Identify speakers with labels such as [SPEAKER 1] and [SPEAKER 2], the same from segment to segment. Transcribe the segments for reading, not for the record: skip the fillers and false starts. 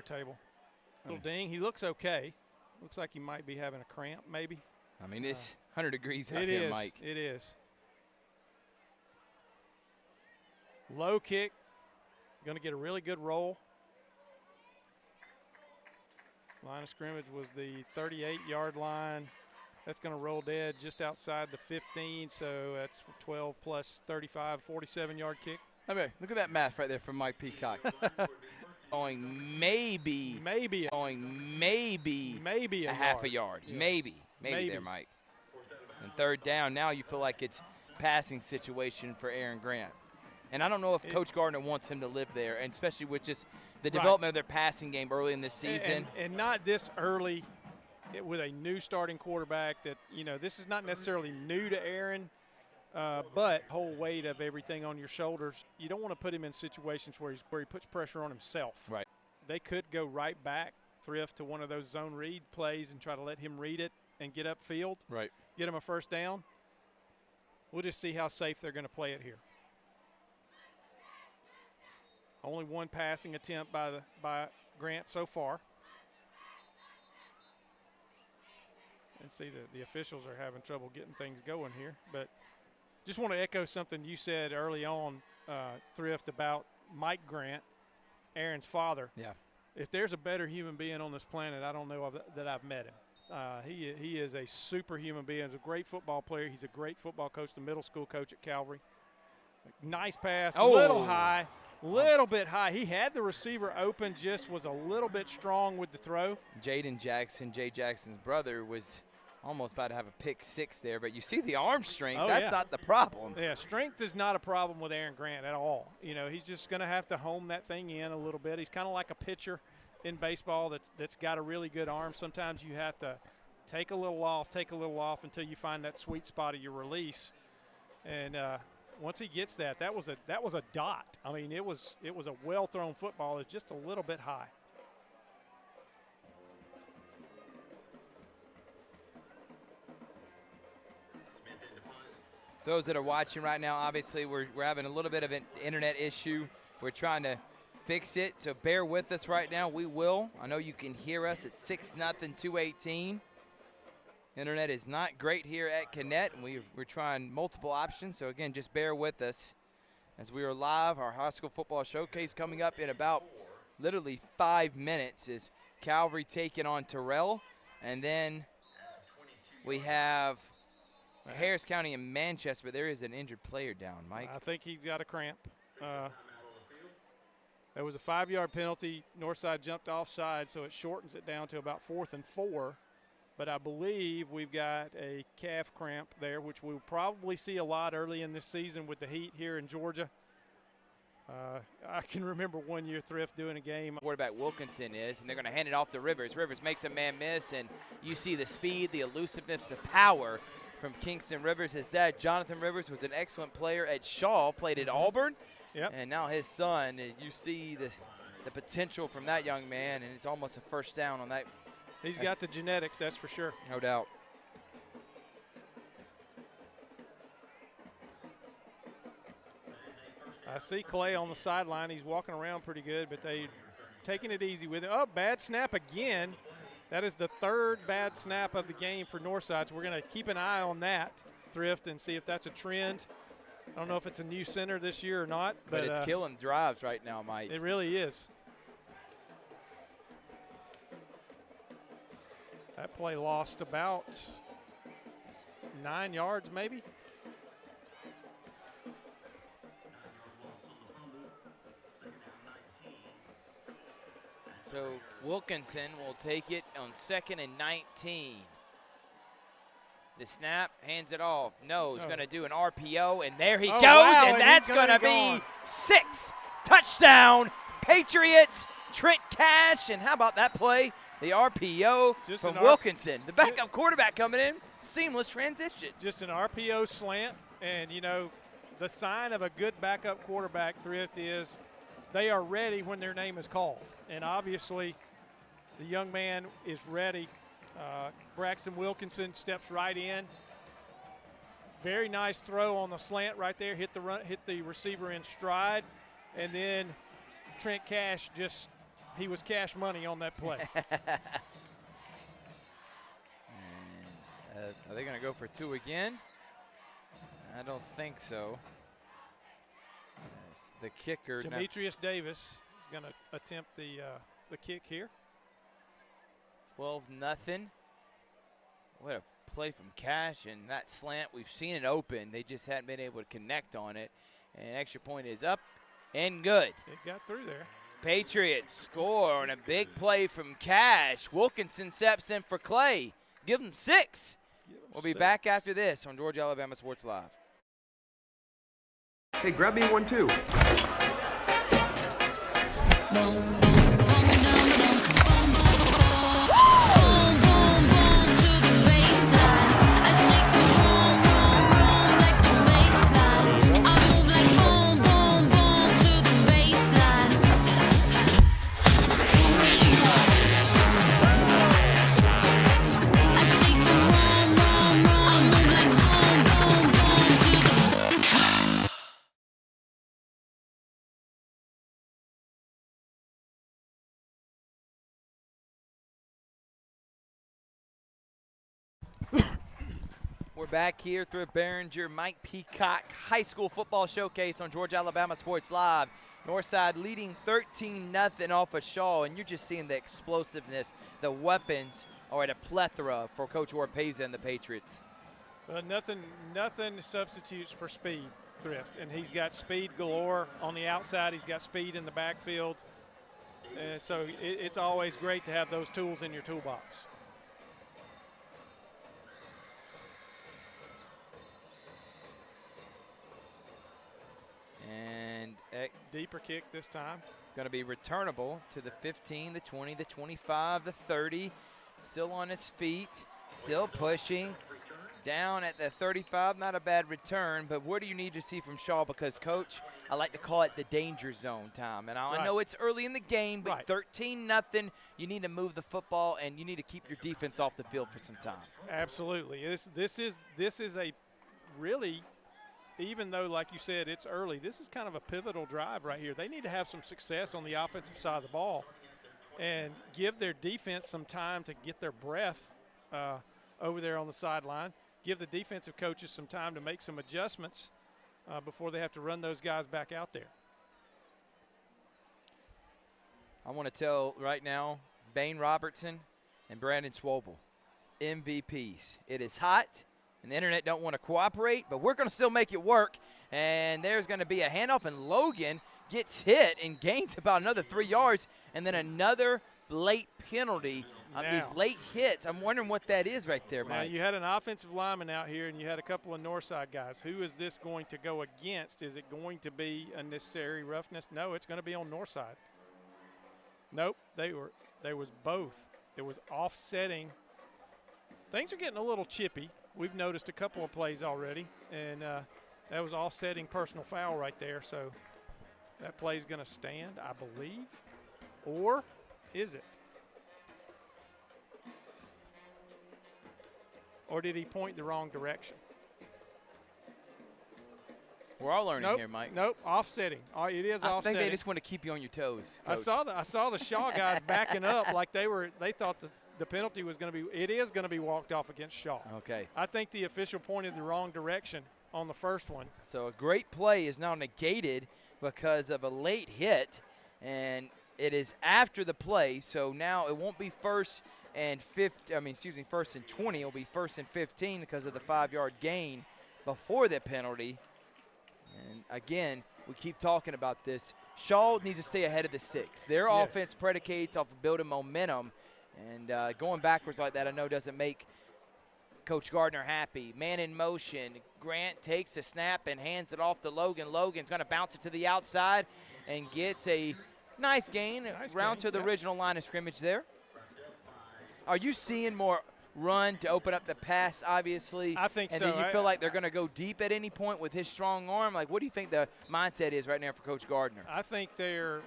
[SPEAKER 1] Table. Little ding. He looks okay. Looks like he might be having a cramp, maybe.
[SPEAKER 2] I mean, it's 100 degrees out here, Mike.
[SPEAKER 1] It is. Low kick. Going to get a really good roll. Line of scrimmage was the 38-yard line. That's going to roll dead just outside the 15, so that's 12 plus 35, 47-yard kick.
[SPEAKER 2] Okay, look at that math right there from Mike Peacock. Going maybe a half a yard. Yeah. Maybe there, Mike. And third down, now you feel like it's passing situation for Aaron Grant. And I don't know if Coach Gardner wants him to live there, and especially with just the development of their passing game early in this season.
[SPEAKER 1] And not this early with a new starting quarterback that, this is not necessarily new to Aaron, but whole weight of everything on your shoulders. You don't want to put him in situations where he puts pressure on himself.
[SPEAKER 2] Right.
[SPEAKER 1] They could go right back, thrift to one of those zone read plays and try to let him read it and get upfield.
[SPEAKER 2] Right.
[SPEAKER 1] Get him a first down. We'll just see how safe they're going to play it here. Only one passing attempt by Grant so far. And see the officials are having trouble getting things going here. But just want to echo something you said early on, Thrift, about Mike Grant, Aaron's father.
[SPEAKER 2] Yeah.
[SPEAKER 1] If there's a better human being on this planet, I don't know that I've met him. He is a superhuman being. He's a great football player. He's a great football coach, the middle school coach at Calvary. Nice pass, a little high. Little bit high. He had the receiver open, just was a little bit strong with the throw.
[SPEAKER 2] Jaden Jackson, Jay Jackson's brother, was almost about to have a pick six there, but you see the arm strength. That's not the problem.
[SPEAKER 1] Yeah, strength is not a problem with Aaron Grant at all. He's just going to have to home that thing in a little bit. He's kind of like a pitcher in baseball that's got a really good arm. Sometimes you have to take a little off until you find that sweet spot of your release. And once he gets that was a dot. I mean, it was a well-thrown football. It's just a little bit high.
[SPEAKER 2] Those that are watching right now, obviously we're having a little bit of an internet issue. We're trying to fix it, so bear with us right now. We will. I know you can hear us at 6-0, 218. Internet is not great here at Connect, and we're trying multiple options. So, again, just bear with us as we are live. Our high school football showcase coming up in about literally 5 minutes is Calvary taking on Terrell. And then we have Harris County and Manchester, but there is an injured player down, Mike.
[SPEAKER 1] I think he's got a cramp. There was a 5-yard penalty. Northside jumped offside, so it shortens it down to about 4th and 4. But I believe we've got a calf cramp there, which we'll probably see a lot early in this season with the heat here in Georgia. I can remember one year Thrift doing a game.
[SPEAKER 2] Quarterback Wilkinson is, and they're going to hand it off to Rivers. Rivers makes a man miss, and you see the speed, the elusiveness, the power from Kingston Rivers. His dad, Jonathan Rivers, was an excellent player at Shaw, played at Auburn.
[SPEAKER 1] Yep.
[SPEAKER 2] And now his son, you see the potential from that young man, and it's almost a first down on that.
[SPEAKER 1] He's got the genetics, that's for sure.
[SPEAKER 2] No doubt.
[SPEAKER 1] I see Clay on the sideline. He's walking around pretty good, but they taking it easy with it. Oh, bad snap again. That is the third bad snap of the game for Northside, so we're going to keep an eye on that, Thrift, and see if that's a trend. I don't know if it's a new center this year or not.
[SPEAKER 2] But it's killing drives right now, Mike.
[SPEAKER 1] It really is. That play lost about 9 yards maybe.
[SPEAKER 2] So Wilkinson will take it on 2nd and 19. The snap, hands it off. No, he's going to do an RPO, and there he goes,
[SPEAKER 1] wow,
[SPEAKER 2] and that's going to be 6. Touchdown, Patriots, Trent Cash, and how about that play? The RPO from Wilkinson. The backup quarterback coming in, seamless transition.
[SPEAKER 1] Just an RPO slant, and, the sign of a good backup quarterback, Thrift, is they are ready when their name is called. And obviously the young man is ready. Braxton Wilkinson steps right in. Very nice throw on the slant right there. Hit the receiver in stride, and then Trent Cash just he was cash money on that play.
[SPEAKER 2] And, are they going to go for 2 again? I don't think so. The kicker.
[SPEAKER 1] Demetrius Davis is going to attempt the kick here.
[SPEAKER 2] 12-0. What a play from Cash, and that slant, we've seen it open. They just hadn't been able to connect on it. And extra point is up and good.
[SPEAKER 1] It got through there.
[SPEAKER 2] Patriots score on a big play from Cash. Wilkinson steps in for Clay. Give them 6. We'll be back after this on Georgia Alabama Sports Live.
[SPEAKER 3] Hey, grab me one too.
[SPEAKER 2] We're back here through Behringer Mike Peacock High School Football Showcase on Georgia Alabama Sports Live. Northside leading 13-0 off of Shaw, and you're just seeing the explosiveness. The weapons are at a plethora for Coach Orpeza and the Patriots.
[SPEAKER 1] Nothing substitutes for speed, Thrift, and he's got speed galore on the outside. He's got speed in the backfield, and so it's always great to have those tools in your toolbox.
[SPEAKER 2] And
[SPEAKER 1] deeper kick this time.
[SPEAKER 2] It's going to be returnable to the 15, the 20, the 25, the 30. Still on his feet, still pushing. Down at the 35, not a bad return, but what do you need to see from Shaw? Because, Coach, I like to call it the danger zone time. And I know it's early in the game, but 13-0, you need to move the football, and you need to keep your defense off the field for some time.
[SPEAKER 1] Absolutely. This is a really, even though, like you said, it's early, this is kind of a pivotal drive right here. They need to have some success on the offensive side of the ball and give their defense some time to get their breath over there on the sideline. Give the defensive coaches some time to make some adjustments before they have to run those guys back out there.
[SPEAKER 2] I want to tell right now, Bain Robertson and Brandon Swobel, MVPs. It is hot, and the internet don't want to cooperate, but we're going to still make it work. And there's going to be a handoff, and Logan gets hit and gains about another 3 yards, and then another late penalty. These late hits, I'm wondering what that is right there, Mike.
[SPEAKER 1] Now, you had an offensive lineman out here, and you had a couple of Northside guys. Who is this going to go against? Is it going to be unnecessary roughness? No, it's going to be on Northside. Nope, they was both. It was offsetting. Things are getting a little chippy. We've noticed a couple of plays already, and that was offsetting personal foul right there. So that play is going to stand, I believe. Or is it? Or did he point the wrong direction?
[SPEAKER 2] We're all learning here, Mike.
[SPEAKER 1] Nope, offsetting. It is offsetting.
[SPEAKER 2] I think they just want to keep you on your toes, Coach.
[SPEAKER 1] I saw the Shaw guys backing up like they thought the penalty was going to be. It is going to be walked off against Shaw.
[SPEAKER 2] Okay.
[SPEAKER 1] I think the official pointed the wrong direction on the first one.
[SPEAKER 2] So a great play is now negated because of a late hit, and it is after the play. So now it won't be first and 20. It'll be first and 15 because of the 5-yard gain before the penalty. And again, we keep talking about this. Shaw needs to stay ahead of the 6. Their offense predicates off of building momentum, and going backwards like that I know doesn't make Coach Gardner happy. Man in motion. Grant takes a snap and hands it off to Logan. Logan's going to bounce it to the outside and gets a nice gain to the original line of scrimmage there. Are you seeing more run to open up the pass, obviously?
[SPEAKER 1] I think
[SPEAKER 2] and
[SPEAKER 1] so.
[SPEAKER 2] And do you feel like they're going to go deep at any point with his strong arm? Like, what do you think the mindset is right now for Coach Gardner?
[SPEAKER 1] I think they're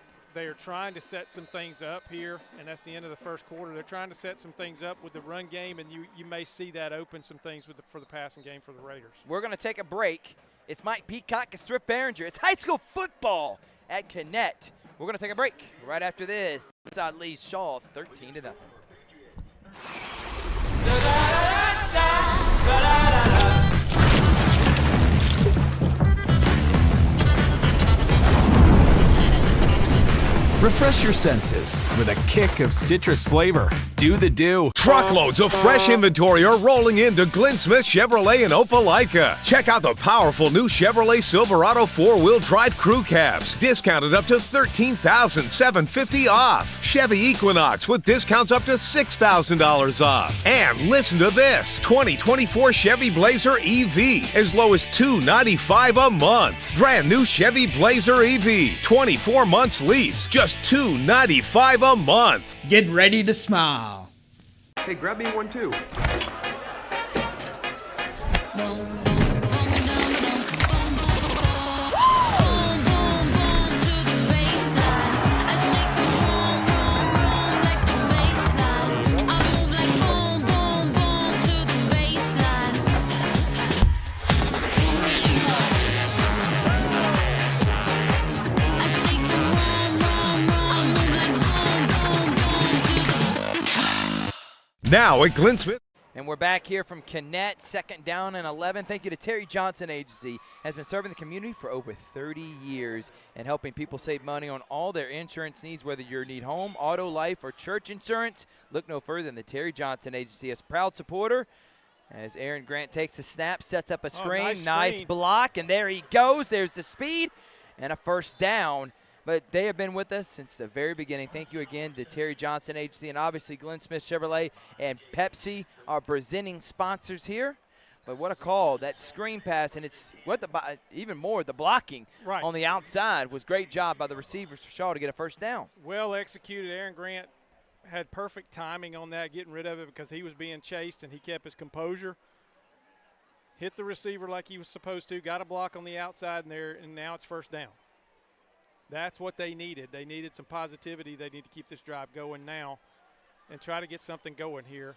[SPEAKER 1] trying to set some things up here, and that's the end of the first quarter. They're trying to set some things up with the run game, and you may see that open some things for the passing game for the Raiders.
[SPEAKER 2] We're going to take a break. It's Mike Peacock and Strip Behringer. It's high school football at Connect. We're going to take a break right after this. Northside leads Shaw 13-0.
[SPEAKER 3] Refresh your senses with a kick of citrus flavor. Do the do.
[SPEAKER 4] Truckloads of fresh inventory are rolling into Glenn Smith Chevrolet in Opelika. Check out the powerful new Chevrolet Silverado 4-wheel drive crew cabs, discounted up to $13,750 off. Chevy Equinox with discounts up to $6,000 off. And listen to this, 2024 Chevy Blazer EV as low as $295 a month. Brand new Chevy Blazer EV, 24 months lease, just $295 a month.
[SPEAKER 5] Get ready to smile.
[SPEAKER 6] Hey, grab me one too.
[SPEAKER 4] Now at Glenn Smith.
[SPEAKER 2] And we're back here from Connect, 2nd down and 11. Thank you to Terry Johnson Agency. Has been serving the community for over 30 years and helping people save money on all their insurance needs, whether you need home, auto, life, or church insurance. Look no further than the Terry Johnson Agency as proud supporter. As Aaron Grant takes the snap, sets up a screen, nice block, and there he goes. There's the speed and a first down. But they have been with us since the very beginning. Thank you again to Terry Johnson Agency and obviously Glenn Smith Chevrolet and Pepsi, our presenting sponsors here. But what a call, that screen pass, and it's what even more, the blocking on the outside was great job by the receivers for Shaw to get a first down.
[SPEAKER 1] Well executed. Aaron Grant had perfect timing on that, getting rid of it because he was being chased and he kept his composure. Hit the receiver like he was supposed to, got a block on the outside and now it's first down. That's what they needed. They needed some positivity. They need to keep this drive going now and try to get something going here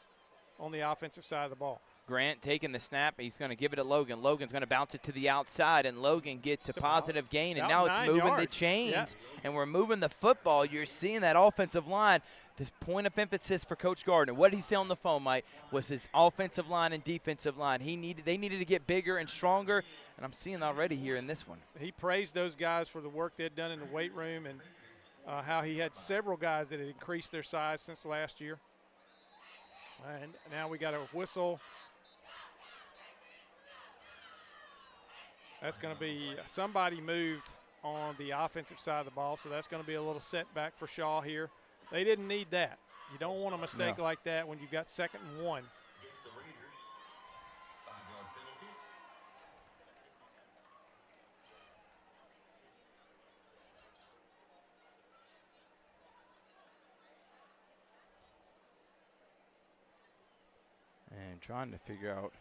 [SPEAKER 1] on the offensive side of the ball.
[SPEAKER 2] Grant taking the snap. He's going to give it to Logan. Logan's going to bounce it to the outside, and Logan gets a positive gain, and now it's moving the chains, and we're moving the football. You're seeing that offensive line. The point of emphasis for Coach Gardner, what did he say on the phone, Mike, was his offensive line and defensive line. They needed to get bigger and stronger, and I'm seeing already here in this one.
[SPEAKER 1] He praised those guys for the work they'd done in the weight room and how he had several guys that had increased their size since last year. And now we got a whistle. That's going to be somebody moved on the offensive side of the ball, so that's going to be a little setback for Shaw here. They didn't need that. You don't want a mistake like that when you've got 2nd and 1.
[SPEAKER 2] And trying to figure out.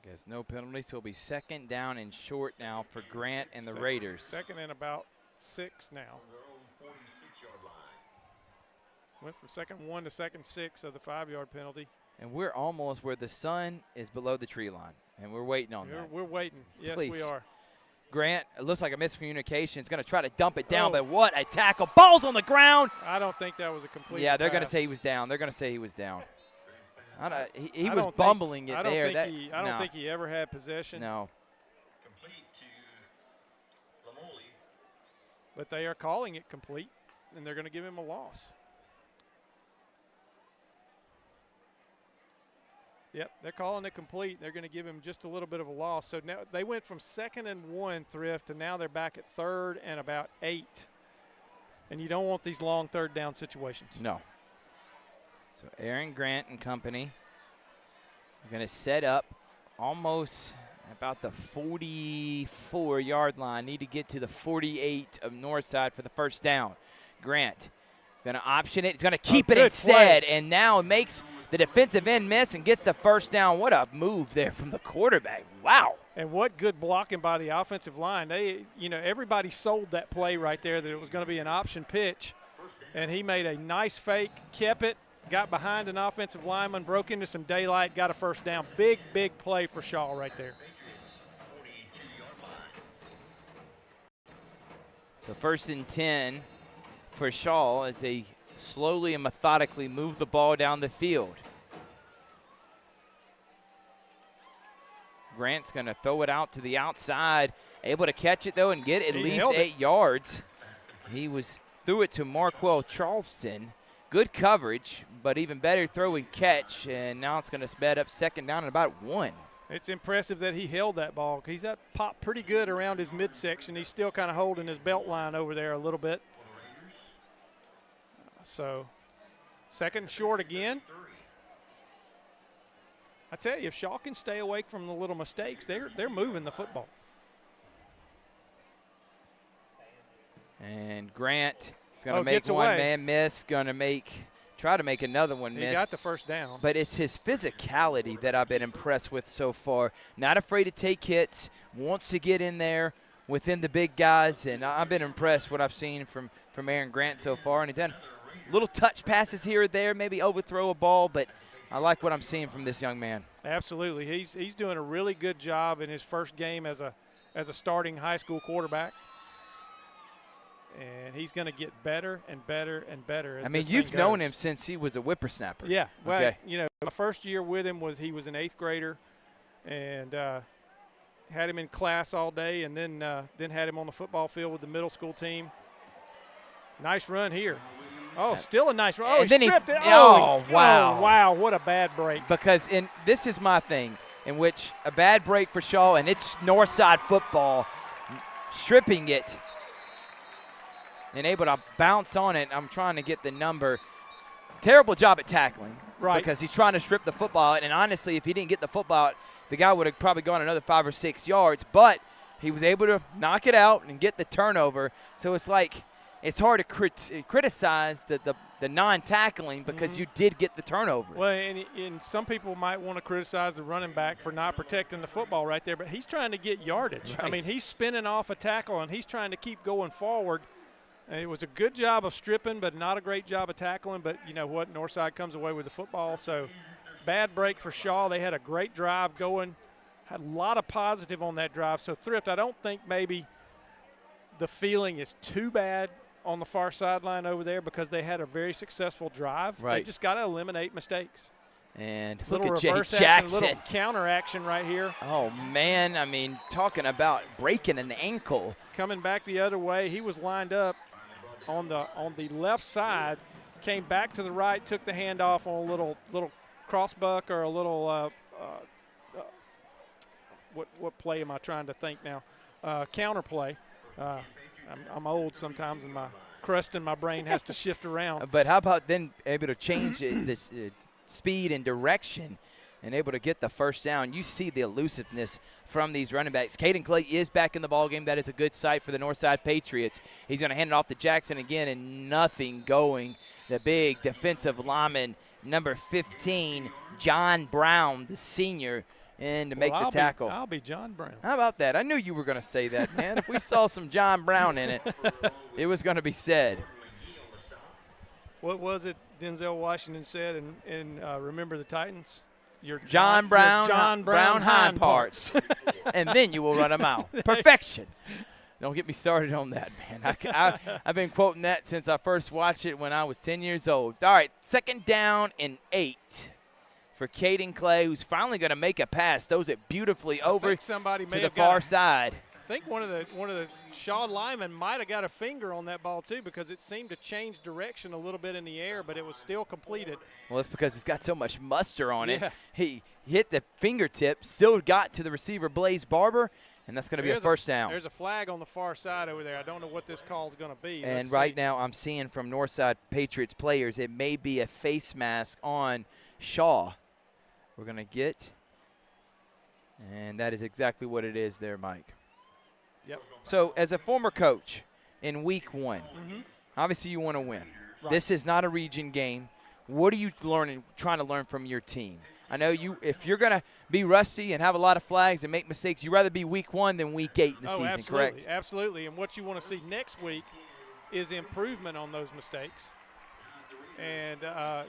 [SPEAKER 2] I guess no penalty, so it'll be 2nd down and short now for Grant and the Raiders.
[SPEAKER 1] 2nd and about 6 now. Went from 2nd 1 to 2nd 6 of the 5-yard penalty.
[SPEAKER 2] And we're almost where the sun is below the tree line, and we're waiting on that.
[SPEAKER 1] We're waiting. Yes,
[SPEAKER 2] Please.
[SPEAKER 1] we are.
[SPEAKER 2] Grant, it looks like a miscommunication. He's going to try to dump it down, but what a tackle. Ball's on the ground.
[SPEAKER 1] I don't think that was a complete
[SPEAKER 2] Yeah, they're going to
[SPEAKER 1] pass.
[SPEAKER 2] say he was down. They're going to say he was down. He was bumbling it there.
[SPEAKER 1] I don't think he ever had possession.
[SPEAKER 2] No.
[SPEAKER 1] But they are calling it complete, and they're going to give him a loss. Yep, they're calling it complete. They're going to give him just a little bit of a loss. So now they went from 2nd and 1 Thrift, and now they're back at 3rd and about 8. And you don't want these long 3rd down situations.
[SPEAKER 2] No. So Aaron Grant and company are going to set up almost about the 44-yard line. Need to get to the 48 of Northside for the first down. Grant going to option it. He's going to keep it instead, and now makes the defensive end miss and gets the first down. What a move there from the quarterback. Wow.
[SPEAKER 1] And what good blocking by the offensive line. Everybody sold that play right there that it was going to be an option pitch, and he made a nice fake, kept it, got behind an offensive lineman, broke into some daylight, got a first down. Big, big play for Shaw right there.
[SPEAKER 2] So 1st and 10 for Shaw as they slowly and methodically move the ball down the field. Grant's going to throw it out to the outside, able to catch it though and get at least 8 yards. He threw it to Marquell Charleston. Good coverage, but even better throw and catch, and now it's going to sped up 2nd down and about 1.
[SPEAKER 1] It's impressive that he held that ball. He's popped pretty good around his midsection. He's still kind of holding his belt line over there a little bit. So 2nd short again. I tell you, if Shaw can stay away from the little mistakes, they're moving the football.
[SPEAKER 2] And Grant is going to make one man miss, going to try to make another one miss.
[SPEAKER 1] He got the 1st down.
[SPEAKER 2] But it's his physicality that I've been impressed with so far. Not afraid to take hits, wants to get in there within the big guys, and I've been impressed what I've seen from Aaron Grant so far. And he's done little touch passes here or there, maybe overthrow a ball, but I like what I'm seeing from this young man.
[SPEAKER 1] Absolutely. He's doing a really good job in his first game as a starting high school quarterback. And he's going to get better and better and better.
[SPEAKER 2] I mean, you've known him since he was a whippersnapper.
[SPEAKER 1] Yeah. Well,
[SPEAKER 2] okay.
[SPEAKER 1] You know, my first year with him he was an 8th grader, and had him in class all day, and then had him on the football field with the middle school team. Nice run here. Oh, still a nice run. Oh, he stripped it.
[SPEAKER 2] Oh, wow.
[SPEAKER 1] Oh, wow, what a bad break.
[SPEAKER 2] Because this is my thing, in which a bad break for Shaw, and it's Northside football, stripping it and able to bounce on it. I'm trying to get the number. Terrible job at tackling.
[SPEAKER 1] Right.
[SPEAKER 2] Because he's trying to strip the football out, and honestly, if he didn't get the football out, the guy would have probably gone another 5 or 6 yards, but he was able to knock it out and get the turnover. So it's like it's hard to criticize the non-tackling because you did get the turnover.
[SPEAKER 1] Well, and some people might want to criticize the running back for not protecting the football right there, but he's trying to get yardage.
[SPEAKER 2] Right.
[SPEAKER 1] I mean, he's spinning off a tackle, and he's trying to keep going forward. And it was a good job of stripping, but not a great job of tackling. But you know what? Northside comes away with the football. So bad break for Shaw. They had a great drive going, had a lot of positive on that drive. So Thrift, I don't think maybe the feeling is too bad on the far sideline over there because they had a very successful drive.
[SPEAKER 2] Right.
[SPEAKER 1] They just got to eliminate mistakes.
[SPEAKER 2] And
[SPEAKER 1] Little
[SPEAKER 2] look at
[SPEAKER 1] reverse
[SPEAKER 2] Jay Jackson.
[SPEAKER 1] action, little counter action right here.
[SPEAKER 2] Oh, man. I mean, talking about breaking an ankle.
[SPEAKER 1] Coming back the other way, he was lined up on the left side, came back to the right, took the handoff on a little cross buck or a little what play am I trying to think now? Counter play. I'm old sometimes, and my crust in my brain has to shift around.
[SPEAKER 2] But how about then able to change this speed and direction and able to get the 1st down? You see the elusiveness from these running backs. Caden Clay is back in the ballgame. That is a good sight for the Northside Patriots. He's going to hand it off to Jackson again, and nothing going. The big defensive lineman, number 15, John Brown, the senior, in to make the tackle.
[SPEAKER 1] I'll be John Brown.
[SPEAKER 2] How about that? I knew you were going to say that, man. If we saw some John Brown in it, it was going to be said.
[SPEAKER 1] What was it Denzel Washington said in Remember the Titans? Your
[SPEAKER 2] John Brown hind
[SPEAKER 1] parts.
[SPEAKER 2] And then you will run a mile. Perfection. Don't get me started on that, man. I've been quoting that since I first watched it when I was 10 years old. All right, 2nd down and 8 for Caden Clay, who's finally going to make a pass. Throws it beautifully over to the far side.
[SPEAKER 1] I think one of the Shaw linemen might have got a finger on that ball too, because it seemed to change direction a little bit in the air, but it was still completed.
[SPEAKER 2] Well, it's because it's got so much muster on it. He hit the fingertip, still got to the receiver, Blaze Barber, and that's going to be a 1st down.
[SPEAKER 1] There's a flag on the far side over there. I don't know what this call is going to be.
[SPEAKER 2] And right now I'm seeing from Northside Patriots players it may be a face mask on Shaw. We're going to get, and that is exactly what it is there, Mike.
[SPEAKER 1] Yep.
[SPEAKER 2] So as a former coach in week 1, obviously you want to win. Right. This is not a region game. What are you trying to learn from your team? I know if you're going to be rusty and have a lot of flags and make mistakes, you'd rather be week 1 than week 8 in the season,
[SPEAKER 1] absolutely,
[SPEAKER 2] correct?
[SPEAKER 1] Absolutely. And what you want to see next week is improvement on those mistakes. And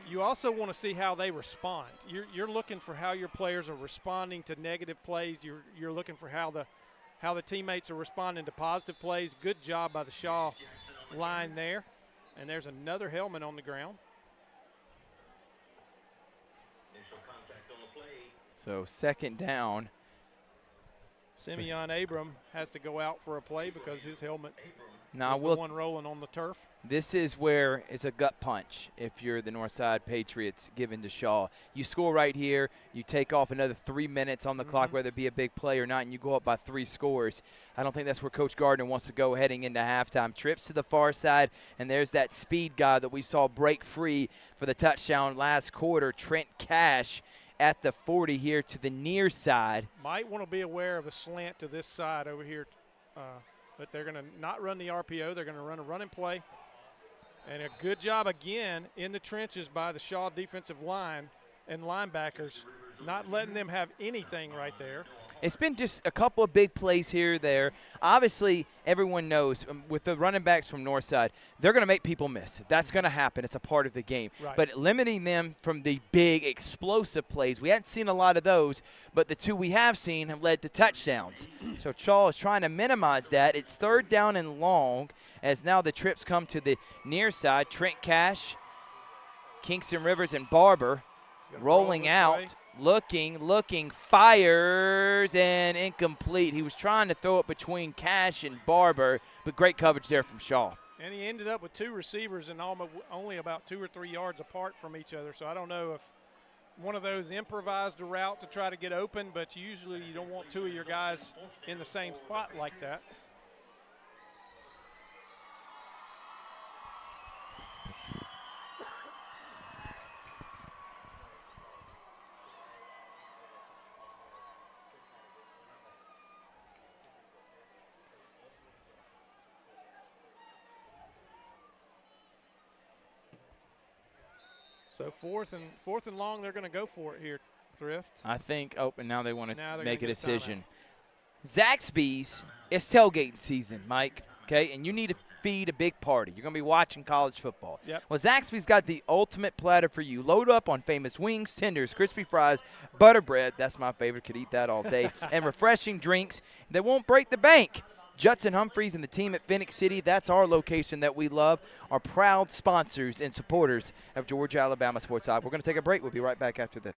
[SPEAKER 1] you also want to see how they respond. You're looking for how your players are responding to negative plays. You're looking for how how the teammates are responding to positive plays. Good job by the Shaw line there. And there's another helmet on the ground.
[SPEAKER 2] So second down.
[SPEAKER 1] Simeon Abram has to go out for a play because his helmet
[SPEAKER 2] Now,
[SPEAKER 1] was the one rolling on the turf.
[SPEAKER 2] This is where it's a gut punch if you're the Northside Patriots given to Shaw. You score right here, you take off another 3 minutes on the clock, whether it be a big play or not, and you go up by 3 scores. I don't think that's where Coach Gardner wants to go heading into halftime. Trips to the far side, and there's that speed guy that we saw break free for the touchdown last quarter, Trent Cash, at the 40 here to the near side.
[SPEAKER 1] Might want to be aware of a slant to this side over here, but they're going to not run the RPO. They're going to run a running play. And a good job again in the trenches by the Shaw defensive line and linebackers, not letting them have anything right there.
[SPEAKER 2] It's been just a couple of big plays here or there. Obviously, everyone knows with the running backs from Northside, they're going to make people miss. That's going to happen. It's a part of the game.
[SPEAKER 1] Right.
[SPEAKER 2] But limiting them from the big, explosive plays, we hadn't seen a lot of those, but the 2 we have seen have led to touchdowns. So Shaw is trying to minimize that. It's third down and long as now the trips come to the near side. Trent Cash, Kingston Rivers, and Barber rolling out. Looking, fires, and incomplete. He was trying to throw it between Cash and Barber, but great coverage there from Shaw.
[SPEAKER 1] And he ended up with 2 receivers and only about 2 or 3 yards apart from each other. So I don't know if one of those improvised a route to try to get open, but usually you don't want 2 of your guys in the same spot like that. So fourth and long, they're going to go for it here, Thrift.
[SPEAKER 2] I think, and now they want to make a
[SPEAKER 1] get
[SPEAKER 2] decision. Zaxby's, it's tailgating season, Mike, okay? And you need to feed a big party. You're going to be watching college football.
[SPEAKER 1] Yep.
[SPEAKER 2] Well, Zaxby's got the ultimate platter for you. Load up on famous wings, tenders, crispy fries, butter bread. That's my favorite. Could eat that all day. And refreshing drinks that won't break the bank. Judson Humphreys and the team at Phoenix City, that's our location that we love, are proud sponsors and supporters of Georgia Alabama Sports Hub. We're going to take a break. We'll be right back after this.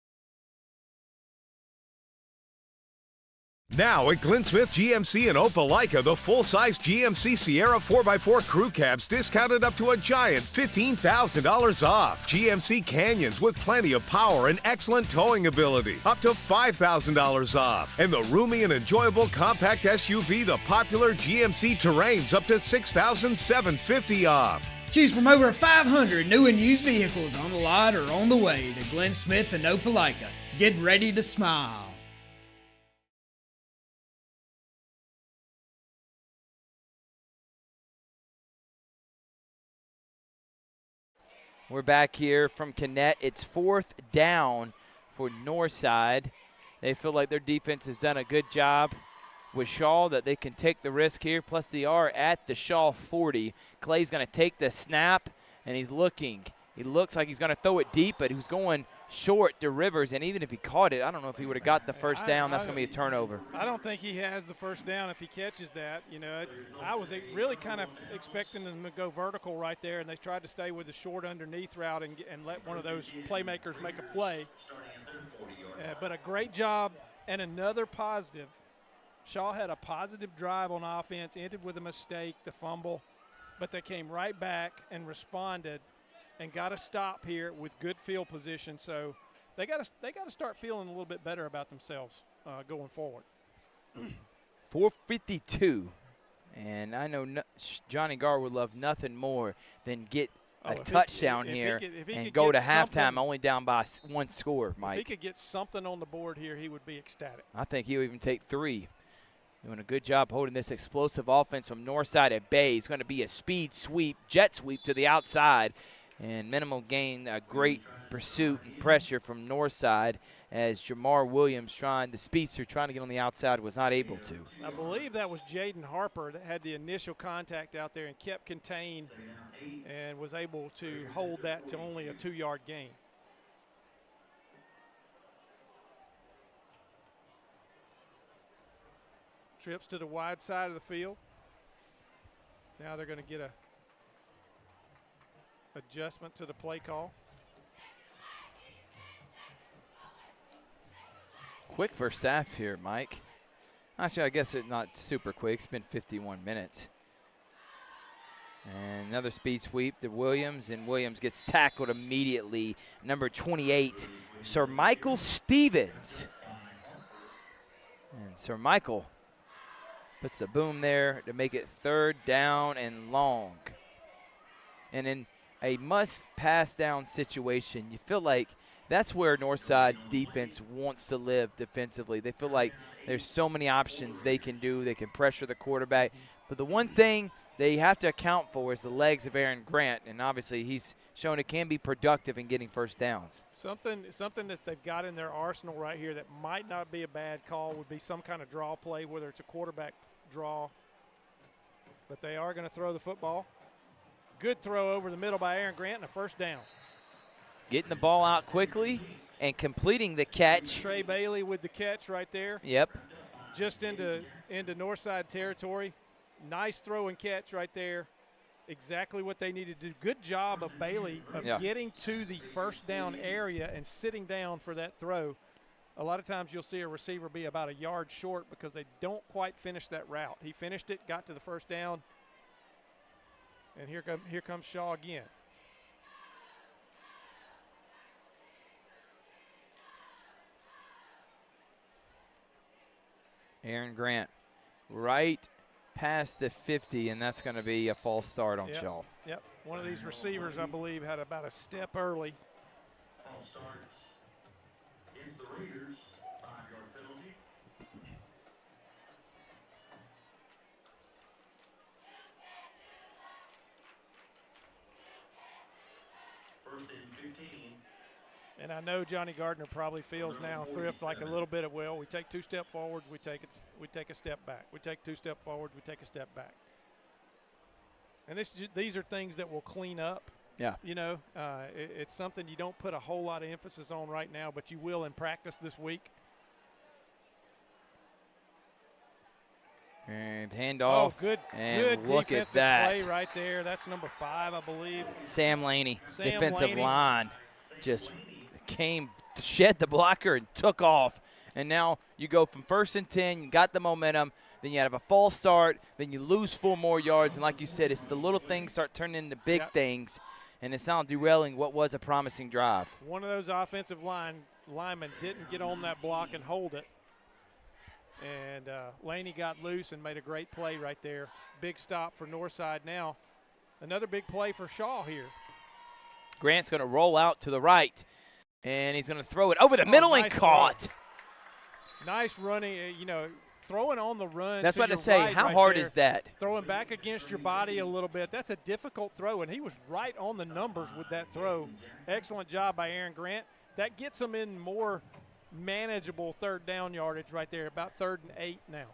[SPEAKER 4] Now at Glenn Smith GMC in Opelika, the full-size GMC Sierra 4x4 crew cabs discounted up to a giant $15,000 off. GMC Canyons with plenty of power and excellent towing ability, up to $5,000 off. And the roomy and enjoyable compact SUV, the popular GMC Terrains, up to $6,750 off.
[SPEAKER 5] Choose from over 500 new and used vehicles on the lot or on the way to Glenn Smith and Opelika. Get ready to smile.
[SPEAKER 2] We're back here from Connect. It's 4th down for Northside. They feel like their defense has done a good job with Shaw, that they can take the risk here. Plus, they are at the Shaw 40. Clay's going to take the snap, and he's looking. He looks like he's going to throw it deep, but he was going short to Rivers, and even if he caught it, I don't know if he would have got the first down. That's going to be a turnover.
[SPEAKER 1] I don't think he has the first down if he catches that. You know, I was really kind of expecting them to go vertical right there, and they tried to stay with the short underneath route and let one of those playmakers make a play. But a great job and another positive. Shaw had a positive drive on offense, ended with a mistake, the fumble, but they came right back and responded and got a stop here with good field position. So they got to start feeling a little bit better about themselves going forward.
[SPEAKER 2] 4:52, and I know Johnny Garr would love nothing more than get a touchdown here and go to halftime only down by 1 score, Mike.
[SPEAKER 1] If he could get something on the board here, he would be ecstatic.
[SPEAKER 2] I think he'll even take 3. Doing a good job holding this explosive offense from Northside at bay. It's going to be a speed sweep, jet sweep to the outside, and minimal gain, a great pursuit and pressure from Northside as Jamar Williams, the speedster, trying to get on the outside, was not able to.
[SPEAKER 1] I believe that was Jaden Harper that had the initial contact out there and kept contained and was able to hold that to only a 2-yard gain. Trips to the wide side of the field. Now they're going to get a adjustment to the play call.
[SPEAKER 2] Quick first half here, Mike. Actually, I guess it's not super quick. It's been 51 minutes. And another speed sweep to Williams, and Williams gets tackled immediately. Number 28, Sir Michael Stevens. And Sir Michael puts the boom there to make it 3rd down and long. And in a must-pass down situation, you feel like that's where Northside defense wants to live defensively. They feel like there's so many options they can do. They can pressure the quarterback. But the one thing they have to account for is the legs of Aaron Grant, and obviously he's shown it can be productive in getting first downs.
[SPEAKER 1] Something that they've got in their arsenal right here that might not be a bad call would be some kind of draw play, whether it's a quarterback draw. But they are going to throw the football. Good throw over the middle by Aaron Grant and a first down.
[SPEAKER 2] Getting the ball out quickly and completing the catch.
[SPEAKER 1] Trey Bailey with the catch right there.
[SPEAKER 2] Yep.
[SPEAKER 1] Just into Northside territory. Nice throw and catch right there. Exactly what they needed to do. Good job of Bailey of getting to the first down area and sitting down for that throw. A lot of times you'll see a receiver be about a yard short because they don't quite finish that route. He finished it, got to the first down, and here comes Shaw again.
[SPEAKER 2] Aaron Grant right past the 50, and that's going to be a false start on Shaw.
[SPEAKER 1] Yep. One of these receivers, I believe, had about a step early.
[SPEAKER 7] False start is the Raiders, 5-yard penalty. First and 15.
[SPEAKER 1] And I know Johnny Gardner probably feels now thrift like a little bit of, well, we take 2 step forwards, we take a step back. We take 2 step forwards, we take a step back. And these are things that will clean up.
[SPEAKER 2] Yeah.
[SPEAKER 1] You know, it's something you don't put a whole lot of emphasis on right now, but you will in practice this week.
[SPEAKER 2] And handoff.
[SPEAKER 1] Oh, good.
[SPEAKER 2] And
[SPEAKER 1] good
[SPEAKER 2] look at that.
[SPEAKER 1] Play right there. That's number 5, I believe.
[SPEAKER 2] Sam Laney,
[SPEAKER 1] Sam
[SPEAKER 2] defensive
[SPEAKER 1] Laney.
[SPEAKER 2] line, just shed the blocker and took off. And now you go from 1st and 10, you got the momentum, then you have a false start, then you lose 4 more yards. And like you said, it's the little things start turning into big things, and it's now derailing what was a promising drive.
[SPEAKER 1] One of those offensive linemen didn't get on that block and hold it. And Laney got loose and made a great play right there. Big stop for Northside now. Another big play for Shaw here.
[SPEAKER 2] Grant's going to roll out to the right, and he's going to throw it over the middle and caught.
[SPEAKER 1] Nice running, throwing on the run.
[SPEAKER 2] That's
[SPEAKER 1] to
[SPEAKER 2] what
[SPEAKER 1] your
[SPEAKER 2] I say.
[SPEAKER 1] right
[SPEAKER 2] How
[SPEAKER 1] right
[SPEAKER 2] hard
[SPEAKER 1] there,
[SPEAKER 2] is that?
[SPEAKER 1] Throwing back against your body a little bit. That's a difficult throw, and he was right on the numbers with that throw. Excellent job by Aaron Grant. That gets him in more manageable 3rd down yardage right there, about 3rd and 8 now.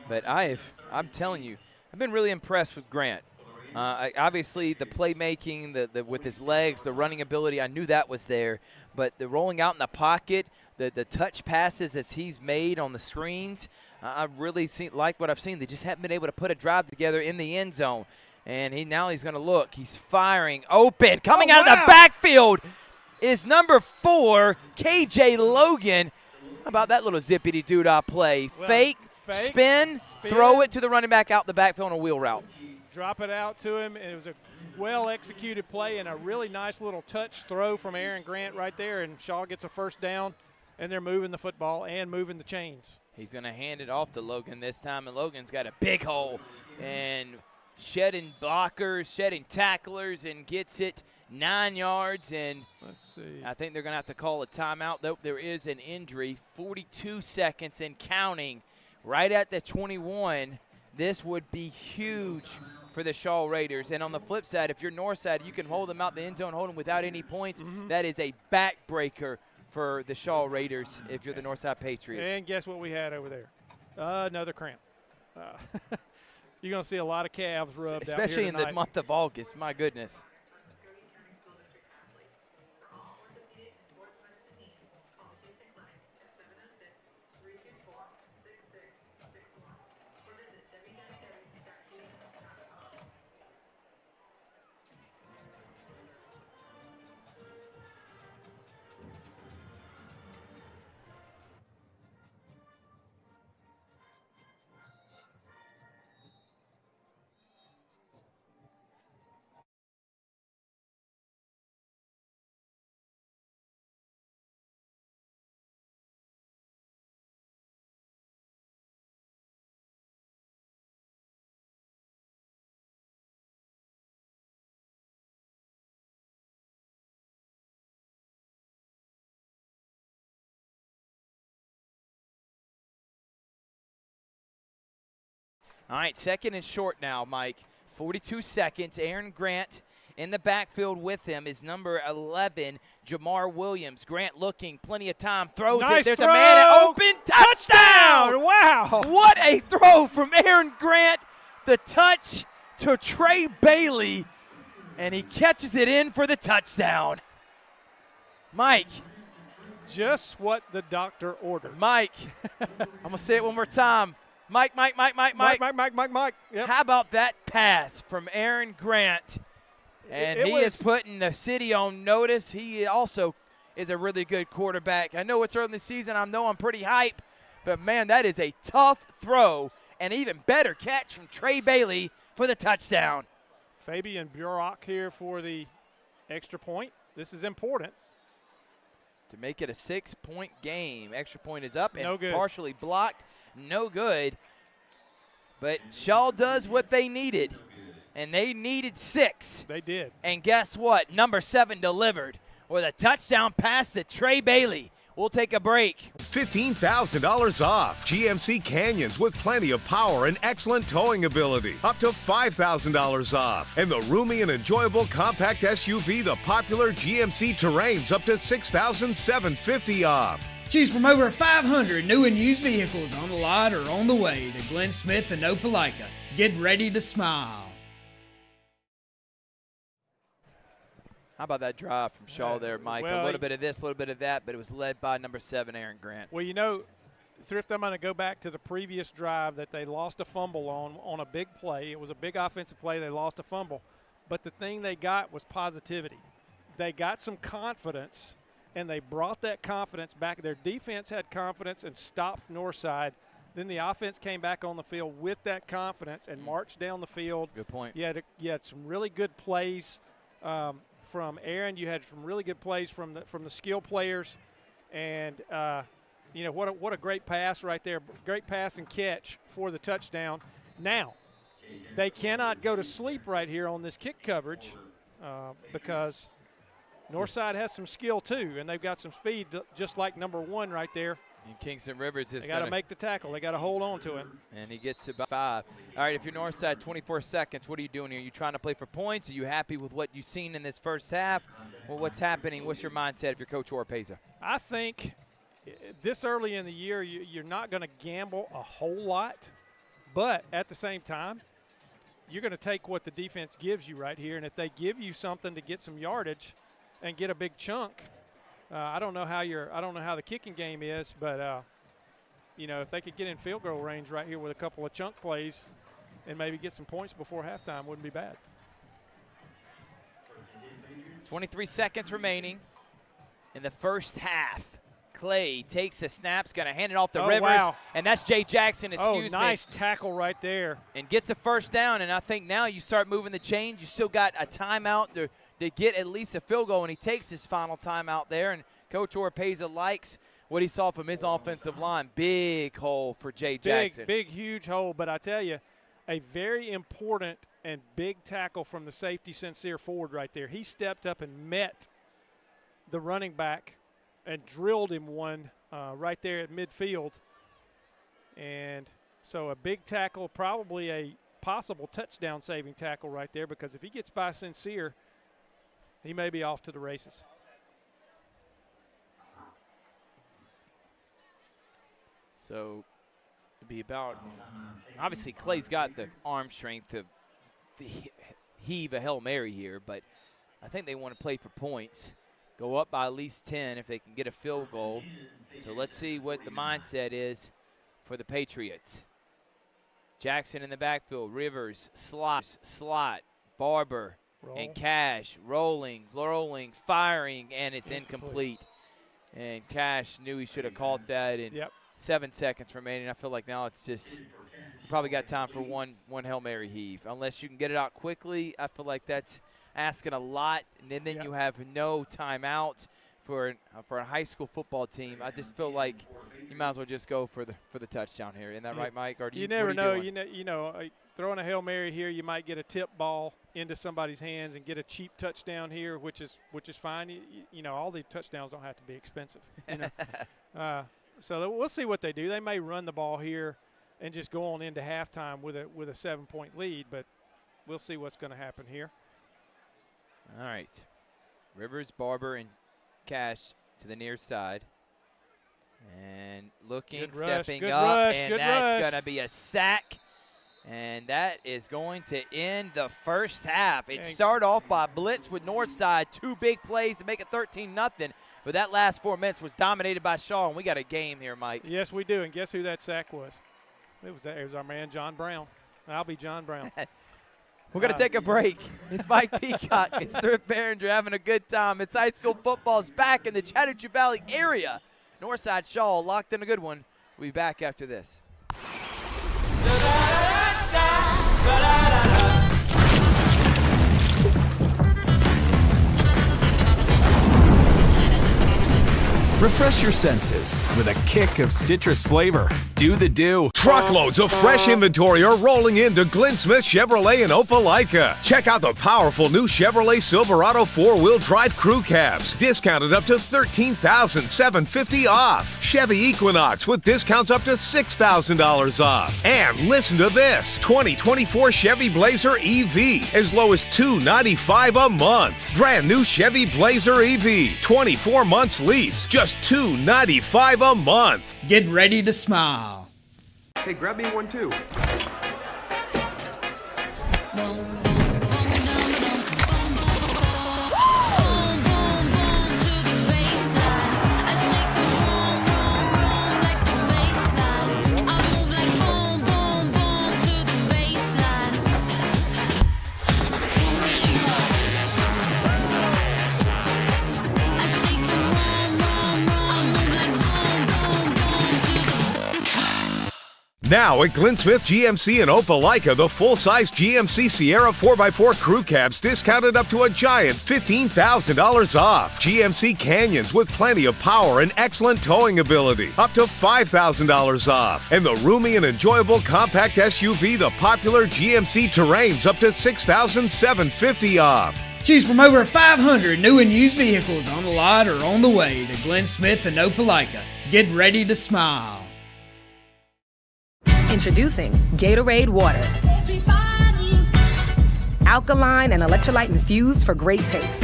[SPEAKER 2] But I'm telling you, I've been really impressed with Grant. Obviously, the playmaking, the with his legs, the running ability, I knew that was there. But the rolling out in the pocket, the touch passes as he's made on the screens, I really like what I've seen. They just haven't been able to put a drive together in the end zone. And now he's going to look. He's firing open. Coming out of the backfield is number 4, KJ Logan. How about that little zippity-doo-dah play?
[SPEAKER 1] Well,
[SPEAKER 2] fake, spin, throw it to the running back out the backfield on a wheel route.
[SPEAKER 1] Drop it out to him, and it was a well-executed play and a really nice little touch throw from Aaron Grant right there, and Shaw gets a first down, and they're moving the football and moving the chains.
[SPEAKER 2] He's going to hand it off to Logan this time, and Logan's got a big hole and shedding blockers, shedding tacklers, and gets it 9 yards. And
[SPEAKER 1] let's see.
[SPEAKER 2] I think they're going to have to call a timeout, though there is an injury. 42 seconds and counting right at the 21. This would be huge for the Shaw Raiders. And on the flip side, if you're Northside, you can hold them out the end zone, hold them without any points. That is a backbreaker for the Shaw Raiders if you're the Northside Patriots.
[SPEAKER 1] And guess what we had over there? Another cramp. You're going to see a lot of calves rubbed out here
[SPEAKER 2] especially in the
[SPEAKER 1] tonight.
[SPEAKER 2] month of August. My goodness. All right, second and short now, Mike. 42 seconds. Aaron Grant in the backfield with him is number 11, Jamar Williams. Grant looking, plenty of time, throws
[SPEAKER 1] Nice
[SPEAKER 2] it. There's
[SPEAKER 1] throw.
[SPEAKER 2] a man open. Touchdown!
[SPEAKER 1] Wow.
[SPEAKER 2] What a throw from Aaron Grant. The touch to Trey Bailey, and he catches it in for the touchdown. Mike.
[SPEAKER 1] Just what the doctor ordered.
[SPEAKER 2] Mike. I'm going to say it one more time. Mike.
[SPEAKER 1] Yep.
[SPEAKER 2] How about that pass from Aaron Grant? And he is putting the city on notice. He also is a really good quarterback. I know it's early in the season. I know I'm pretty hype. But, man, that is a tough throw and even better catch from Trey Bailey for the touchdown.
[SPEAKER 1] Fabian Burok here for the extra point. This is important.
[SPEAKER 2] To make it a 6-point game. Extra point is up
[SPEAKER 1] No
[SPEAKER 2] and
[SPEAKER 1] good.
[SPEAKER 2] partially blocked. No good. But Shaw does what they needed. And they needed 6.
[SPEAKER 1] They did.
[SPEAKER 2] And guess what? Number 7 delivered with a touchdown pass to Trey Bailey. We'll take a break.
[SPEAKER 4] $15,000 off. GMC Canyons with plenty of power and excellent towing ability. Up to $5,000 off. And the roomy and enjoyable compact SUV, the popular GMC Terrains, up to $6,750 off.
[SPEAKER 5] Choose from over 500 new and used vehicles on the lot or on the way to Glenn Smith and Opelika. Get ready to smile.
[SPEAKER 2] How about that drive from Shaw there, Mike?
[SPEAKER 1] Well,
[SPEAKER 2] a little bit of this, a little bit of that, but it was led by number 7, Aaron Grant.
[SPEAKER 1] Well, you know, Thrift, I'm going to go back to the previous drive that they lost a fumble on a big play. It was a big offensive play. They lost a fumble. But the thing they got was positivity. They got some confidence, and they brought that confidence back. Their defense had confidence and stopped Northside. Then the offense came back on the field with that confidence and marched down the field.
[SPEAKER 2] Good point.
[SPEAKER 1] You had some really good plays from Aaron. You had some really good plays from the skill players, and you know what a great pass right there, great pass and catch for the touchdown. Now they cannot go to sleep right here on this kick coverage because Northside has some skill too, and they've got some speed just like number 1 right there.
[SPEAKER 2] And Kingston Rivers is
[SPEAKER 1] They got to make the tackle. They got to hold on to him.
[SPEAKER 2] And he gets to about 5. All right, if you're Northside, 24 seconds, what are you doing here? Are you trying to play for points? Are you happy with what you've seen in this first half? Well, what's happening? What's your mindset if you're Coach Oropeza?
[SPEAKER 1] I think this early in the year, you're not going to gamble a whole lot, but at the same time, you're going to take what the defense gives you right here, and if they give you something to get some yardage and get a big chunk, I don't know how the kicking game is, but you know, if they could get in field goal range right here with a couple of chunk plays and maybe get some points before halftime, wouldn't be bad.
[SPEAKER 2] 23 seconds remaining in the first half. Clay takes the snaps, going to hand it off to Rivers,
[SPEAKER 1] wow.
[SPEAKER 2] and that's Jay Jackson, excuse me.
[SPEAKER 1] Nice tackle right there.
[SPEAKER 2] And gets a first down, and I think now you start moving the chains. You still got a timeout to get at least a field goal, and he takes his final timeout there, and Coach Oropeza likes what he saw from his offensive line. Big hole for Jay Jackson.
[SPEAKER 1] Big, huge hole, but I tell you, a very important and big tackle from the safety, Sincere Ford, right there. He stepped up and met the running back and drilled him one right there at midfield. And so a big tackle, probably a possible touchdown-saving tackle right there, because if he gets by Sincere, he may be off to the races.
[SPEAKER 2] So it'd be about – obviously Clay's got the arm strength to heave a Hail Mary here, but I think they want to play for points, go up by at least 10 if they can get a field goal. So let's see what the mindset is for the Patriots. Jackson in the backfield, Rivers, slot, Barber, and Cash rolling, firing, and it's incomplete. And Cash knew he should have caught that in 7 seconds remaining. I feel like now it's just probably got time for one Hail Mary heave. Unless you can get it out quickly, I feel like that's asking a lot. And then you have no timeout for a high school football team. I just feel like you might as well just go for the touchdown here. Isn't that right, Mike? Or do
[SPEAKER 1] you never know. You know, throwing a Hail Mary here, you might get a tip ball into somebody's hands and get a cheap touchdown here, which is fine. You know, all these touchdowns don't have to be expensive. You know? So we'll see what they do. They may run the ball here. and just go on into halftime with a 7-point lead. But we'll see what's going to happen here.
[SPEAKER 2] All right. Rivers, Barber, and Cash to the near side. And looking,
[SPEAKER 1] Good rush,
[SPEAKER 2] stepping
[SPEAKER 1] good
[SPEAKER 2] up,
[SPEAKER 1] rush,
[SPEAKER 2] and
[SPEAKER 1] good
[SPEAKER 2] that's
[SPEAKER 1] rush.
[SPEAKER 2] going to be a sack. And that is going to end the first half. It started off by blitz with Northside, 2 big plays to make it 13-0. But that last 4 minutes was dominated by Shaw, and we got a game here, Mike.
[SPEAKER 1] Yes, we do. And guess who that sack was? It was our man John Brown. I'll be John Brown.
[SPEAKER 2] We're going to take a break. It's Mike Peacock. It's Thrift Behringer having a good time. It's high school football's back in the Chattahoochee Valley area. Northside Shaw locked in a good one. We'll be back after this.
[SPEAKER 3] Refresh your senses with a kick of citrus flavor. Do the do.
[SPEAKER 4] Truckloads of fresh inventory are rolling into Glenn Smith Chevrolet in Opelika. Check out the powerful new Chevrolet Silverado 4-wheel drive crew cabs, discounted up to $13,750 off. Chevy Equinox with discounts up to $6,000 off. And listen to this, 2024 Chevy Blazer EV, as low as $295 a month. Brand new Chevy Blazer EV, 24 months lease, just $295 a month.
[SPEAKER 5] Get ready to smile.
[SPEAKER 6] Hey, grab me one too.
[SPEAKER 4] Now at Glenn Smith GMC in Opelika, the full-size GMC Sierra 4x4 crew cabs discounted up to a giant $15,000 off. GMC Canyons with plenty of power and excellent towing ability, up to $5,000 off. And the roomy and enjoyable compact SUV, the popular GMC Terrains, up to $6,750 off.
[SPEAKER 5] Choose from over 500 new and used vehicles on the lot or on the way to Glenn Smith and Opelika. Get ready to smile.
[SPEAKER 8] Introducing Gatorade Water. Alkaline and electrolyte infused for great taste.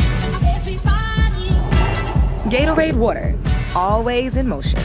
[SPEAKER 8] Gatorade Water, always in motion.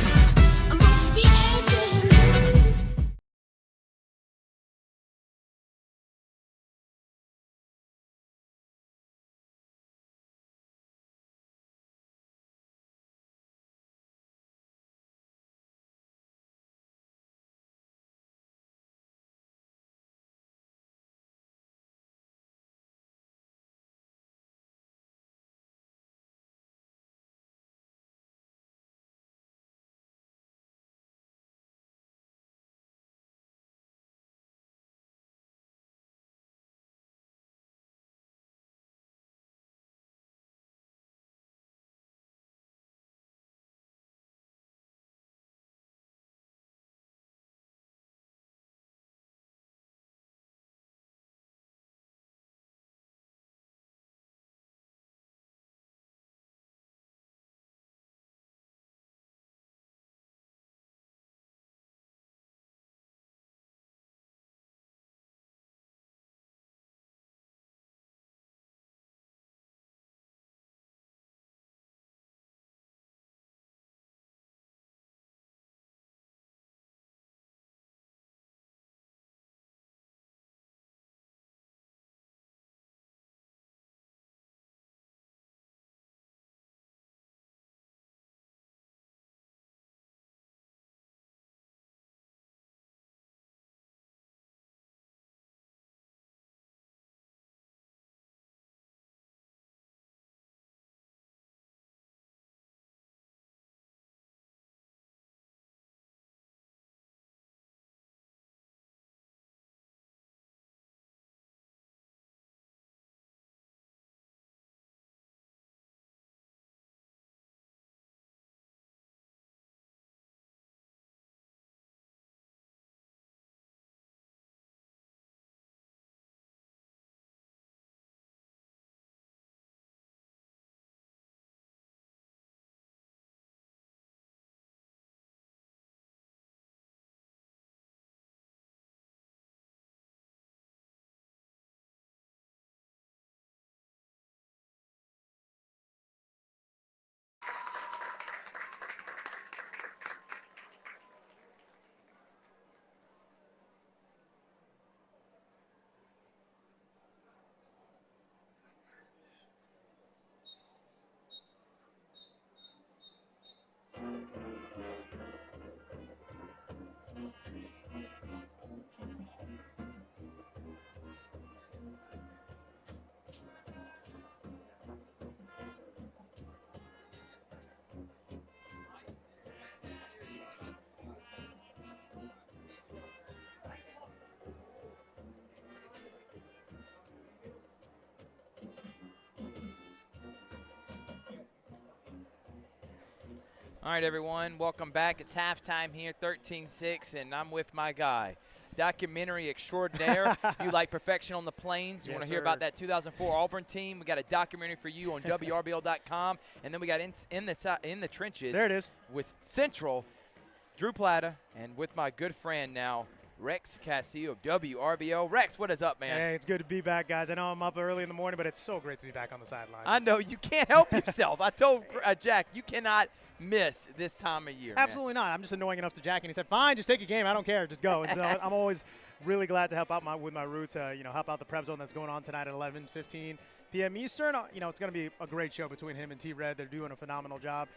[SPEAKER 2] All right, everyone, welcome back. It's halftime here, 13-6, and I'm with my guy, documentary extraordinaire. If you like Perfection on the Plains, you want to hear about that 2004 Auburn team, we got a documentary for you on WRBL.com, and then we got in the trenches.
[SPEAKER 9] There it is.
[SPEAKER 2] With Central, Drew Plata, and with my good friend now, Rex Castillo of WRBL. Rex, what is up, man?
[SPEAKER 9] Hey, it's good to be back, guys. I know I'm up early in the morning, but it's so great to be back on the sidelines.
[SPEAKER 2] I know you can't help yourself. I told Jack, you cannot miss this time of year.
[SPEAKER 9] Absolutely not. I'm just annoying enough to Jack, and he said, "Fine, just take a game. I don't care. Just go." And so I'm always really glad to help out with my roots. Help out the prep zone that's going on tonight at 11:15 p.m. Eastern. It's going to be a great show between him and T-Red. They're doing a phenomenal job.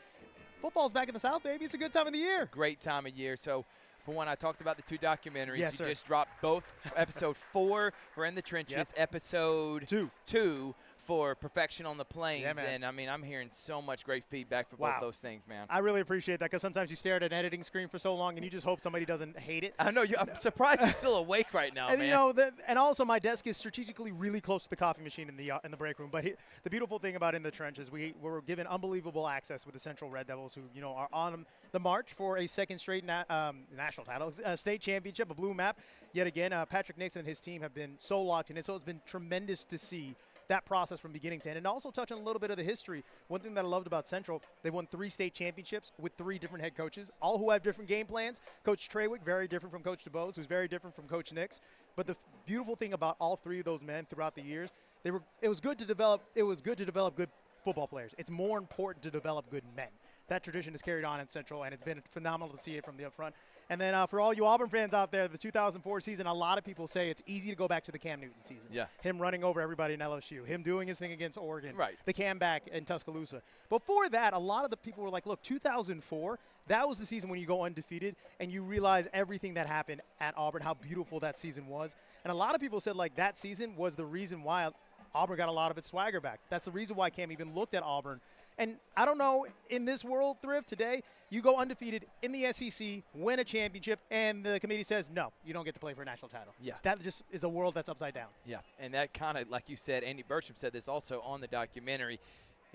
[SPEAKER 9] Football's back in the South, baby. It's a good time of the year.
[SPEAKER 2] Great time of year. So, for one, I talked about the 2 documentaries.
[SPEAKER 9] Yes,
[SPEAKER 2] you
[SPEAKER 9] sir.
[SPEAKER 2] just dropped both. Episode 4 for In the Trenches.
[SPEAKER 9] Yep.
[SPEAKER 2] Episode 2 for Perfection on the Plains.
[SPEAKER 9] Yeah, man.
[SPEAKER 2] And, I mean, I'm hearing so much great feedback for
[SPEAKER 9] Wow.
[SPEAKER 2] both those things, man.
[SPEAKER 9] I really appreciate that because sometimes you stare at an editing screen for so long and you just hope somebody doesn't hate it.
[SPEAKER 2] I know. I'm surprised you're still awake right now,
[SPEAKER 9] And
[SPEAKER 2] man.
[SPEAKER 9] and also my desk is strategically really close to the coffee machine in the break room. But the beautiful thing about In the Trenches, we were given unbelievable access with the Central Red Devils, who are on the march for a second straight national title, state championship, a blue map. Yet again, Patrick Nixon and his team have been so locked in it. So it's been tremendous to see that process from beginning to end, and also touch on a little bit of the history. One thing that I loved about Central, they won 3 state championships with 3 different head coaches, all who have different game plans. Coach Trawick, very different from Coach DeBose, who's very different from Coach Nix. But the beautiful thing about all 3 of those men throughout the years, it was good to develop good football players. It's more important to develop good men. That tradition is carried on in Central, and it's been phenomenal to see it from the up front. And then for all you Auburn fans out there, the 2004 season, a lot of people say it's easy to go back to the Cam Newton season.
[SPEAKER 2] Yeah.
[SPEAKER 9] Him running over everybody in LSU, him doing his thing against Oregon,
[SPEAKER 2] Right.
[SPEAKER 9] the Cam back in Tuscaloosa. Before that, a lot of the people were like, look, 2004, that was the season when you go undefeated and you realize everything that happened at Auburn, how beautiful that season was. And a lot of people said, like, that season was the reason why Auburn got a lot of its swagger back. That's the reason why Cam even looked at Auburn. And I don't know, in this world, Thrift, today, you go undefeated in the SEC, win a championship, and the committee says, no, you don't get to play for a national title.
[SPEAKER 2] Yeah.
[SPEAKER 9] That just is a world that's upside down.
[SPEAKER 2] Yeah, and that kind of, like you said, Andy Bertram said this also on the documentary.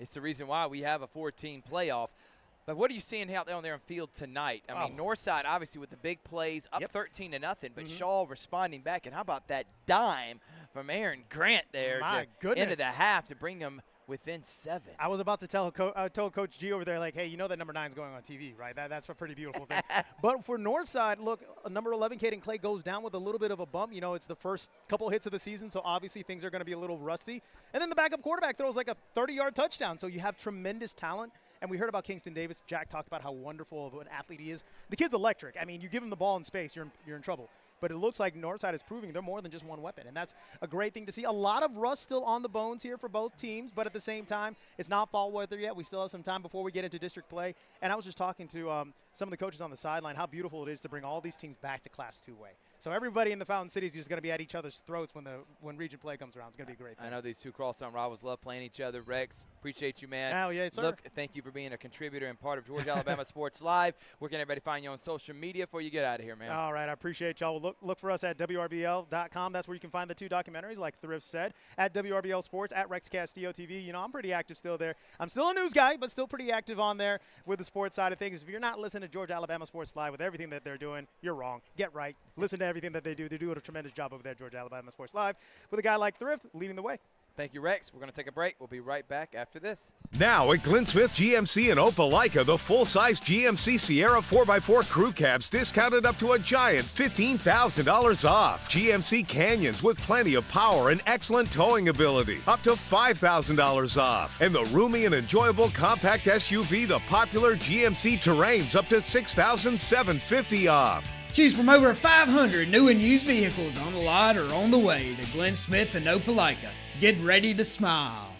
[SPEAKER 2] It's the reason why we have a 4-team playoff. But what are you seeing out there on their field tonight? I mean, Northside, obviously, with the big plays, up 13-0, but Shaw responding back. And how about that dime from Aaron Grant there
[SPEAKER 9] My
[SPEAKER 2] to
[SPEAKER 9] goodness.
[SPEAKER 2] into the half to bring them within 7.
[SPEAKER 9] I was about to I told Coach G over there, like, hey, you know that number 9 is going on TV, right? That's a pretty beautiful thing. But for Northside, look, number 11, Caden Clay, goes down with a little bit of a bump. It's the first couple hits of the season, so obviously things are going to be a little rusty. And then the backup quarterback throws like a 30-yard touchdown. So you have tremendous talent. And we heard about Kingston Davis. Jack talked about how wonderful of an athlete he is. The kid's electric. I mean, you give him the ball in space, you're in trouble. But it looks like Northside is proving they're more than just one weapon, and that's a great thing to see. A lot of rust still on the bones here for both teams, but at the same time, it's not fall weather yet. We still have some time before we get into district play. And I was just talking to some of the coaches on the sideline, how beautiful it is to bring all these teams back to Class 2A. So everybody in the Fountain City is just going to be at each other's throats when region play comes around. It's going to be a great thing.
[SPEAKER 2] I know these 2 crosstown rivals love playing each other. Rex, appreciate you, man.
[SPEAKER 9] Oh, yeah, sir.
[SPEAKER 2] Look, thank you for being a contributor and part of Georgia Alabama Sports Live. Where can everybody find you on social media before you get out of here, man?
[SPEAKER 9] All right, I appreciate y'all. Look for us at WRBL.com. That's where you can find the 2 documentaries, like Thrift said, at WRBL Sports, at Rex Castillo TV. I'm pretty active still there. I'm still a news guy, but still pretty active on there with the sports side of things. If you're not listening to Georgia Alabama Sports Live with everything that they're doing, you're wrong. Get right. Listen to everything that they do. They're doing a tremendous job over there at Georgia Alabama Sports Live with a guy like Thrift leading the way.
[SPEAKER 2] Thank you, Rex. We're going to take a break. We'll be right back after this.
[SPEAKER 4] Now at Glenn Smith GMC in Opelika, the full-size GMC Sierra 4x4 crew cabs discounted up to a giant $15,000 off. GMC Canyons with plenty of power and excellent towing ability, up to $5,000 off. And the roomy and enjoyable compact SUV, the popular GMC Terrains, up to $6,750 off.
[SPEAKER 5] Choose from over 500 new and used vehicles on the lot or on the way to Glenn Smith and Opelika. Get ready to smile.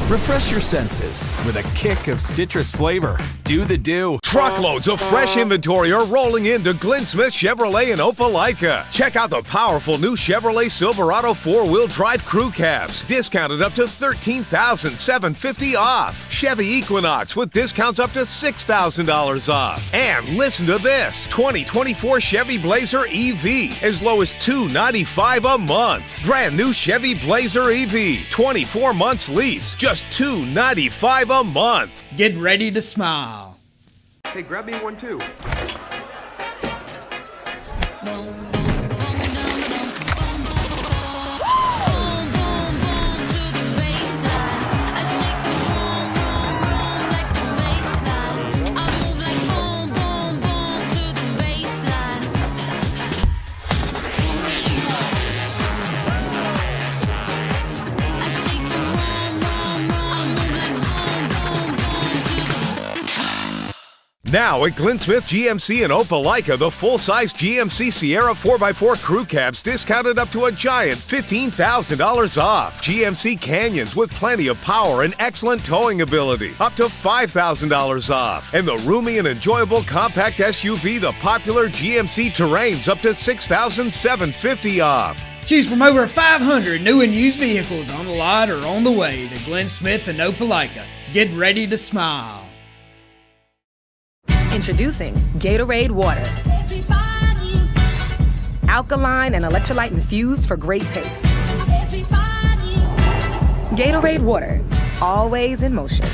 [SPEAKER 3] Refresh your senses with a kick of citrus flavor. Do the do.
[SPEAKER 4] Truckloads of fresh inventory are rolling into Glenn Smith Chevrolet in Opelika. Check out the powerful new Chevrolet Silverado 4-wheel drive crew cabs, discounted up to $13,750 off. Chevy Equinox with discounts up to $6,000 off. And listen to this, 2024 Chevy Blazer EV, as low as $295 a month. Brand new Chevy Blazer EV, 24 months lease, just $295 a month.
[SPEAKER 5] Get ready to smile.
[SPEAKER 6] Hey, grab me one too.
[SPEAKER 4] Now at Glenn Smith GMC in Opelika, the full-size GMC Sierra 4x4 crew cabs discounted up to a giant $15,000 off. GMC Canyons with plenty of power and excellent towing ability, up to $5,000 off. And the roomy and enjoyable compact SUV, the popular GMC Terrains, up to $6,750 off.
[SPEAKER 5] Choose from over 500 new and used vehicles on the lot or on the way to Glenn Smith in Opelika. Get ready to smile.
[SPEAKER 8] Introducing Gatorade Water. Alkaline and electrolyte infused for great taste. Gatorade Water, always in motion.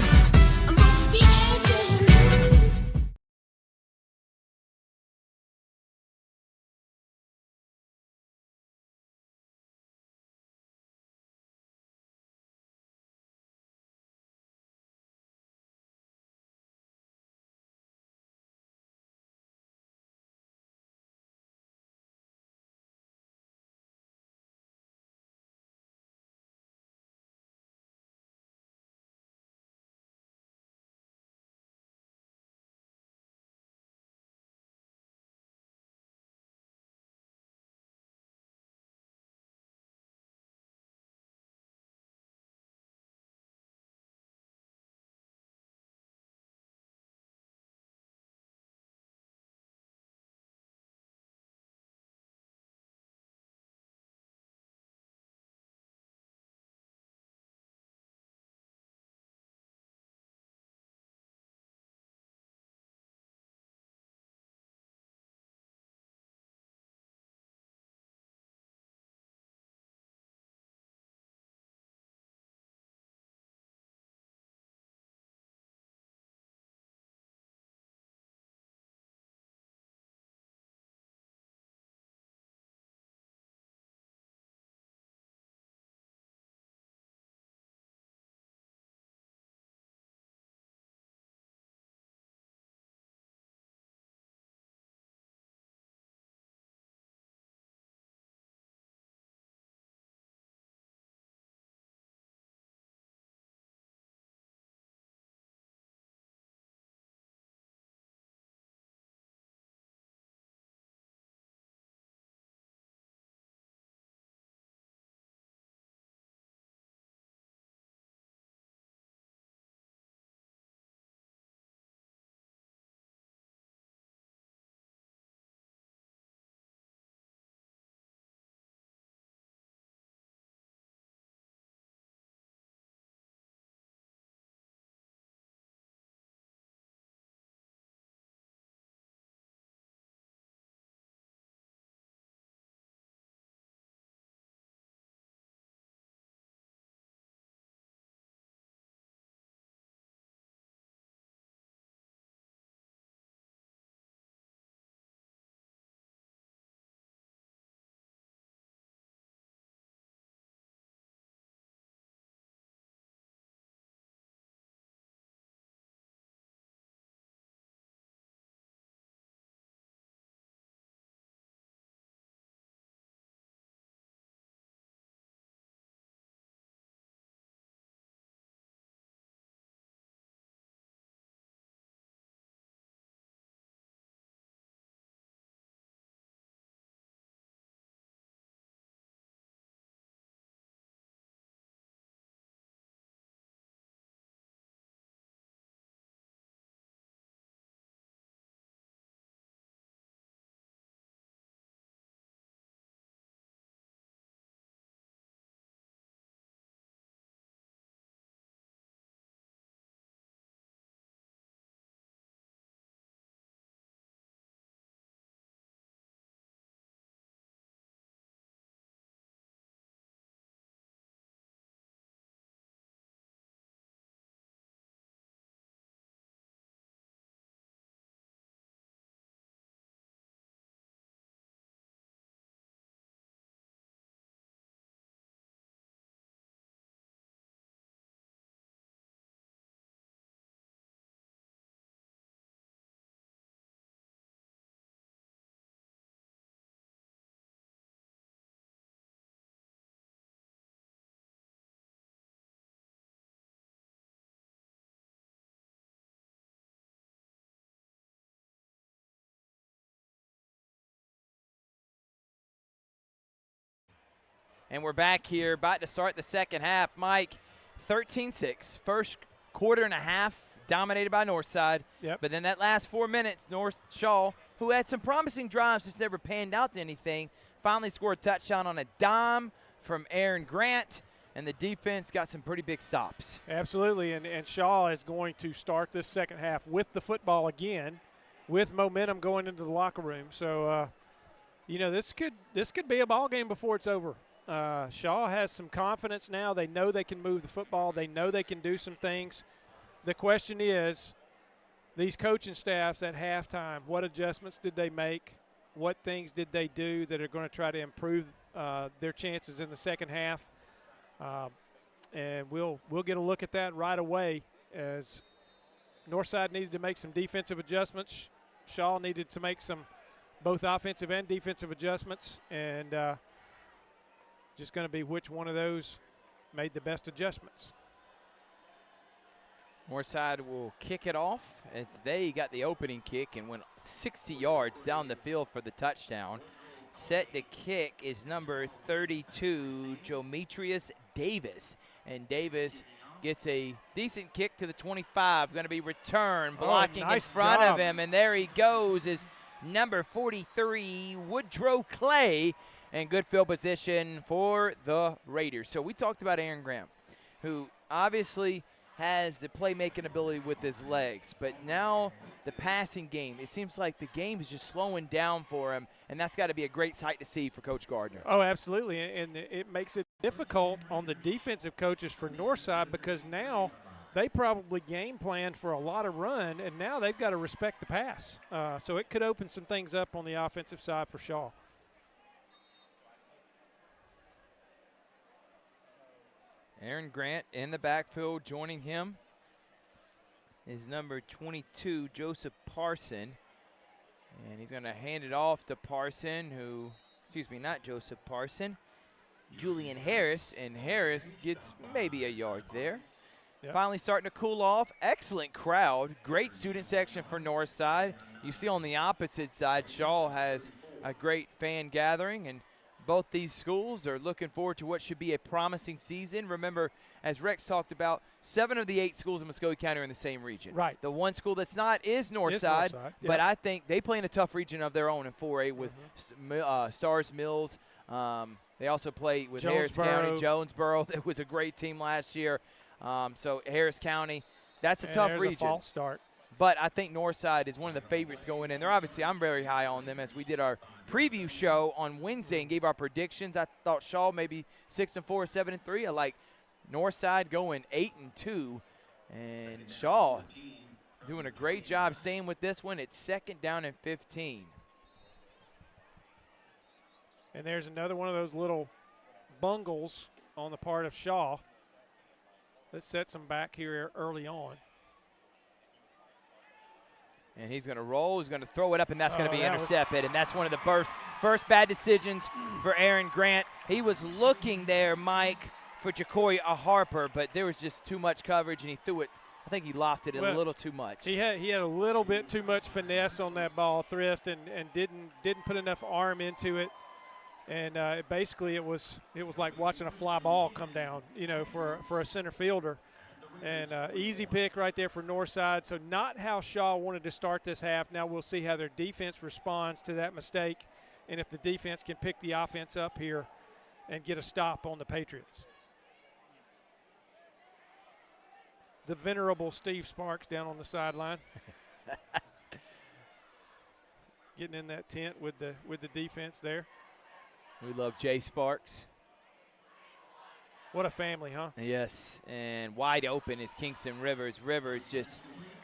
[SPEAKER 2] And we're back here, about to start the second half. Mike, 13-6. First quarter and a half dominated by Northside.
[SPEAKER 1] Yep.
[SPEAKER 2] But then that last 4 minutes, North Shaw, who had some promising drives just never panned out to anything, finally scored a touchdown on a dime from Aaron Grant, and the defense got some pretty big stops.
[SPEAKER 1] Absolutely, and Shaw is going to start this second half with the football again, with momentum going into the locker room. So, this could be a ball game before it's over. Shaw has some confidence now. They know they can move the football. They know they can do some things. The question is, these coaching staffs at halftime, what adjustments did they make? What things did they do that are going to try to improve their chances in the second half? And we'll get a look at that right away, as Northside needed to make some defensive adjustments. Shaw needed to make some both offensive and defensive adjustments, and just going to be which one of those made the best adjustments.
[SPEAKER 2] Northside will kick it off as they got the opening kick and went 60 yards down the field for the touchdown. Set to kick is number 32, Jometrius Davis. And Davis gets a decent kick to the 25. Going to be returned, blocking
[SPEAKER 1] nice
[SPEAKER 2] in front
[SPEAKER 1] job.
[SPEAKER 2] of him. And there he goes, is number 43, Woodrow Clay. And good field position for the Raiders. So we talked about Aaron Graham, who obviously has the playmaking ability with his legs, but now the passing game, it seems like the game is just slowing down for him, and that's got to be a great sight to see for Coach Gardner.
[SPEAKER 1] Oh, absolutely, and it makes it difficult on the defensive coaches for Northside, because now they probably game planned for a lot of run, and now they've got to respect the pass. So it could open some things up on the offensive side for Shaw.
[SPEAKER 2] Aaron Grant in the backfield. Joining him is number 22, Joseph Parson. And he's going to hand it off to Parson, not Joseph Parson, Julian Harris. And Harris gets maybe a yard there. Yep. Finally starting to cool off. Excellent crowd. Great student section for Northside. You see on the opposite side, Shaw has a great fan gathering, and both these schools are looking forward to what should be a promising season. Remember, as Rex talked about, 7 of the 8 schools in Muskogee County are in the same region.
[SPEAKER 1] Right.
[SPEAKER 2] The one school that's not is Northside, but I think they play in a tough region of their own in 4A with Stars Mills. They also play with Harris County, Jonesboro. It was a great team last year. So Harris County, that's a tough region.
[SPEAKER 1] A false start.
[SPEAKER 2] But I think Northside is one of the favorites going in. I'm very high on them, as we did our preview show on Wednesday and gave our predictions. I thought Shaw maybe 6-4, 7-3. I like Northside going 8-2, and Shaw doing a great job staying with this one. It's 2nd down and 15.
[SPEAKER 1] And there's another one of those little bungles on the part of Shaw that sets them back here early on.
[SPEAKER 2] And he's going to roll. He's going to throw it up, and that's going to be intercepted. And that's one of the first bad decisions for Aaron Grant. He was looking there, Mike, for Ja'Cory Harper, but there was just too much coverage, and he threw it. I think he lofted it a little too much.
[SPEAKER 1] He had a little bit too much finesse on that ball, Thrift, and didn't put enough arm into it. And basically it was like watching a fly ball come down, for a center fielder. And easy pick right there for Northside. So not how Shaw wanted to start this half. Now we'll see how their defense responds to that mistake, and if the defense can pick the offense up here and get a stop on the Patriots. The venerable Steve Sparks down on the sideline. Getting in that tent with the defense there.
[SPEAKER 2] We love Jay Sparks.
[SPEAKER 1] What a family, huh?
[SPEAKER 2] Yes, and wide open is Kingston Rivers. Rivers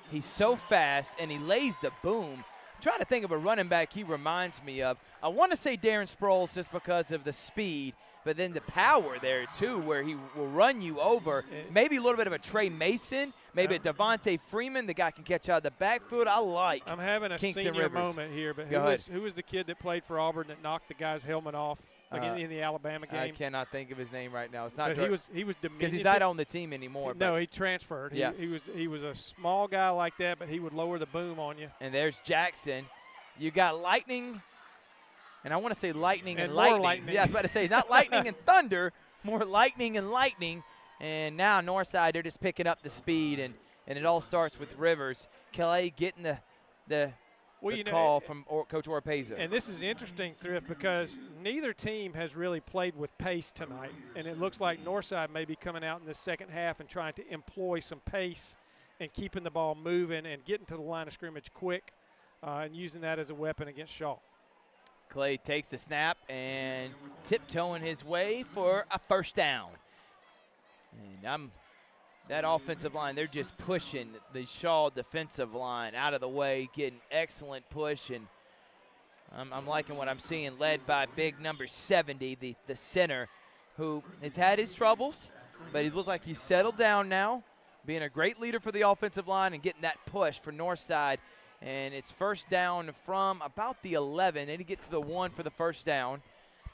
[SPEAKER 2] he's so fast, and he lays the boom. I'm trying to think of a running back he reminds me of. I want to say Darren Sproles just because of the speed, but then the power there too, where he will run you over. Maybe a little bit of a Trey Mason, maybe a Devontae Freeman. The guy can catch out of the backfield.
[SPEAKER 1] I'm having a
[SPEAKER 2] Kingston
[SPEAKER 1] senior
[SPEAKER 2] Rivers
[SPEAKER 1] moment here, but who was the kid that played for Auburn that knocked the guy's helmet off in the Alabama game?
[SPEAKER 2] I cannot think of his name right now. It's not.
[SPEAKER 1] He was diminutive
[SPEAKER 2] because he's not on the team anymore.
[SPEAKER 1] No, he transferred.
[SPEAKER 2] Yeah.
[SPEAKER 1] He was a small guy like that, but he would lower the boom on you.
[SPEAKER 2] And there's Jackson. You got lightning and I want to say lightning and
[SPEAKER 1] more
[SPEAKER 2] lightning.
[SPEAKER 1] lightning.
[SPEAKER 2] Yeah, I was about to say not lightning and thunder, more lightning and lightning. And now Northside, they're just picking up the speed, and it all starts with Rivers. Calais getting the call from Coach Oropeza.
[SPEAKER 1] And this is interesting, Thrift, because neither team has really played with pace tonight. And it looks like Northside may be coming out in the second half and trying to employ some pace and keeping the ball moving and getting to the line of scrimmage quick and using that as a weapon against Shaw.
[SPEAKER 2] Clay takes the snap and tiptoeing his way for a first down. And that offensive line, they're just pushing the Shaw defensive line out of the way, getting excellent push. And I'm liking what I'm seeing, led by big number 70, the center, who has had his troubles, but he looks like he's settled down now, being a great leader for the offensive line and getting that push for Northside. And it's first down from about the 11. Then he get to the 1 for the first down.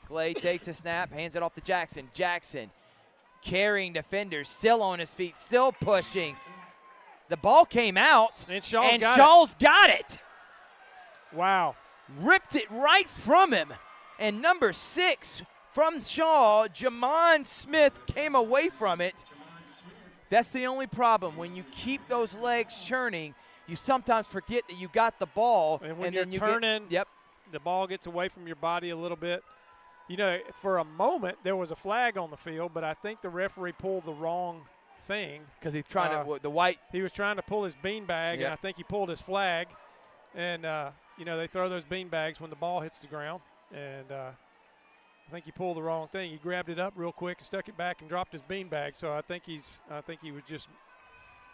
[SPEAKER 2] Clay takes a snap, hands it off to Jackson. Jackson carrying defenders, still on his feet, still pushing. The ball came out,
[SPEAKER 1] and Shaw's
[SPEAKER 2] got it.
[SPEAKER 1] Wow.
[SPEAKER 2] Ripped it right from him. And number 6 from Shaw, Jamon Smith, came away from it. That's the only problem. When you keep those legs churning, you sometimes forget that you got the ball.
[SPEAKER 1] And when you're turning, the ball gets away from your body a little bit. You know, for a moment there was a flag on the field, but I think the referee pulled the wrong thing.
[SPEAKER 2] Because he's trying to
[SPEAKER 1] He was trying to pull his beanbag, and I think he pulled his flag. And, you know, they throw those beanbags when the ball hits the ground. And I think he pulled the wrong thing. He grabbed it up real quick and stuck it back and dropped his beanbag. So I think he was just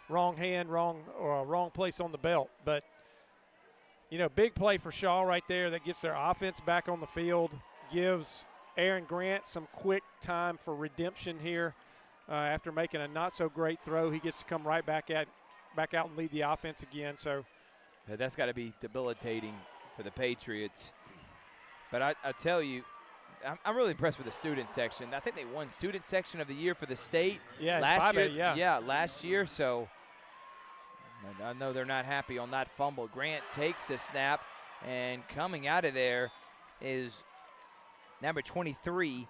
[SPEAKER 1] wrong hand, wrong place on the belt. But, you know, big play for Shaw right there that gets their offense back on the field, gives Aaron Grant some quick time for redemption here. After making a not-so-great throw, he gets to come right back out and lead the offense again. So
[SPEAKER 2] that's got to be debilitating for the Patriots. But I tell you, I'm really impressed with the student section. I think they won student section of the year for the state last year. Yeah, last year. So I know they're not happy on that fumble. Grant takes the snap, and coming out of there is number 23,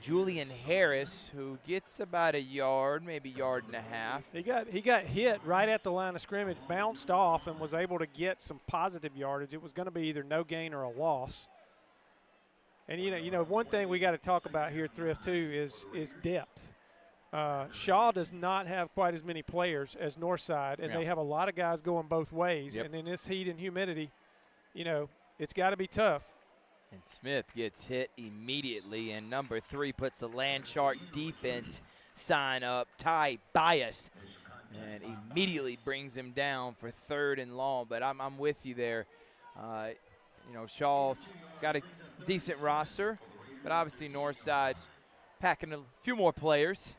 [SPEAKER 2] Julian Harris, who gets about a yard, maybe yard and a half.
[SPEAKER 1] He got hit right at the line of scrimmage, bounced off, and was able to get some positive yardage. It was going to be either no gain or a loss. And you know, one thing we got to talk about here, Thrift, too, is depth. Shaw does not have quite as many players as Northside, and they have a lot of guys going both ways. And in this heat and humidity, you know, it's got to be tough.
[SPEAKER 2] And Smith gets hit immediately, and number 3 puts the Landshark defense sign up, Ty Bias, and immediately brings him down for 3rd and long. But I'm with you there. You know, Shaw's got a decent roster, but obviously Northside's packing a few more players.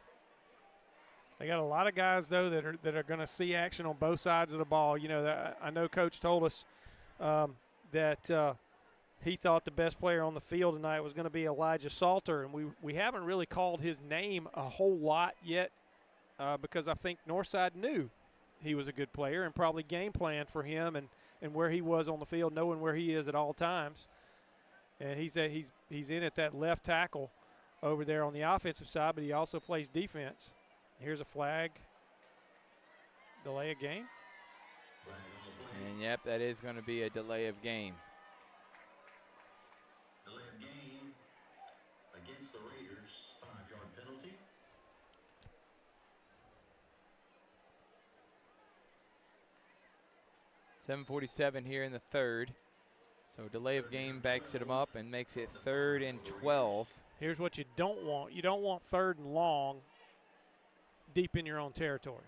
[SPEAKER 1] They got a lot of guys, though, that are going to see action on both sides of the ball. You know, I know Coach told us that he thought the best player on the field tonight was going to be Elijah Salter, and we haven't really called his name a whole lot yet because I think Northside knew he was a good player and probably game planned for him and where he was on the field, knowing where he is at all times. And he's in at that left tackle over there on the offensive side, but he also plays defense. Here's a flag. Delay of game.
[SPEAKER 2] And, yep, that is going to be a delay of game.
[SPEAKER 7] Delay of game against the Raiders, 5-yard penalty.
[SPEAKER 2] .747 here in the 3rd. So delay of game backs it up and makes it 3rd and 12.
[SPEAKER 1] Here's what you don't want. You don't want 3rd and long deep in your own territory.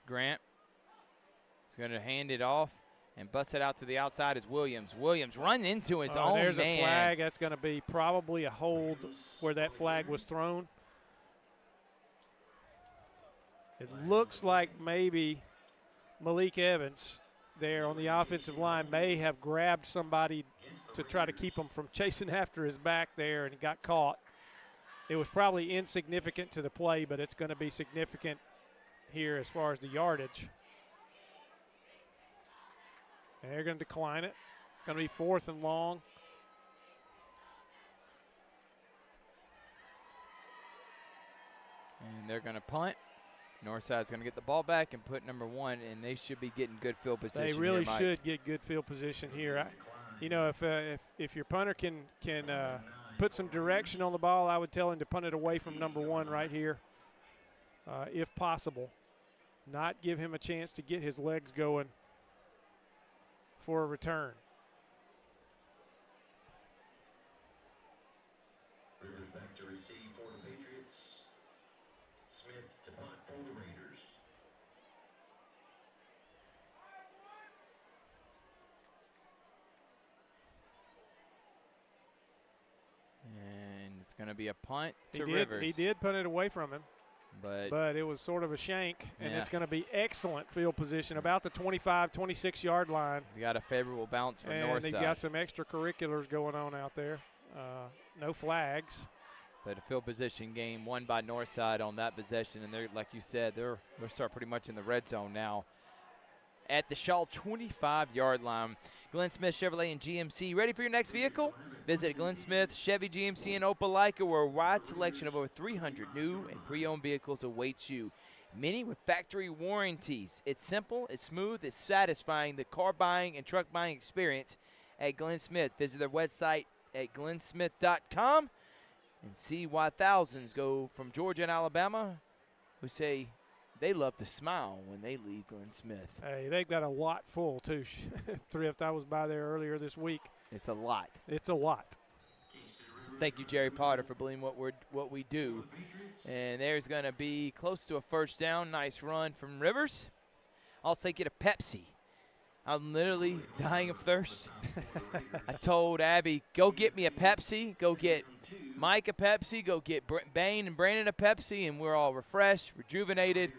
[SPEAKER 2] Grant is going to hand it off and bust it out to the outside is Williams. Williams run into his own
[SPEAKER 1] there's
[SPEAKER 2] man.
[SPEAKER 1] A flag. That's going to be probably a hold where that flag was thrown. It looks like maybe Malik Evans there on the offensive line may have grabbed somebody to try to keep him from chasing after his back there, and he got caught. It was probably insignificant to the play, but it's going to be significant here as far as the yardage. And they're going to decline it. It's going to be 4th and long.
[SPEAKER 2] And they're going to punt. Northside's going to get the ball back and put number 1, and they should be getting good field position.
[SPEAKER 1] They really
[SPEAKER 2] here, Mike.
[SPEAKER 1] should get good field position here. You know, if your punter can put some direction on the ball, I would tell him to punt it away from number 1 right here, if possible. Not give him a chance to get his legs going for a return.
[SPEAKER 7] Rivers back to receive for the Patriots. Smith to punt for the Raiders.
[SPEAKER 2] And it's going to be a punt to Rivers.
[SPEAKER 1] He did punt it away from him.
[SPEAKER 2] But
[SPEAKER 1] it was sort of a shank, and
[SPEAKER 2] yeah.
[SPEAKER 1] it's going to be excellent field position, about the 25, 26-yard line.
[SPEAKER 2] You got a favorable bounce from
[SPEAKER 1] And
[SPEAKER 2] Northside.
[SPEAKER 1] they've got some extracurriculars going on out there. No flags.
[SPEAKER 2] But a field position game won by Northside on that possession, and they're, like you said, they're start pretty much in the red zone now. At the Shaw 25-yard line, Glenn Smith Chevrolet and GMC. Ready for your next vehicle? Visit Glenn Smith Chevy GMC in Opelika, where a wide selection of over 300 new and pre-owned vehicles awaits you. Many with factory warranties. It's simple, it's smooth, it's satisfying. The car buying and truck buying experience at Glenn Smith. Visit their website at glennsmith.com and see why thousands go from Georgia and Alabama who say they love to smile when they leave Glenn Smith.
[SPEAKER 1] Hey, they've got a lot full, too. Thrift, I was by there earlier this week.
[SPEAKER 2] It's a lot.
[SPEAKER 1] It's a lot.
[SPEAKER 2] Thank you, Jerry Potter, for believing what we do. And there's going to be close to a first down. Nice run from Rivers. I'll take you to Pepsi. I'm literally dying of thirst. I told Abby, go get me a Pepsi. Go get Mike a Pepsi. Go get Bane and Brandon a Pepsi. And we're all refreshed, rejuvenated.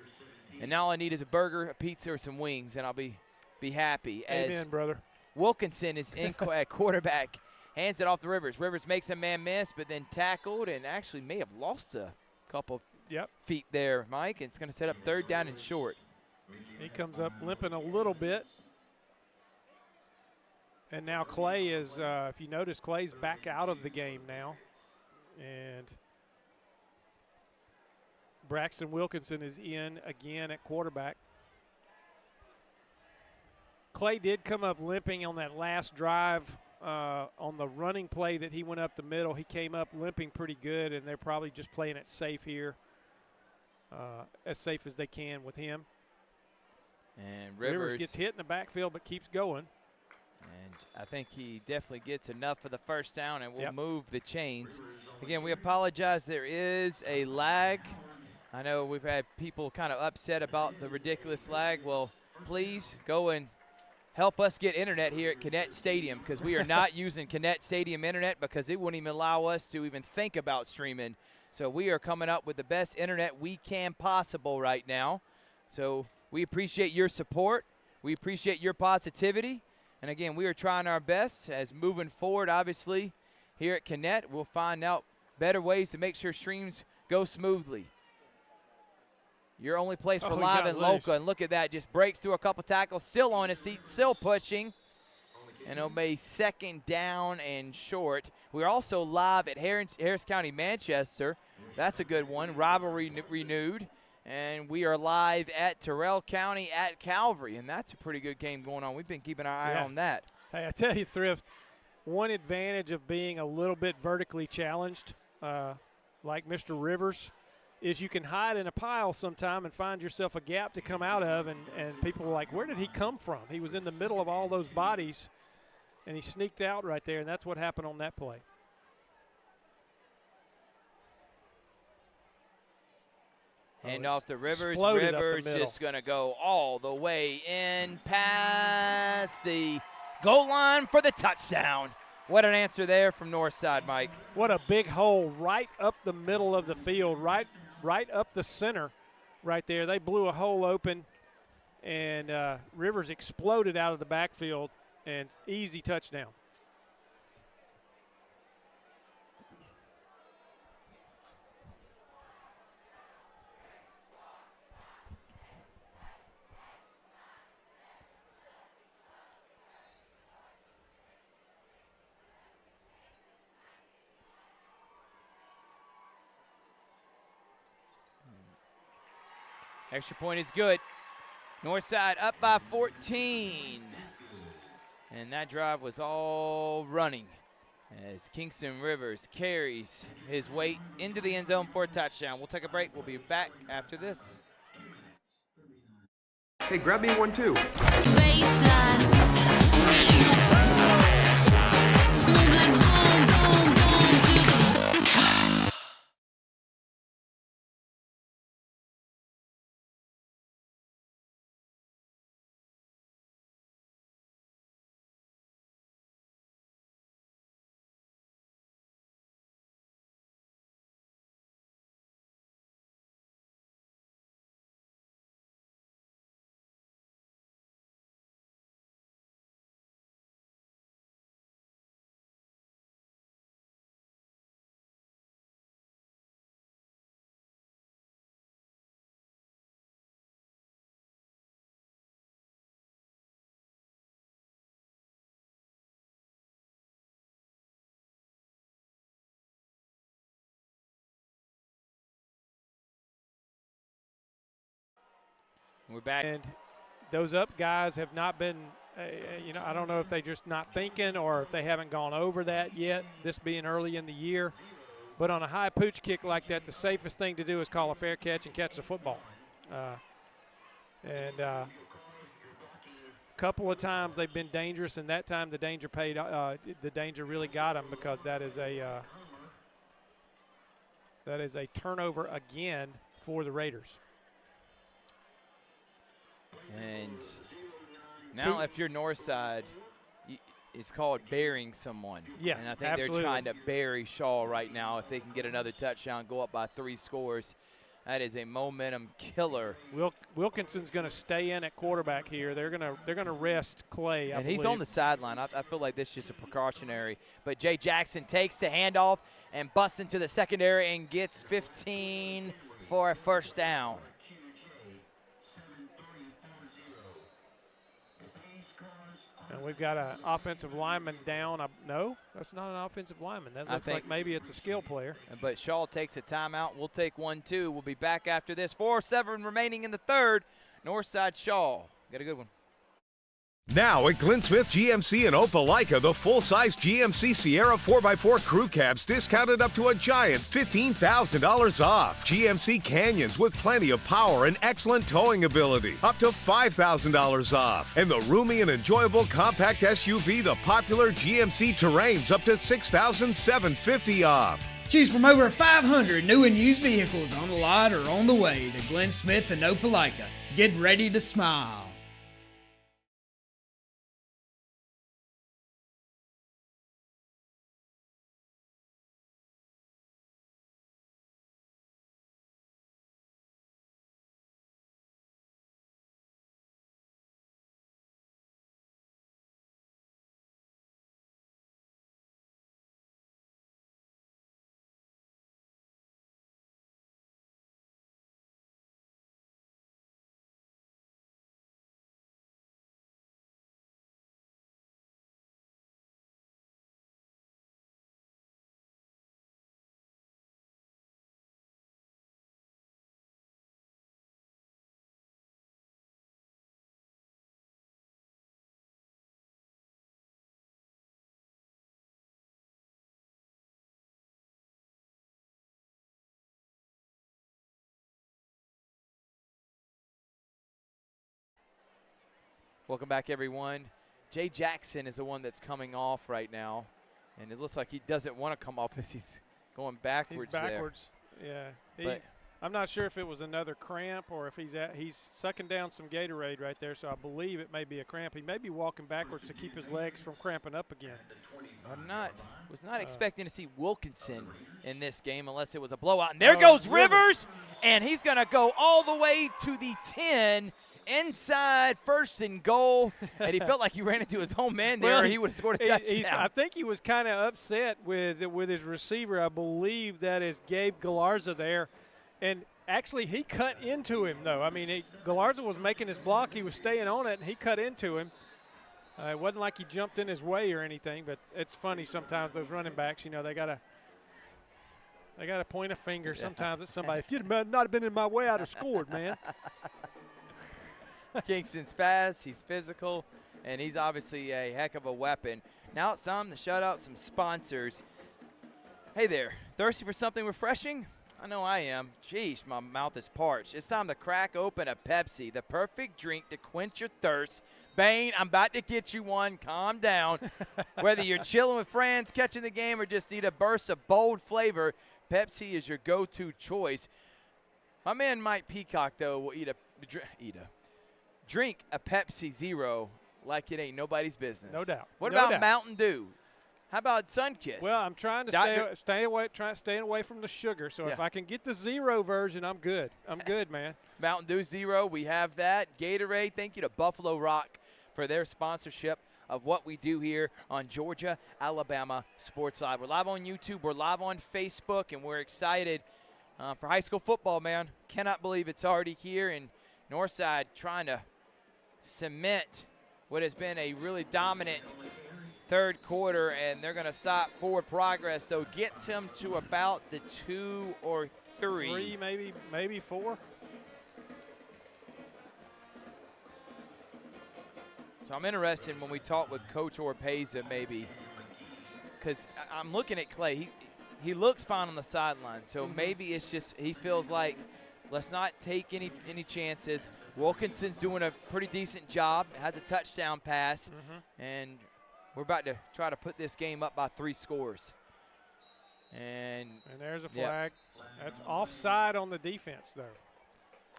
[SPEAKER 2] And now all I need is a burger, a pizza, or some wings, and I'll be happy.
[SPEAKER 1] Amen, brother.
[SPEAKER 2] Wilkinson is in at quarterback, hands it off to Rivers. Rivers makes a man miss, but then tackled and actually may have lost a couple feet there, Mike. And it's going to set up 3rd down and short.
[SPEAKER 1] He comes up limping a little bit. And now Clay is, if you notice, Clay's back out of the game now. And Braxton Wilkinson is in again at quarterback. Clay did come up limping on that last drive on the running play that he went up the middle. He came up limping pretty good, and they're probably just playing it safe here, as safe as they can with him.
[SPEAKER 2] And
[SPEAKER 1] Rivers gets hit in the backfield but keeps going.
[SPEAKER 2] And I think he definitely gets enough for the first down and will move the chains. Again, we apologize. There is a lag. I know we've had people kind of upset about the ridiculous lag. Well, please go and help us get internet here at Kinnett Stadium, because we are not using Kinnett Stadium internet because it wouldn't even allow us to even think about streaming. So we are coming up with the best internet we can possible right now. So we appreciate your support. We appreciate your positivity. And again, we are trying our best as moving forward, obviously, here at Kinnett. We'll find out better ways to make sure streams go smoothly. Your only place for live and local. And look at that, just breaks through a couple tackles, still on his seat, still pushing. And it'll be 2nd down and short. We're also live at Harris County, Manchester. That's a good one. Rivalry renewed. And we are live at Terrell County at Calvary. And that's a pretty good game going on. We've been keeping our eye on that.
[SPEAKER 1] Hey, I tell you, Thrift, one advantage of being a little bit vertically challenged, like Mr. Rivers, is you can hide in a pile sometime and find yourself a gap to come out of, and people are like, where did he come from? He was in the middle of all those bodies, and he sneaked out right there, and that's what happened on that play.
[SPEAKER 2] Hand off to Rivers.
[SPEAKER 1] Exploded
[SPEAKER 2] Rivers
[SPEAKER 1] up the
[SPEAKER 2] just going to go all the way in past the goal line for the touchdown. What an answer there from Northside, Mike.
[SPEAKER 1] What a big hole right up the middle of the field, right up the center right there. They blew a hole open, and Rivers exploded out of the backfield, and easy touchdown.
[SPEAKER 2] Extra point is good. Northside up by 14. And that drive was all running as Kingston Rivers carries his weight into the end zone for a touchdown. We'll take a break. We'll be back after this.
[SPEAKER 6] Hey, grab me 1 2.
[SPEAKER 2] We're back.
[SPEAKER 1] And those up guys have not been, I don't know if they're just not thinking or if they haven't gone over that yet, this being early in the year. But on a high pooch kick like that, the safest thing to do is call a fair catch and catch the football. A couple of times they've been dangerous, and that time the danger paid. The danger really got them because that is a turnover again for the Raiders.
[SPEAKER 2] And now if you're Northside, it's called burying someone.
[SPEAKER 1] Yeah,
[SPEAKER 2] and I think
[SPEAKER 1] absolutely.
[SPEAKER 2] they're trying to bury Shaw right now. If they can get another touchdown, go up by 3 scores, that is a momentum killer.
[SPEAKER 1] Wilkinson's going to stay in at quarterback here. They're going to rest Clay.
[SPEAKER 2] And he's on the sideline. I feel like this is just a precautionary. But Jay Jackson takes the handoff and busts into the secondary and gets 15 for a first down.
[SPEAKER 1] And we've got an offensive lineman down. No, that's not an offensive lineman. That looks like maybe it's a skill player.
[SPEAKER 2] But Shaw takes a timeout. We'll take 1-2. We'll be back after this. 4-7 remaining in the third. Northside Shaw. Got a good one.
[SPEAKER 4] Now at Glenn Smith GMC in Opelika, the full-size GMC Sierra 4x4 crew cabs discounted up to a giant $15,000 off. GMC Canyons with plenty of power and excellent towing ability, up to $5,000 off. And the roomy and enjoyable compact SUV, the popular GMC Terrains, up to $6,750 off.
[SPEAKER 5] Choose from over 500 new and used vehicles on the lot or on the way to Glenn Smith and Opelika. Get ready to smile.
[SPEAKER 2] Welcome back, everyone. Jay Jackson is the one that's coming off right now, and it looks like he doesn't want to come off as he's going backwards.
[SPEAKER 1] He's backwards.
[SPEAKER 2] There.
[SPEAKER 1] Yeah. I'm not sure if it was another cramp or if he's sucking down some Gatorade right there, so I believe it may be a cramp. He may be walking backwards to keep his legs from cramping up again.
[SPEAKER 2] Was not expecting to see Wilkinson in this game unless it was a blowout. And there goes Rivers, and he's going to go all the way to the 10. Inside, 1st and goal, and he felt like he ran into his own man there, or he would have scored a touchdown.
[SPEAKER 1] I think he was kind of upset with his receiver. I believe that is Gabe Galarza there, and actually he cut into him though. I mean, Galarza was making his block, he was staying on it, and he cut into him. It wasn't like he jumped in his way or anything, but it's funny sometimes those running backs, they got to They got to point a finger sometimes at somebody. If you'd not been in my way, I'd have scored, man.
[SPEAKER 2] Kingston's fast, he's physical, and he's obviously a heck of a weapon. Now it's time to shout out some sponsors. Hey there, thirsty for something refreshing? I know I am. Jeez, my mouth is parched. It's time to crack open a Pepsi, the perfect drink to quench your thirst. Bane, I'm about to get you one. Calm down. Whether you're chilling with friends, catching the game, or just need a burst of bold flavor, Pepsi is your go-to choice. My man Mike Peacock, though, will drink a Pepsi Zero like it ain't nobody's business.
[SPEAKER 1] No doubt.
[SPEAKER 2] What
[SPEAKER 1] No
[SPEAKER 2] about
[SPEAKER 1] doubt.
[SPEAKER 2] Mountain Dew? How about Sunkist?
[SPEAKER 1] Well, I'm trying to stay away from the sugar. So if I can get the zero version, I'm good. I'm good, man.
[SPEAKER 2] Mountain Dew Zero, we have that. Gatorade, thank you to Buffalo Rock for their sponsorship of what we do here on Georgia, Alabama Sports Live. We're live on YouTube. We're live on Facebook, and we're excited for high school football, man. Cannot believe it's already here, and Northside trying to cement what has been a really dominant third quarter, and they're going to stop forward progress, though. Gets him to about the 2 or 3.
[SPEAKER 1] 3, maybe 4.
[SPEAKER 2] So I'm interested when we talk with Coach Orpeza, maybe, because I'm looking at Clay. He looks fine on the sideline, so maybe it's just he feels like let's not take any chances. Wilkinson's doing a pretty decent job, has a touchdown pass, and we're about to try to put this game up by 3 scores. And
[SPEAKER 1] there's a flag. That's offside on the defense, though.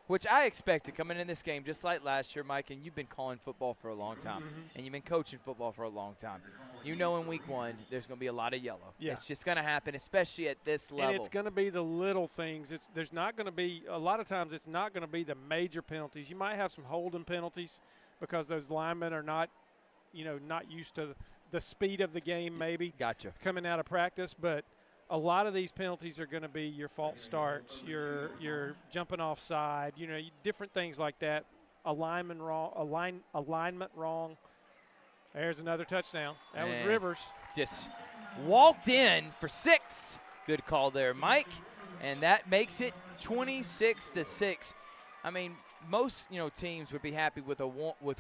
[SPEAKER 2] Which I expected coming in this game, just like last year, Mike, and you've been calling football for a long time, and you've been coaching football for a long time. You know in week 1 there's going to be a lot of yellow.
[SPEAKER 1] Yeah.
[SPEAKER 2] It's just going to happen, especially at this level.
[SPEAKER 1] And it's going to be the little things. There's not going to be – a lot of times it's not going to be the major penalties. You might have some holding penalties because those linemen are not, not used to the speed of the game maybe.
[SPEAKER 2] Gotcha.
[SPEAKER 1] Coming out of practice, but – a lot of these penalties are going to be your false starts, your jumping offside, different things like that. Alignment wrong. There's another touchdown. That was Rivers.
[SPEAKER 2] Just walked in for 6. Good call there, Mike. And that makes it 26-6. I mean, most teams would be happy with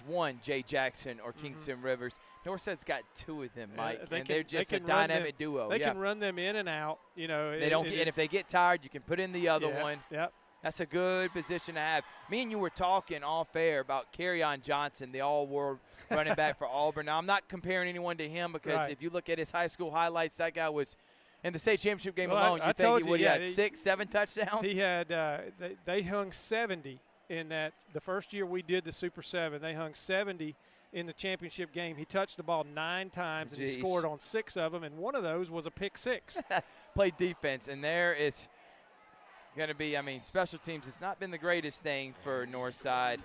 [SPEAKER 2] one Jay Jackson or Kingston Rivers. Northside's got 2 of them, Mike, and they're just a dynamic duo.
[SPEAKER 1] They can run them in and out.
[SPEAKER 2] They don't, and if they get tired, you can put in the other one.
[SPEAKER 1] Yep.
[SPEAKER 2] That's a good position to have. Me and you were talking off air about Kerryon Johnson, the all-world running back for Auburn. Now, I'm not comparing anyone to him because if you look at his high school highlights, that guy was in the state championship game alone. You think he had 6, 7 touchdowns?
[SPEAKER 1] He had they hung 70 in that. The first year we did the Super 7, they hung 70 in the championship game. He touched the ball 9 times, and he scored on 6 of them, and one of those was a pick 6.
[SPEAKER 2] Played defense, and there is going to be, special teams. It's not been the greatest thing for Northside,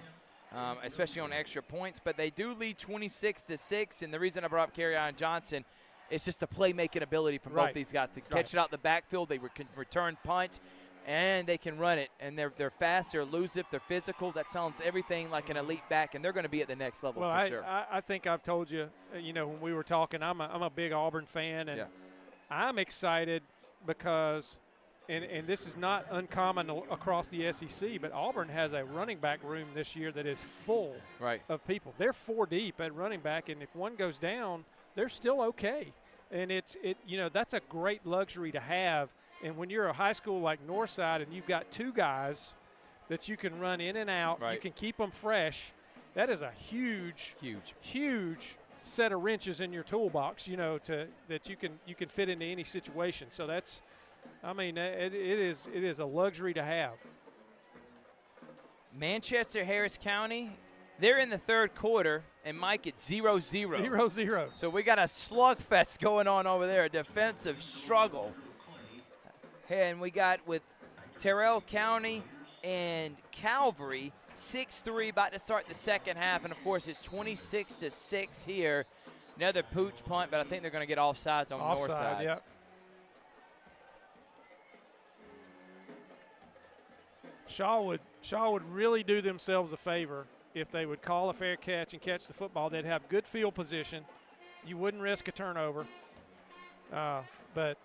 [SPEAKER 2] especially on extra points, but they do lead 26-6, and the reason I brought up Kerryon Johnson is just the playmaking ability from both these guys. They can catch it out the backfield, they can return punts, and they can run it. And they're fast, they're elusive, they're physical. That sounds everything like an elite back, and they're going to be at the next level for sure.
[SPEAKER 1] I think I've told you, when we were talking, I'm a big Auburn fan, and I'm excited because and this is not uncommon across the SEC, but Auburn has a running back room this year that is full of people. They're 4 deep at running back, and if one goes down, they're still okay. And that's a great luxury to have. And when you're a high school like Northside and you've got 2 guys that you can run in and out, you can keep them fresh, that is a huge set of wrenches in your toolbox, that you can fit into any situation. So that's, it is a luxury to have.
[SPEAKER 2] Manchester Harris County, they're in the third quarter, and Mike, it's 0-0.
[SPEAKER 1] 0-0.
[SPEAKER 2] So we got a slugfest going on over there, a defensive struggle. And we got with Terrell County and Calvary, 6-3, about to start the second half. And, of course, it's 26-6 here. Another pooch punt, but I think they're going to get offsides on Northside.
[SPEAKER 1] Yeah. Shaw would really do themselves a favor if they would call a fair catch and catch the football. They'd have good field position. You wouldn't risk a turnover. But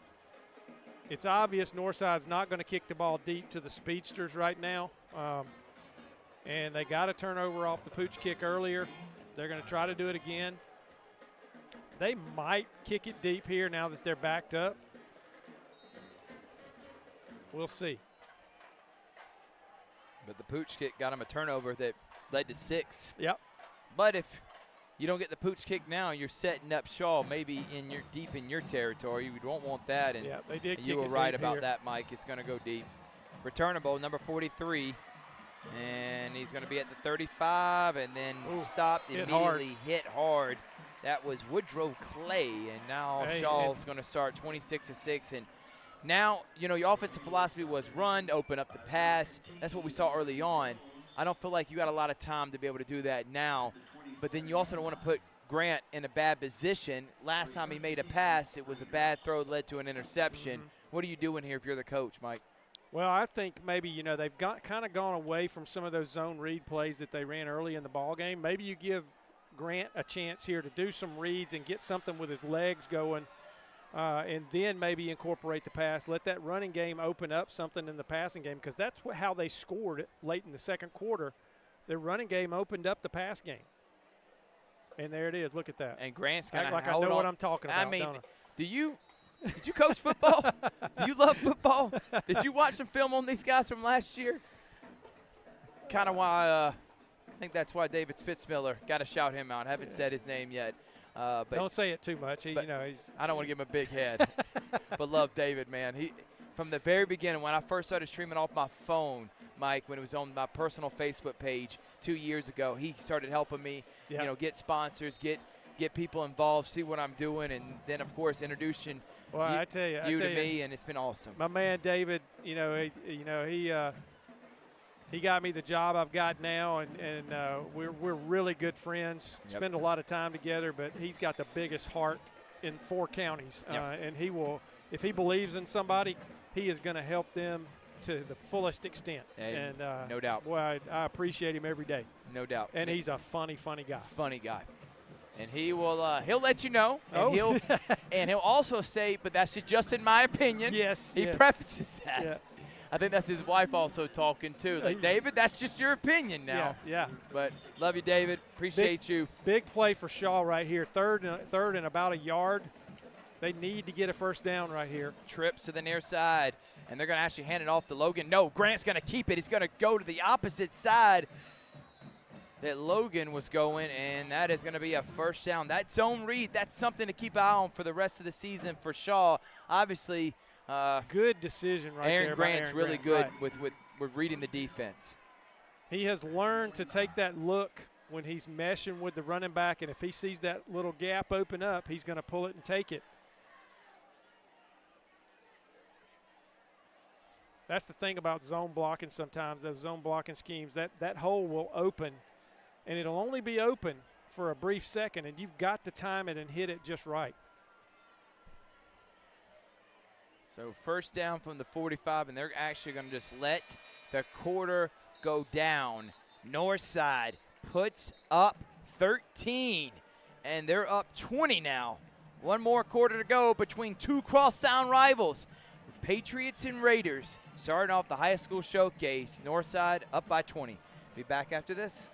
[SPEAKER 1] it's obvious Northside's not going to kick the ball deep to the speedsters right now. And they got a turnover off the pooch kick earlier. They're going to try to do it again. They might kick it deep here now that they're backed up. We'll see.
[SPEAKER 2] But the pooch kick got him a turnover that led to 6.
[SPEAKER 1] Yep.
[SPEAKER 2] But if you don't get the pooch kick now, you're setting up Shaw maybe deep in your territory. You don't want that. And
[SPEAKER 1] yeah, they did.
[SPEAKER 2] You were right about that, Mike. It's going to go deep. Returnable, number 43. And he's going to be at the 35 and then stopped immediately, hit hard. That was Woodrow Clay. And now Shaw's going to start 26-6. And now, you know, your offensive philosophy was run, open up the pass. That's what we saw early on. I don't feel like you got a lot of time to be able to do that now. But then you also don't want to put Grant in a bad position. Last time he made a pass, it was a bad throw that led to an interception. What are you doing here if you're the coach, Mike?
[SPEAKER 1] Well, I think maybe, you know, they've kind of gone away from some of those zone read plays that they ran early in the ball game. Maybe you give Grant a chance here to do some reads and get something with his legs going, and then maybe incorporate the pass. Let that running game open up something in the passing game, because that's how they scored late in the second quarter. Their running game opened up the pass game. And there it is. Look at that.
[SPEAKER 2] And Grant's going to
[SPEAKER 1] like I know what I'm talking about.
[SPEAKER 2] I mean, did you coach football? Do you love football? Did you watch some film on these guys from last year? Kind of why I think that's why David Spitzmiller, got to shout him out. I haven't said his name yet. But
[SPEAKER 1] don't say it too much.
[SPEAKER 2] I don't want to give him a big head. But love David, man. He, from the very beginning, when I first started streaming off my phone, Mike, when it was on my personal Facebook page 2 years ago, he started helping me, you know, get sponsors, get people involved, see what I'm doing, and then, of course, introducing
[SPEAKER 1] I tell you,
[SPEAKER 2] to me, and it's been awesome.
[SPEAKER 1] My man David, he got me the job I've got now, and we're really good friends. Spend a lot of time together, but he's got the biggest heart in 4 counties, and he will, if he believes in somebody, he is going to help them to the fullest extent. And
[SPEAKER 2] no doubt.
[SPEAKER 1] Boy, I appreciate him every day.
[SPEAKER 2] No doubt.
[SPEAKER 1] And he's a funny guy.
[SPEAKER 2] Funny guy. And he will he'll let you know, and he'll also say, but that's just in my opinion.
[SPEAKER 1] Yes.
[SPEAKER 2] He prefaces that.
[SPEAKER 1] Yeah.
[SPEAKER 2] I think that's his wife also talking too. Like, David, that's just your opinion now.
[SPEAKER 1] Yeah.
[SPEAKER 2] But love you, David. Appreciate you.
[SPEAKER 1] Big play for Shaw right here. Third and about a yard. They need to get a first down right here.
[SPEAKER 2] Trips to the near side, and they're going to actually hand it off to Logan. No, Grant's going to keep it. He's going to go to the opposite side that Logan was going, and that is going to be a first down. That zone read, that's something to keep an eye on for the rest of the season for Shaw. Obviously,
[SPEAKER 1] good decision right there.
[SPEAKER 2] Aaron Grant's really good with reading the defense.
[SPEAKER 1] He has learned to take that look when he's meshing with the running back, and if he sees that little gap open up, he's going to pull it and take it. That's the thing about zone blocking sometimes, those zone blocking schemes. That hole will open, and it'll only be open for a brief second, and you've got to time it and hit it just right.
[SPEAKER 2] So first down from the 45, and they're actually going to just let the quarter go down. Northside puts up 13, and they're up 20 now. One more quarter to go between 2 crosstown rivals. Patriots and Raiders starting off the high school showcase. Northside up by 20. Be back after this.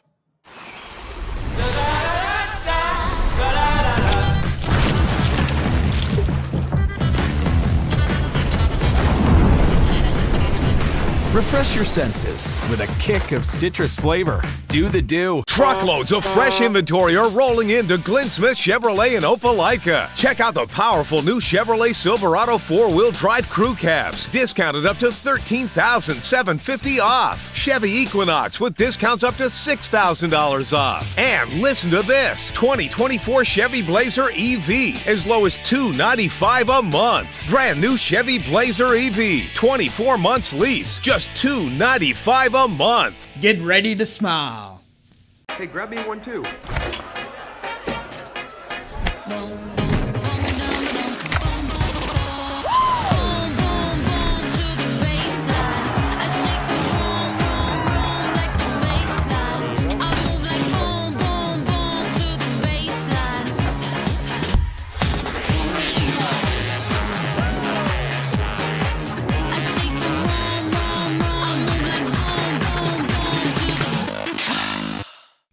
[SPEAKER 3] Refresh your senses with a kick of citrus flavor. Do the do.
[SPEAKER 4] Truckloads of fresh inventory are rolling into Glenn Smith Chevrolet in Opelika. Check out the powerful new Chevrolet Silverado 4-wheel drive crew cabs, discounted up to $13,750 off. Chevy Equinox with discounts up to $6,000 off. And listen to this, 2024 Chevy Blazer EV, as low as $295 a month. Brand new Chevy Blazer EV, 24 months lease, just $295 a month.
[SPEAKER 5] Get ready to smile.
[SPEAKER 6] Hey, grab me one too.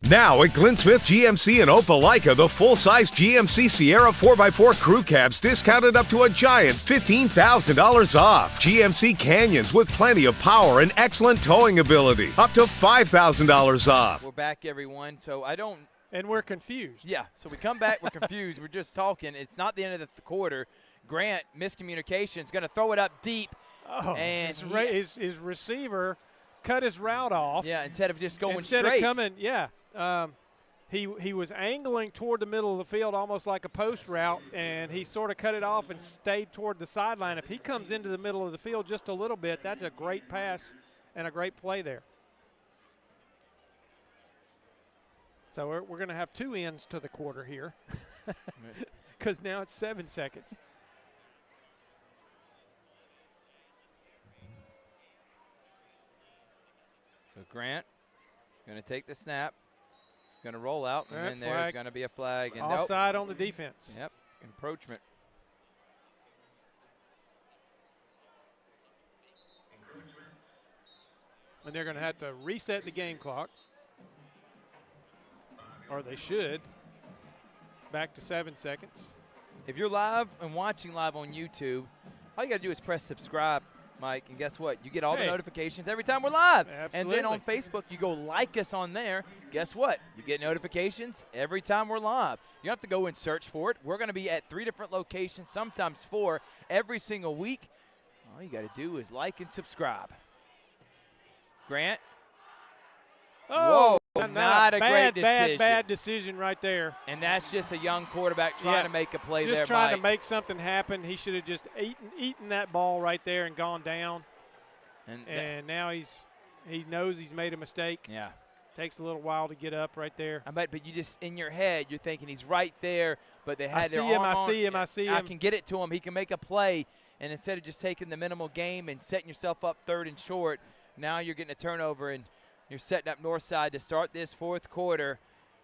[SPEAKER 4] Now at Glenn Smith GMC in Opelika, the full-size GMC Sierra 4x4 crew cabs discounted up to a giant $15,000 off. GMC Canyons with plenty of power and excellent towing ability, up to $5,000 off.
[SPEAKER 2] We're back, everyone. So
[SPEAKER 1] And we're confused.
[SPEAKER 2] Yeah, so we come back, we're confused. We're just talking. It's not the end of the quarter. Grant, miscommunication, is going to throw it up deep.
[SPEAKER 1] Oh,
[SPEAKER 2] and
[SPEAKER 1] his receiver cut his route off.
[SPEAKER 2] Yeah, instead of just going
[SPEAKER 1] instead
[SPEAKER 2] straight.
[SPEAKER 1] Of coming, yeah. He was angling toward the middle of the field almost like a post route, and he sort of cut it off and stayed toward the sideline. If he comes into the middle of the field just a little bit, that's a great pass and a great play there. So we're going to have two ends to the quarter here because now it's 7 seconds.
[SPEAKER 2] So Grant going to take the snap. He's going to roll out, and then
[SPEAKER 1] flag.
[SPEAKER 2] there's going to be a flag. And
[SPEAKER 1] offside on the defense.
[SPEAKER 2] Yep, encroachment.
[SPEAKER 1] And they're going to have to reset the game clock, or they should, back to 7 seconds.
[SPEAKER 2] If you're live and watching live on YouTube, all you got to do is press subscribe, Mike, and guess what? You get all the notifications every time we're live.
[SPEAKER 1] Absolutely.
[SPEAKER 2] And then on Facebook, you go like us on there. Guess what? You get notifications every time we're live. You don't have to go and search for it. We're going to be at 3 different locations, sometimes 4, every single week. All you got to do is like and subscribe. Grant.
[SPEAKER 1] Oh,
[SPEAKER 2] whoa, not a great decision.
[SPEAKER 1] Bad decision right there.
[SPEAKER 2] And that's just a young quarterback trying to make a play there,
[SPEAKER 1] Just trying
[SPEAKER 2] Mike.
[SPEAKER 1] to make something happen. He should have just eaten that ball right there and gone down. And now he knows he's made a mistake.
[SPEAKER 2] Yeah.
[SPEAKER 1] Takes a little while to get up right there.
[SPEAKER 2] But you just, in your head, you're thinking he's right there, but they had their
[SPEAKER 1] I
[SPEAKER 2] arm on.
[SPEAKER 1] I see him.
[SPEAKER 2] I can get it to him. He can make a play. And instead of just taking the minimal game and setting yourself up 3rd and short, now you're getting a turnover and you're setting up Northside to start this 4th quarter,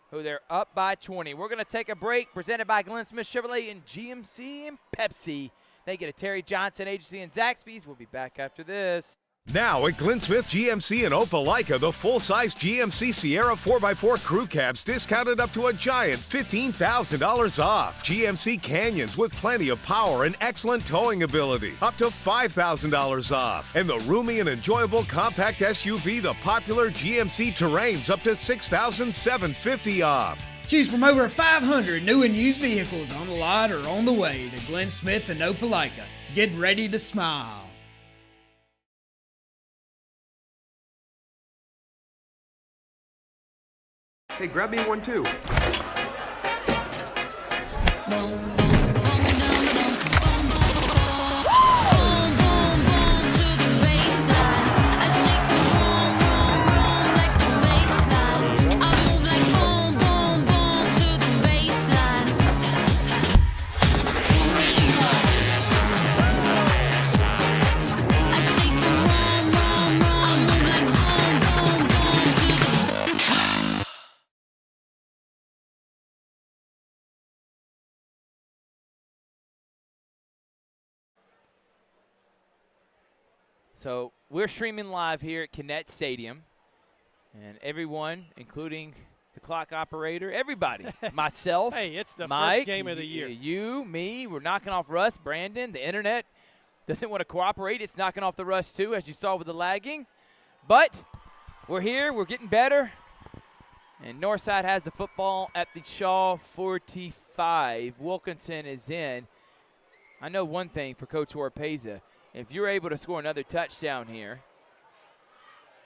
[SPEAKER 2] who they're up by 20. We're going to take a break, presented by Glenn Smith Chevrolet and GMC and Pepsi. Thank you to Terry Johnson Agency and Zaxby's. We'll be back after this.
[SPEAKER 4] Now at Glenn Smith GMC in Opelika, the full-size GMC Sierra 4x4 crew cabs discounted up to a giant $15,000 off. GMC Canyons with plenty of power and excellent towing ability, up to $5,000 off. And the roomy and enjoyable compact SUV, the popular GMC Terrains, up to $6,750 off.
[SPEAKER 5] Choose from over 500 new and used vehicles on the lot or on the way to Glenn Smith and Opelika. Get ready to smile.
[SPEAKER 6] Hey, grab me one too.
[SPEAKER 2] So we're streaming live here at Kinnett Stadium, and everyone, including the clock operator, everybody, myself,
[SPEAKER 1] hey, it's the
[SPEAKER 2] Mike,
[SPEAKER 1] first game of the year.
[SPEAKER 2] You, me, we're knocking off Russ, Brandon, the internet doesn't want to cooperate. It's knocking off the Russ too, as you saw with the lagging. But we're here. We're getting better. And Northside has the football at the Shaw 45. Wilkinson is in. I know one thing for Coach Orpeza. If you're able to score another touchdown here,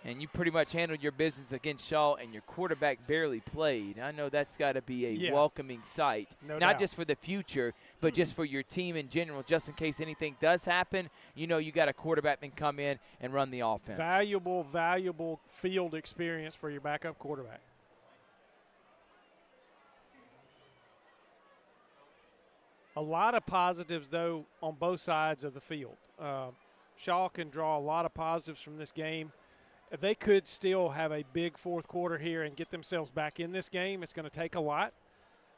[SPEAKER 2] and you pretty much handled your business against Shaw and your quarterback barely played, I know that's got to be a welcoming sight.
[SPEAKER 1] No
[SPEAKER 2] Not
[SPEAKER 1] doubt.
[SPEAKER 2] just for the future, but just for your team in general, just in case anything does happen, you know you got a quarterback that can come in and run the offense.
[SPEAKER 1] Valuable field experience for your backup quarterback. A lot of positives, though, on both sides of the field. Shaw can draw a lot of positives from this game. They could still have a big 4th quarter here and get themselves back in this game. It's going to take a lot.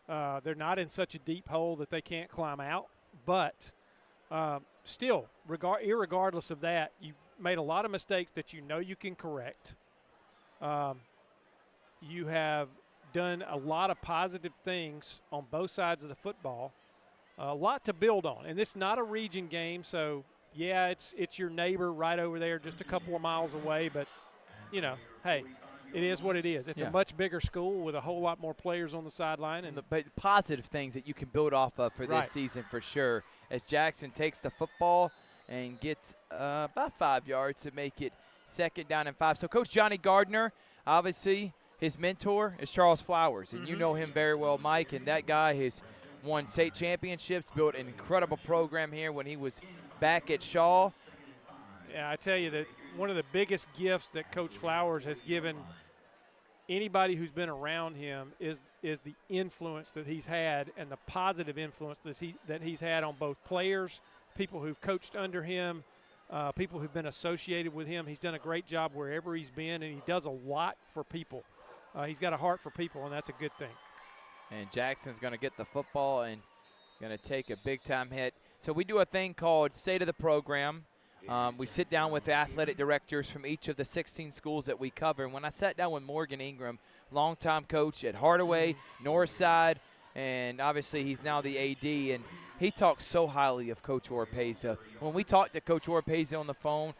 [SPEAKER 1] They're not in such a deep hole that they can't climb out. But still, irregardless of that, you made a lot of mistakes that you know you can correct. You have done a lot of positive things on both sides of the football. A lot to build on. And this is not a region game, so, yeah, it's your neighbor right over there just a couple of miles away. But, you know, hey, it is what it is. It's a much bigger school with a whole lot more players on the sideline. And
[SPEAKER 2] but positive things that you can build off of for this season for sure. As Jackson takes the football and gets about 5 yards to make it 2nd down and 5. So Coach Johnny Gardner, obviously his mentor is Charles Flowers, and you know him very well, Mike, and that guy has won state championships, built an incredible program here when he was back at Shaw.
[SPEAKER 1] Yeah, I tell you that one of the biggest gifts that Coach Flowers has given anybody who's been around him is the influence that he's had and the positive influence that he's had on both players, people who've coached under him, people who've been associated with him. He's done a great job wherever he's been, and he does a lot for people. He's got a heart for people, and that's a good thing.
[SPEAKER 2] And Jackson's going to get the football and going to take a big-time hit. So we do a thing called State of the Program. We sit down with the athletic directors from each of the 16 schools that we cover. And when I sat down with Morgan Ingram, longtime coach at Hardaway, Northside, and obviously he's now the AD, and he talks so highly of Coach Orpeza. When we talked to Coach Orpeza on the phone,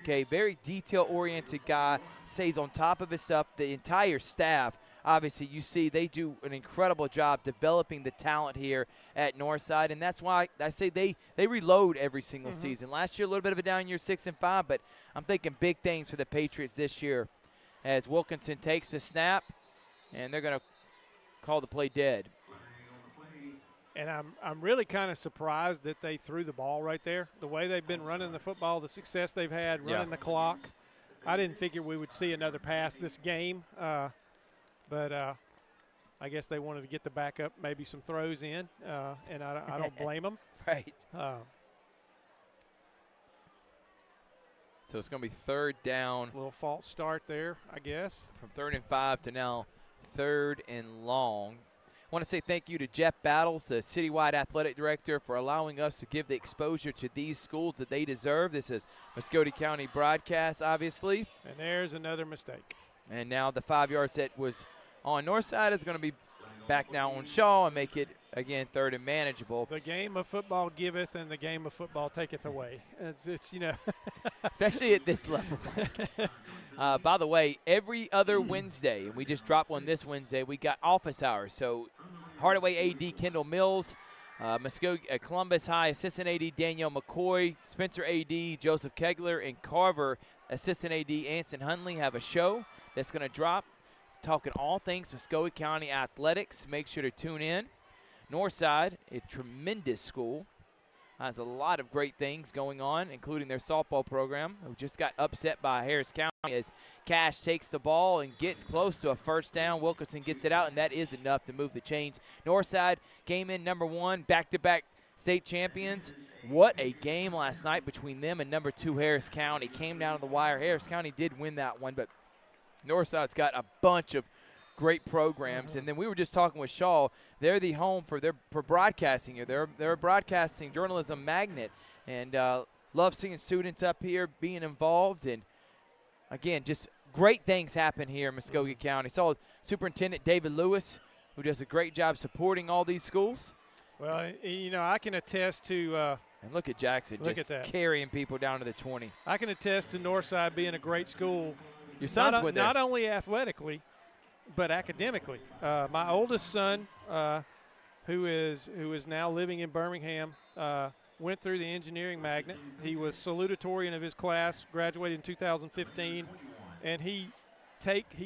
[SPEAKER 2] very detail-oriented guy, stays on top of his stuff. The entire staff, obviously, you see they do an incredible job developing the talent here at Northside, and that's why I say they reload every single season. Last year, a little bit of a down year, 6-5, but I'm thinking big things for the Patriots this year as Wilkinson takes the snap, and they're going to call the play dead.
[SPEAKER 1] And I'm really kind of surprised that they threw the ball right there. The way they've been running the football, the success they've had running the clock. I didn't figure we would see another pass this game. But I guess they wanted to get the backup, maybe some throws in, and I don't blame them.
[SPEAKER 2] Right. So it's going to be 3rd down.
[SPEAKER 1] A little false start there, I guess.
[SPEAKER 2] From 3rd and 5 to now 3rd and long. I want to say thank you to Jeff Battles, the citywide athletic director, for allowing us to give the exposure to these schools that they deserve. This is Muscogee County broadcast, obviously.
[SPEAKER 1] And there's another mistake.
[SPEAKER 2] And now the 5 yards that was on Northside is going to be back now on Shaw and make it, again, 3rd and manageable.
[SPEAKER 1] The game of football giveth and the game of football taketh away. It's you know.
[SPEAKER 2] Especially at this level. By the way, every other Wednesday, and we just dropped one this Wednesday, we got office hours. So Hardaway AD Kendall Mills, Columbus High Assistant AD Danielle McCoy, Spencer AD Joseph Kegler, and Carver Assistant AD Anson Huntley have a show that's going to drop, talking all things Muscogee County athletics. Make sure to tune in. Northside, a tremendous school, has a lot of great things going on, including their softball program, who just got upset by Harris County as Cash takes the ball and gets close to a 1st down. Wilkinson gets it out, and that is enough to move the chains. Northside came in number 1, back-to-back state champions. What a game last night between them and number 2 Harris County. Came down to the wire. Harris County did win that one, but Northside's got a bunch of great programs. And then we were just talking with Shaw. They're the home for broadcasting here. They're a broadcasting journalism magnet, and love seeing students up here being involved. And again, just great things happen here in Muscogee County. Saw Superintendent David Lewis, who does a great job supporting all these schools.
[SPEAKER 1] Well, you know, I can attest to
[SPEAKER 2] and look at Jackson just carrying people down to the 20.
[SPEAKER 1] I can attest to Northside being a great school.
[SPEAKER 2] Your son's with there.
[SPEAKER 1] Not only athletically, but academically. My oldest son, who is now living in Birmingham, went through the engineering magnet. He was salutatorian of his class, graduated in 2015, and he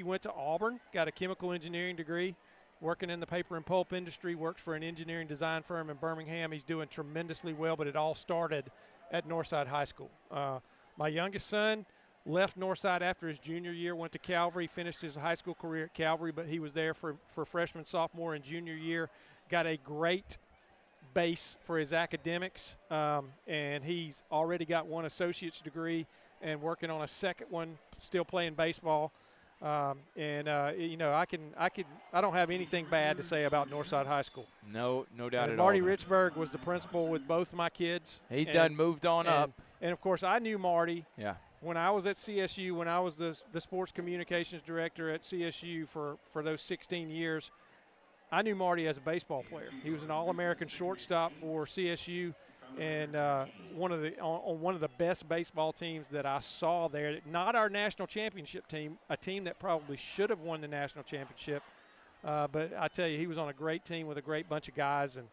[SPEAKER 1] went to Auburn, got a chemical engineering degree, working in the paper and pulp industry, works for an engineering design firm in Birmingham. He's doing tremendously well, but it all started at Northside High School. My youngest son left Northside after his junior year, went to Calvary, finished his high school career at Calvary, but he was there for freshman, sophomore, and junior year. Got a great base for his academics, and he's already got one associate's degree and working on a second one, still playing baseball. You know, I don't have anything bad to say about Northside High School.
[SPEAKER 2] No doubt at all.
[SPEAKER 1] Marty Richburg was the principal with both of my kids.
[SPEAKER 2] He moved on up.
[SPEAKER 1] And of course, I knew Marty.
[SPEAKER 2] Yeah.
[SPEAKER 1] when I was at CSU, when I was the sports communications director at CSU for those 16 years, I knew Marty as a baseball player. He was an All-American shortstop for CSU, and on one of the best baseball teams that I saw there. Not our national championship team, a team that probably should have won the national championship. But I tell you, he was on a great team with a great bunch of guys, and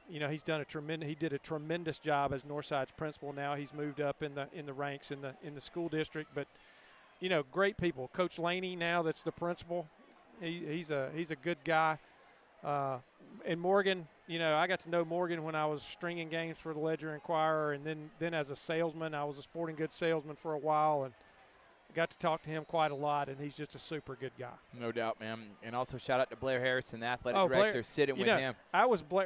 [SPEAKER 1] he's done he did a tremendous job as Northside's principal. Now he's moved up in the ranks in the school district. But great people. Coach Laney now, that's the principal. He's a good guy. And Morgan, I got to know Morgan when I was stringing games for the Ledger Inquirer, and then as a salesman, I was a sporting goods salesman for a while, and got to talk to him quite a lot, and he's just a super good guy.
[SPEAKER 2] No doubt, man. And also shout out to Blair Harrison, the athletic director, sitting with him.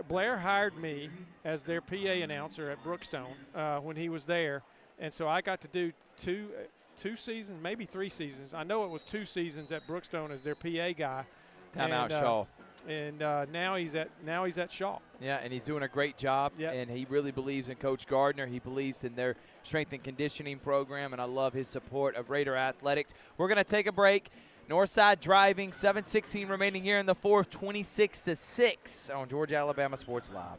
[SPEAKER 1] Blair hired me as their PA announcer at Brookstone when he was there, and so I got to do two seasons, maybe 3 seasons. I know it was 2 seasons at Brookstone as their PA guy.
[SPEAKER 2] Timeout Shaw.
[SPEAKER 1] And now he's at Shaw.
[SPEAKER 2] Yeah, and he's doing a great job.
[SPEAKER 1] Yep.
[SPEAKER 2] And he really believes in Coach Gardner. He believes in their strength and conditioning program, and I love his support of Raider Athletics. We're going to take a break. Northside driving, 7:16 remaining here in the fourth, 26-6 on Georgia Alabama Sports Live.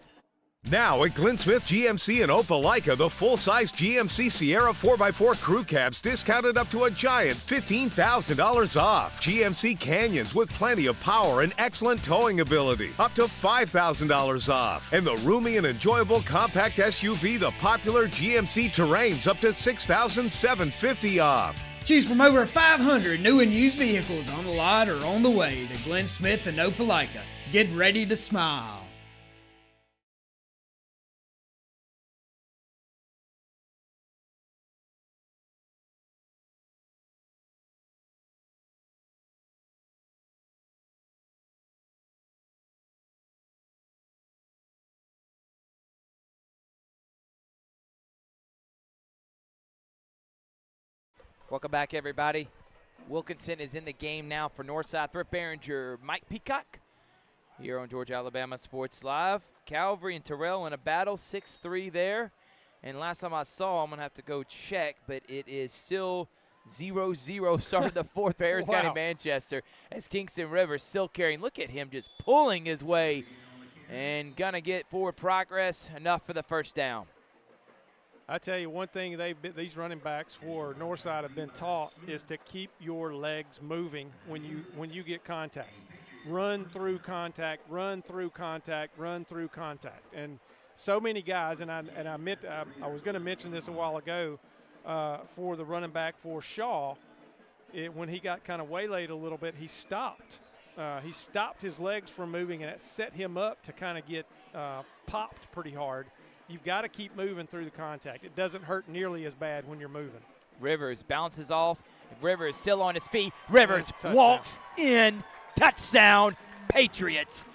[SPEAKER 4] Now at Glenn Smith GMC in Opelika, the full-size GMC Sierra 4x4 crew cabs discounted up to a giant $15,000 off. GMC Canyons with plenty of power and excellent towing ability, up to $5,000 off. And the roomy and enjoyable compact SUV, the popular GMC Terrains, up to $6,750 off.
[SPEAKER 5] Choose from over 500 new and used vehicles on the lot or on the way to Glenn Smith in Opelika. Get ready to smile.
[SPEAKER 2] Welcome back, everybody. Wilkinson is in the game now for Northside. Thrift Behringer, Mike Peacock here on Georgia Alabama Sports Live. Calvary and Terrell in a battle, 6-3 there. And last time I saw, I'm going to have to go check, but it is still 0-0 start of the fourth for Harris County Manchester as Kingston Rivers still carrying. Look at him just pulling his way and going to get forward progress, enough for the first down.
[SPEAKER 1] I tell you, one thing these running backs for Northside have been taught is to keep your legs moving when you get contact. Run through contact, run through contact, run through contact. And so many guys, and I was going to mention this a while ago for the running back for Shaw, when he got kind of waylaid a little bit, he stopped. He stopped his legs from moving, and it set him up to kind of get popped pretty hard. You've got to keep moving through the contact. It doesn't hurt nearly as bad when you're moving.
[SPEAKER 2] Rivers bounces off. Rivers still on his feet. Rivers walks in. Touchdown, Patriots.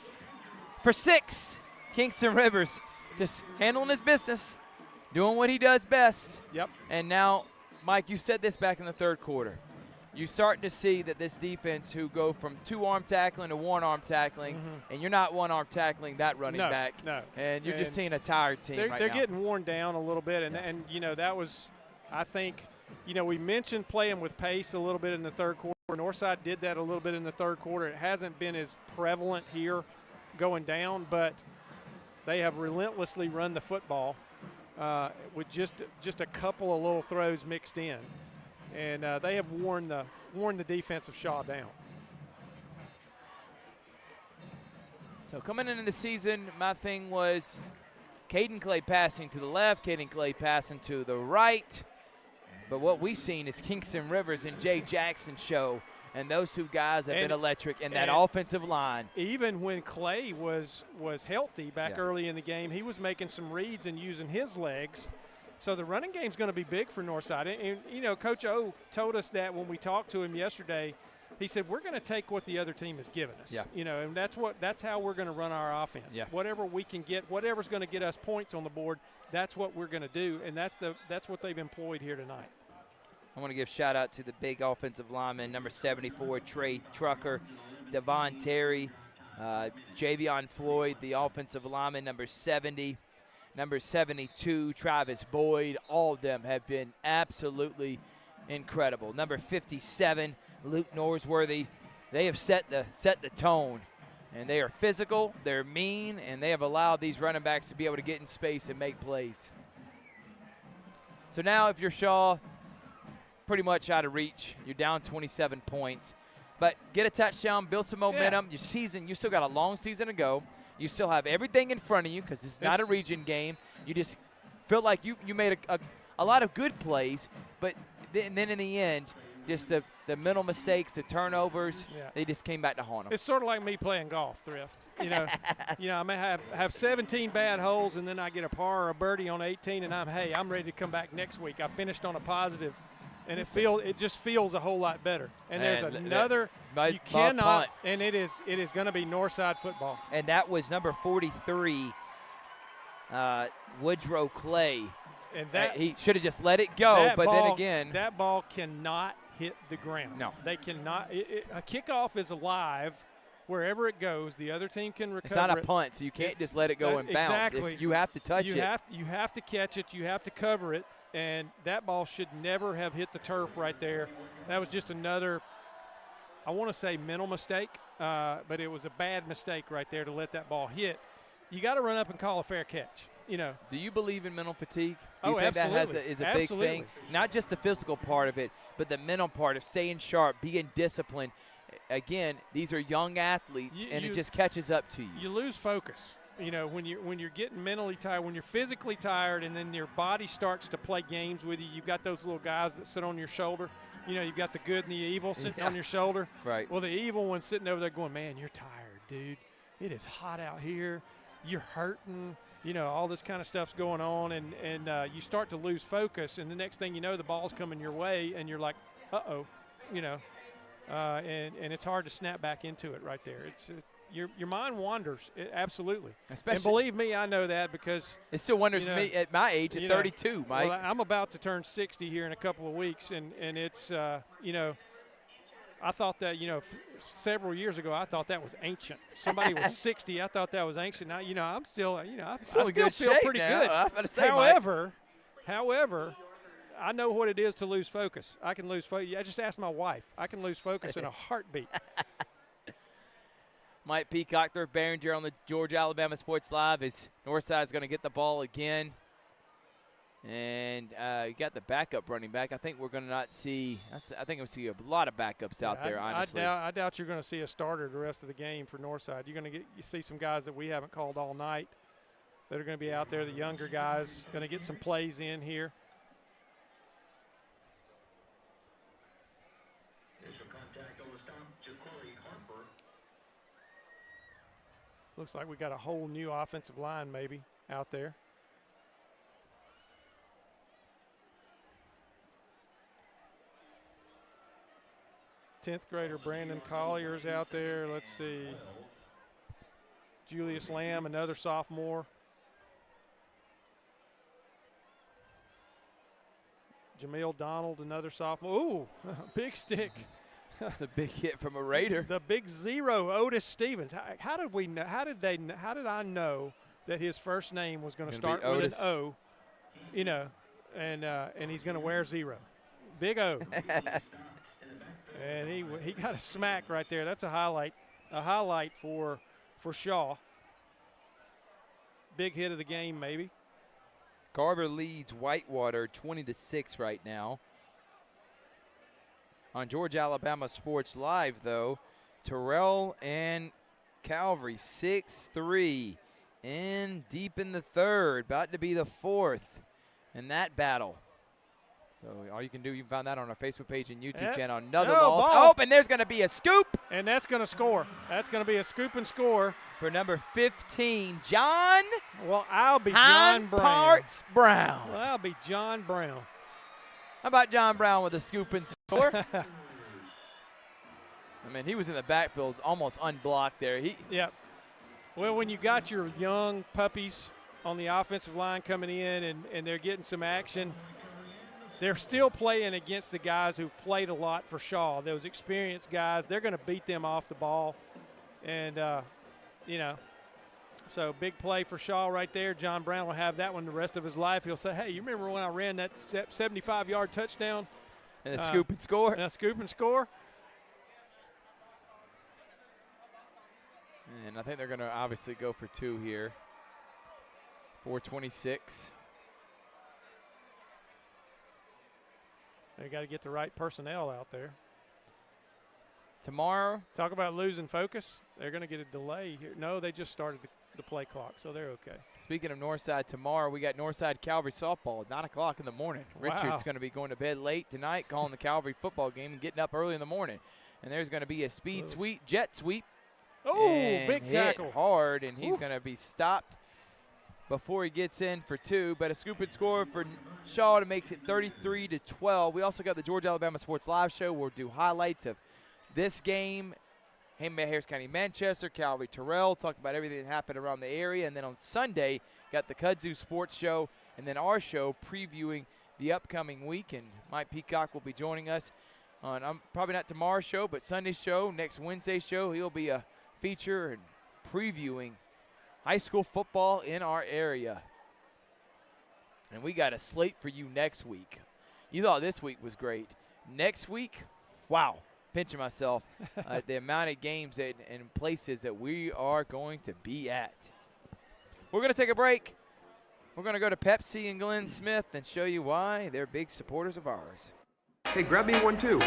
[SPEAKER 2] For 6, Kingston Rivers just handling his business, doing what he does best.
[SPEAKER 1] Yep.
[SPEAKER 2] And now, Mike, you said this back in the third quarter. You're starting to see that this defense who go from 2-arm tackling to 1-arm tackling, and you're not 1-arm tackling that running back.
[SPEAKER 1] No.
[SPEAKER 2] And you're just seeing a tired team right now.
[SPEAKER 1] They're getting worn down a little bit, and that was, I think, we mentioned playing with pace a little bit in the third quarter. Northside did that a little bit in the third quarter. It hasn't been as prevalent here going down, but they have relentlessly run the football with just a couple of little throws mixed in. And they have worn the defense of Shaw down.
[SPEAKER 2] So coming into the season, my thing was Caden Clay passing to the left, Caden Clay passing to the right. But what we've seen is Kingston Rivers and Jay Jackson show, and those two guys have been electric in that offensive line.
[SPEAKER 1] Even when Clay was healthy back early in the game, he was making some reads and using his legs. So the running game's going to be big for Northside. And Coach O told us that when we talked to him yesterday. He said, we're going to take what the other team has given us.
[SPEAKER 2] Yeah.
[SPEAKER 1] And that's how we're going to run our offense.
[SPEAKER 2] Yeah.
[SPEAKER 1] Whatever we can get, whatever's going to get us points on the board, that's what we're going to do. And that's what they've employed here tonight.
[SPEAKER 2] I want to give shout out to the big offensive lineman, number 74, Trey Trucker, Devon Terry, Javion Floyd, the offensive lineman, number 70. number 72, Travis Boyd. All of them have been absolutely incredible. Number 57, Luke Norsworthy. They have set the tone, and they are physical, they're mean, and they have allowed these running backs to be able to get in space and make plays. So now if you're Shaw, pretty much out of reach. You're down 27 points. But get a touchdown, build some momentum. Your season, you still got a long season to go. You still have everything in front of you because this is not a region game. You just feel like you made a lot of good plays, but then in the end, just the mental mistakes, the turnovers, they just came back to haunt them.
[SPEAKER 1] It's sort of like me playing golf, Thrift. I may have 17 bad holes, and then I get a par or a birdie on 18, and I'm ready to come back next week. I finished on a positive, and it just feels a whole lot better. And there's another you cannot, and it is going to be Northside football.
[SPEAKER 2] And that was number 43, Woodrow Clay.
[SPEAKER 1] And that
[SPEAKER 2] he should have just let it go, but then again,
[SPEAKER 1] that ball cannot hit the ground.
[SPEAKER 2] No,
[SPEAKER 1] they cannot. A kickoff is alive. Wherever it goes, the other team can recover.
[SPEAKER 2] It's not a punt, so you can't just let it go and bounce.
[SPEAKER 1] Exactly.
[SPEAKER 2] You have to touch it.
[SPEAKER 1] You have to catch it. You have to cover it. And that ball should never have hit the turf right there. That was just another, I want to say mental mistake, but it was a bad mistake right there to let that ball hit. You got to run up and call a fair catch.
[SPEAKER 2] Do you believe in mental fatigue? Do you
[SPEAKER 1] Oh,
[SPEAKER 2] think
[SPEAKER 1] absolutely.
[SPEAKER 2] that is a big thing? Not just the physical part of it, but the mental part of staying sharp, being disciplined. Again, these are young athletes, and it just catches up to you.
[SPEAKER 1] You lose focus. When you're getting mentally tired, when you're physically tired, and then your body starts to play games with you. You've got those little guys that sit on your shoulder. You've got the good and the evil sitting on your shoulder.
[SPEAKER 2] Right.
[SPEAKER 1] Well, the evil one's sitting over there going, "Man, you're tired, dude. It is hot out here. You're hurting." All this kind of stuff's going on, and you start to lose focus, and the next thing you know, the ball's coming your way, and you're like, uh-oh, and it's hard to snap back into it right there. Your mind wanders, absolutely.
[SPEAKER 2] Especially,
[SPEAKER 1] and believe me, I know that because
[SPEAKER 2] it still wanders me at my age at 32, Mike.
[SPEAKER 1] Well, I'm about to turn 60 here in a couple of weeks, and it's I thought that, several years ago, I thought that was ancient. Somebody was 60, I thought that was ancient. Now, I'm still, I still feel pretty good. However, I know what it is to lose focus. I can lose focus. I just asked my wife. I can lose focus in a heartbeat.
[SPEAKER 2] Mike Peacock, Thurf Behringer on the Georgia Alabama Sports Live as Northside's going to get the ball again. And you got the backup running back. I think we're going to not see – I think we'll see a lot of backups out there, honestly.
[SPEAKER 1] I doubt you're going to see a starter the rest of the game for Northside. You're going to see some guys that we haven't called all night that are going to be out there, the younger guys, going to get some plays in here. Looks like we got a whole new offensive line maybe out there. Tenth grader Brandon Collier's out there. Let's see. Julius Lamb, another sophomore. Jamil Donald, another sophomore. Ooh, big stick.
[SPEAKER 2] The big hit from a Raider.
[SPEAKER 1] The big zero, Otis Stevens. How did we know? How did I know that his first name was going to start with an O? And he's going to wear zero. Big O. And he got a smack right there. That's a highlight for Shaw. Big hit of the game, maybe.
[SPEAKER 2] Carver leads Whitewater 20-6 right now. On Georgia Alabama Sports Live, though, Terrell and Calvary 6-3 in deep in the third, about to be the fourth in that battle. So all you can do, you can find that on our Facebook page and YouTube channel. Another loss. Oh, and there's going to be a scoop.
[SPEAKER 1] And that's going to score. That's going to be a scoop and score.
[SPEAKER 2] For number 15, John.
[SPEAKER 1] Well, I'll be John Brown.
[SPEAKER 2] Parts Brown.
[SPEAKER 1] Well, I'll be John Brown.
[SPEAKER 2] How about John Brown with a scoop and score? I mean, he was in the backfield almost unblocked there.
[SPEAKER 1] Yep. Well, when you got your young puppies on the offensive line coming in and they're getting some action, they're still playing against the guys who've played a lot for Shaw. Those experienced guys, they're going to beat them off the ball. And, So big play for Shaw right there. John Brown will have that one the rest of his life. He'll say, hey, you remember when I ran that 75-yard touchdown?
[SPEAKER 2] And a scoop and score.
[SPEAKER 1] And a scoop and score.
[SPEAKER 2] And I think they're going to obviously go for 2 here. 4:26.
[SPEAKER 1] They got to get the right personnel out there.
[SPEAKER 2] Tomorrow.
[SPEAKER 1] Talk about losing focus. They're going to get a delay here. No, they just started the play clock, so they're okay.
[SPEAKER 2] Speaking of Northside, tomorrow we got Northside Calvary softball at 9 o'clock in the morning.
[SPEAKER 1] Wow.
[SPEAKER 2] Richard's going to be going to bed late tonight, calling the Calvary football game and getting up early in the morning. And there's going to be a speed sweep, jet sweep.
[SPEAKER 1] Oh,
[SPEAKER 2] and
[SPEAKER 1] big tackle.
[SPEAKER 2] Hit hard, and he's going to be stopped before he gets in for 2. But a scoop and score for Shaw to make it 33-12. We also got the Georgia Alabama Sports Live Show. We'll do highlights of this game. Harris County, Manchester, Calvary, Terrell, talk about everything that happened around the area. And then on Sunday, got the Kudzu Sports Show, and then our show previewing the upcoming week. And Mike Peacock will be joining us on, probably not tomorrow's show, but Sunday's show, next Wednesday's show. He'll be a feature and previewing high school football in our area. And we got a slate for you next week. You thought this week was great. Next week, wow. Pinching myself the amount of games and places that we are going to be at. We're going to take a break. We're going to go to Pepsi and Glenn Smith and show you why they're big supporters of ours.
[SPEAKER 6] Hey, grab me one too.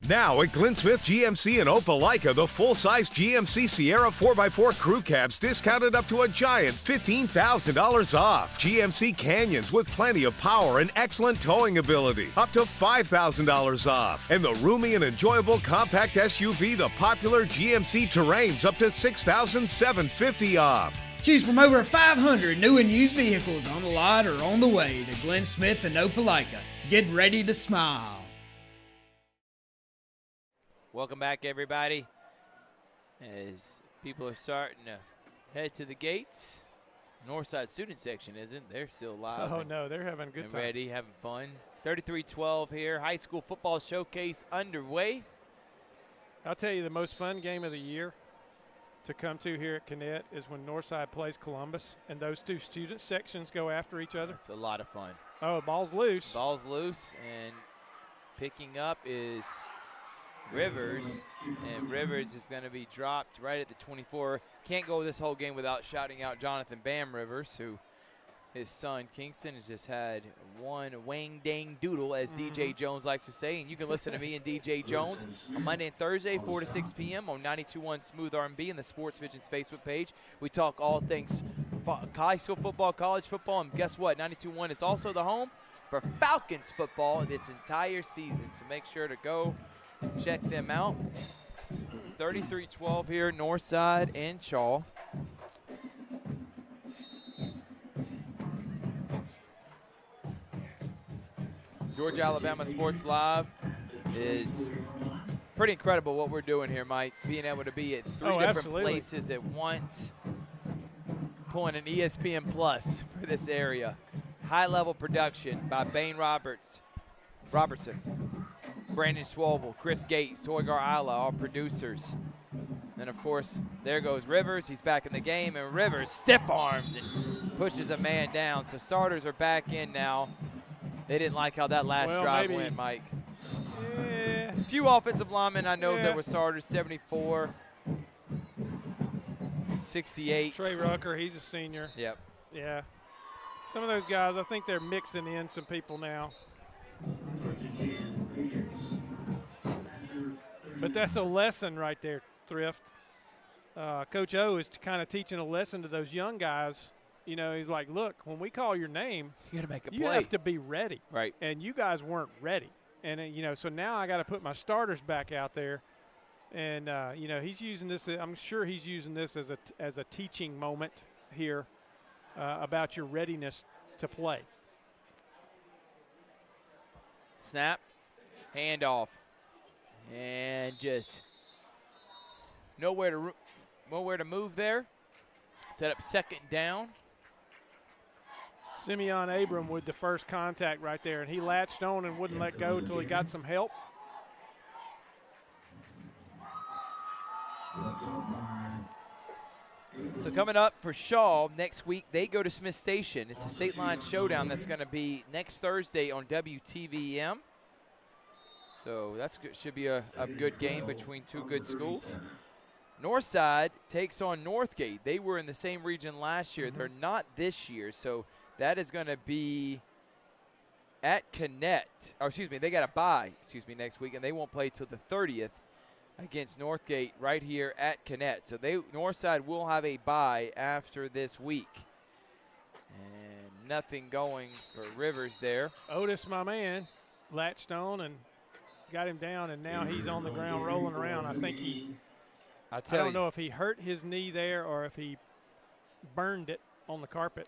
[SPEAKER 4] Now at Glenn Smith GMC in Opelika, the full-size GMC Sierra 4x4 crew cabs discounted up to a giant $15,000 off. GMC Canyons with plenty of power and excellent towing ability, up to $5,000 off. And the roomy and enjoyable compact SUV, the popular GMC Terrains, up to $6,750 off.
[SPEAKER 5] Choose from over 500 new and used vehicles on the lot or on the way to Glenn Smith and Opelika. Get ready to smile.
[SPEAKER 2] Welcome back, everybody. As people are starting to head to the gates. Northside student section isn't. They're still live.
[SPEAKER 1] Oh, no, they're having a good time.
[SPEAKER 2] Ready, having fun. 33-12 here. High school football showcase underway.
[SPEAKER 1] I'll tell you the most fun game of the year to come to here at Connett is when Northside plays Columbus and those two student sections go after each other.
[SPEAKER 2] It's a lot of fun.
[SPEAKER 1] Oh, ball's loose.
[SPEAKER 2] Ball's loose, and picking up is Rivers, and Rivers is going to be dropped right at the 24. Can't go this whole game without shouting out Jonathan Bam Rivers, who his son Kingston has just had one wang dang doodle, as DJ Jones likes to say. And you can listen to me and DJ Jones on Monday and Thursday, 4 to 6 p.m. on 92.1 Smooth R&B and the Sports Visions Facebook page. We talk all things high school football, college football, and guess what? 92.1 is also the home for Falcons football this entire season. So make sure to go check them out. 33-12 here, Northside and Shaw. Georgia Alabama Sports Live is pretty incredible what we're doing here, Mike. Being able to be at three different places at once. Pulling an ESPN Plus for this area. High-level production by Bane Robertson, Brandon Schwabel, Chris Gates, Toygar Isla, all producers. And, of course, there goes Rivers. He's back in the game, and Rivers stiff arms and pushes a man down. So starters are back in now. They didn't like how that last drive went, Mike.
[SPEAKER 1] Yeah.
[SPEAKER 2] A few offensive linemen I know that were starters, 74, 68.
[SPEAKER 1] Trey Rucker, he's a senior.
[SPEAKER 2] Yep.
[SPEAKER 1] Yeah. Some of those guys, I think they're mixing in some people now. But that's a lesson right there, Thrift. Coach O is kind of teaching a lesson to those young guys, You know, he's like, look, when we call your name,
[SPEAKER 2] You got to make a
[SPEAKER 1] you
[SPEAKER 2] play.
[SPEAKER 1] have to be ready.
[SPEAKER 2] Right.
[SPEAKER 1] And you guys weren't ready. And, you know, so now I got to put my starters back out there. And, you know, he's using this. I'm sure he's using this as a teaching moment here about your readiness to play.
[SPEAKER 2] Snap, handoff, and just nowhere to move there. Set up second down.
[SPEAKER 1] Simeon Abram with the first contact right there, and he latched on and wouldn't let go until he got some help.
[SPEAKER 2] So coming up for Shaw next week, they go to Smith Station. It's the State Line Showdown that's going to be next Thursday on WTVM. So that should be a good game between two good schools. Northside takes on Northgate. They were in the same region last year. They're not this year, so that is going to be at Connect. Oh, excuse me, they got a bye, next week, and they won't play till the 30th against Northgate right here at Connect. So Northside will have a bye after this week. And nothing going for Rivers there.
[SPEAKER 1] Otis, my man, latched on and got him down, and now he's on the ground rolling around. I think I don't know if he hurt his knee there or if he burned it on the carpet.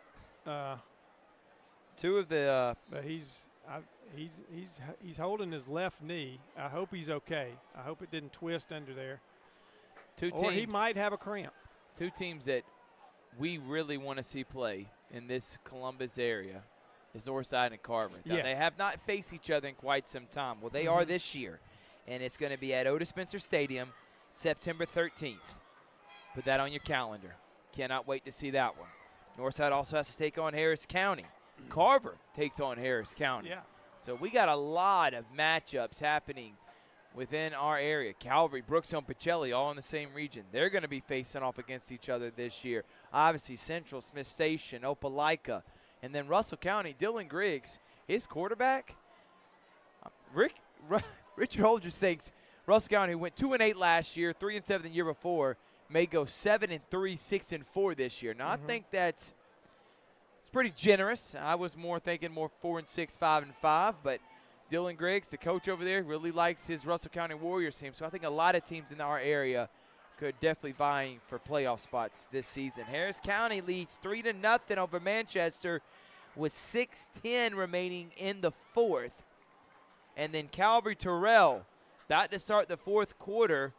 [SPEAKER 2] Two of the
[SPEAKER 1] but he's holding his left knee. I hope he's okay. I hope it didn't twist under there. Or he might have a cramp.
[SPEAKER 2] Two teams that we really want to see play in this Columbus area is Northside and Carver. Now,
[SPEAKER 1] Yes.
[SPEAKER 2] they have not faced each other in quite some time. Well, they are this year, and it's going to be at Otis Spencer Stadium, September 13th. Put that on your calendar. Cannot wait to see that one. Northside also has to take on Harris County. Carver takes on Harris County.
[SPEAKER 1] Yeah.
[SPEAKER 2] So we got a lot of matchups happening within our area. Calvary, Brookstone, Pacelli, all in the same region. They're going to be facing off against each other this year. Obviously, Central, Smith Station, Opelika, and then Russell County, Dylan Griggs, his quarterback. Richard Holdridge thinks Russell County, who went 2-8 last year, 3-7 the year before, may go 7-3, 6-4 this year. Now, I think it's pretty generous. I was thinking more 4-6, 5-5, but Dylan Griggs, the coach over there, really likes his Russell County Warriors team. So I think a lot of teams in our area could definitely vying for playoff spots this season. Harris County leads 3-0 over Manchester with 6:10 remaining in the fourth. And then Calvary Terrell about to start the fourth quarter.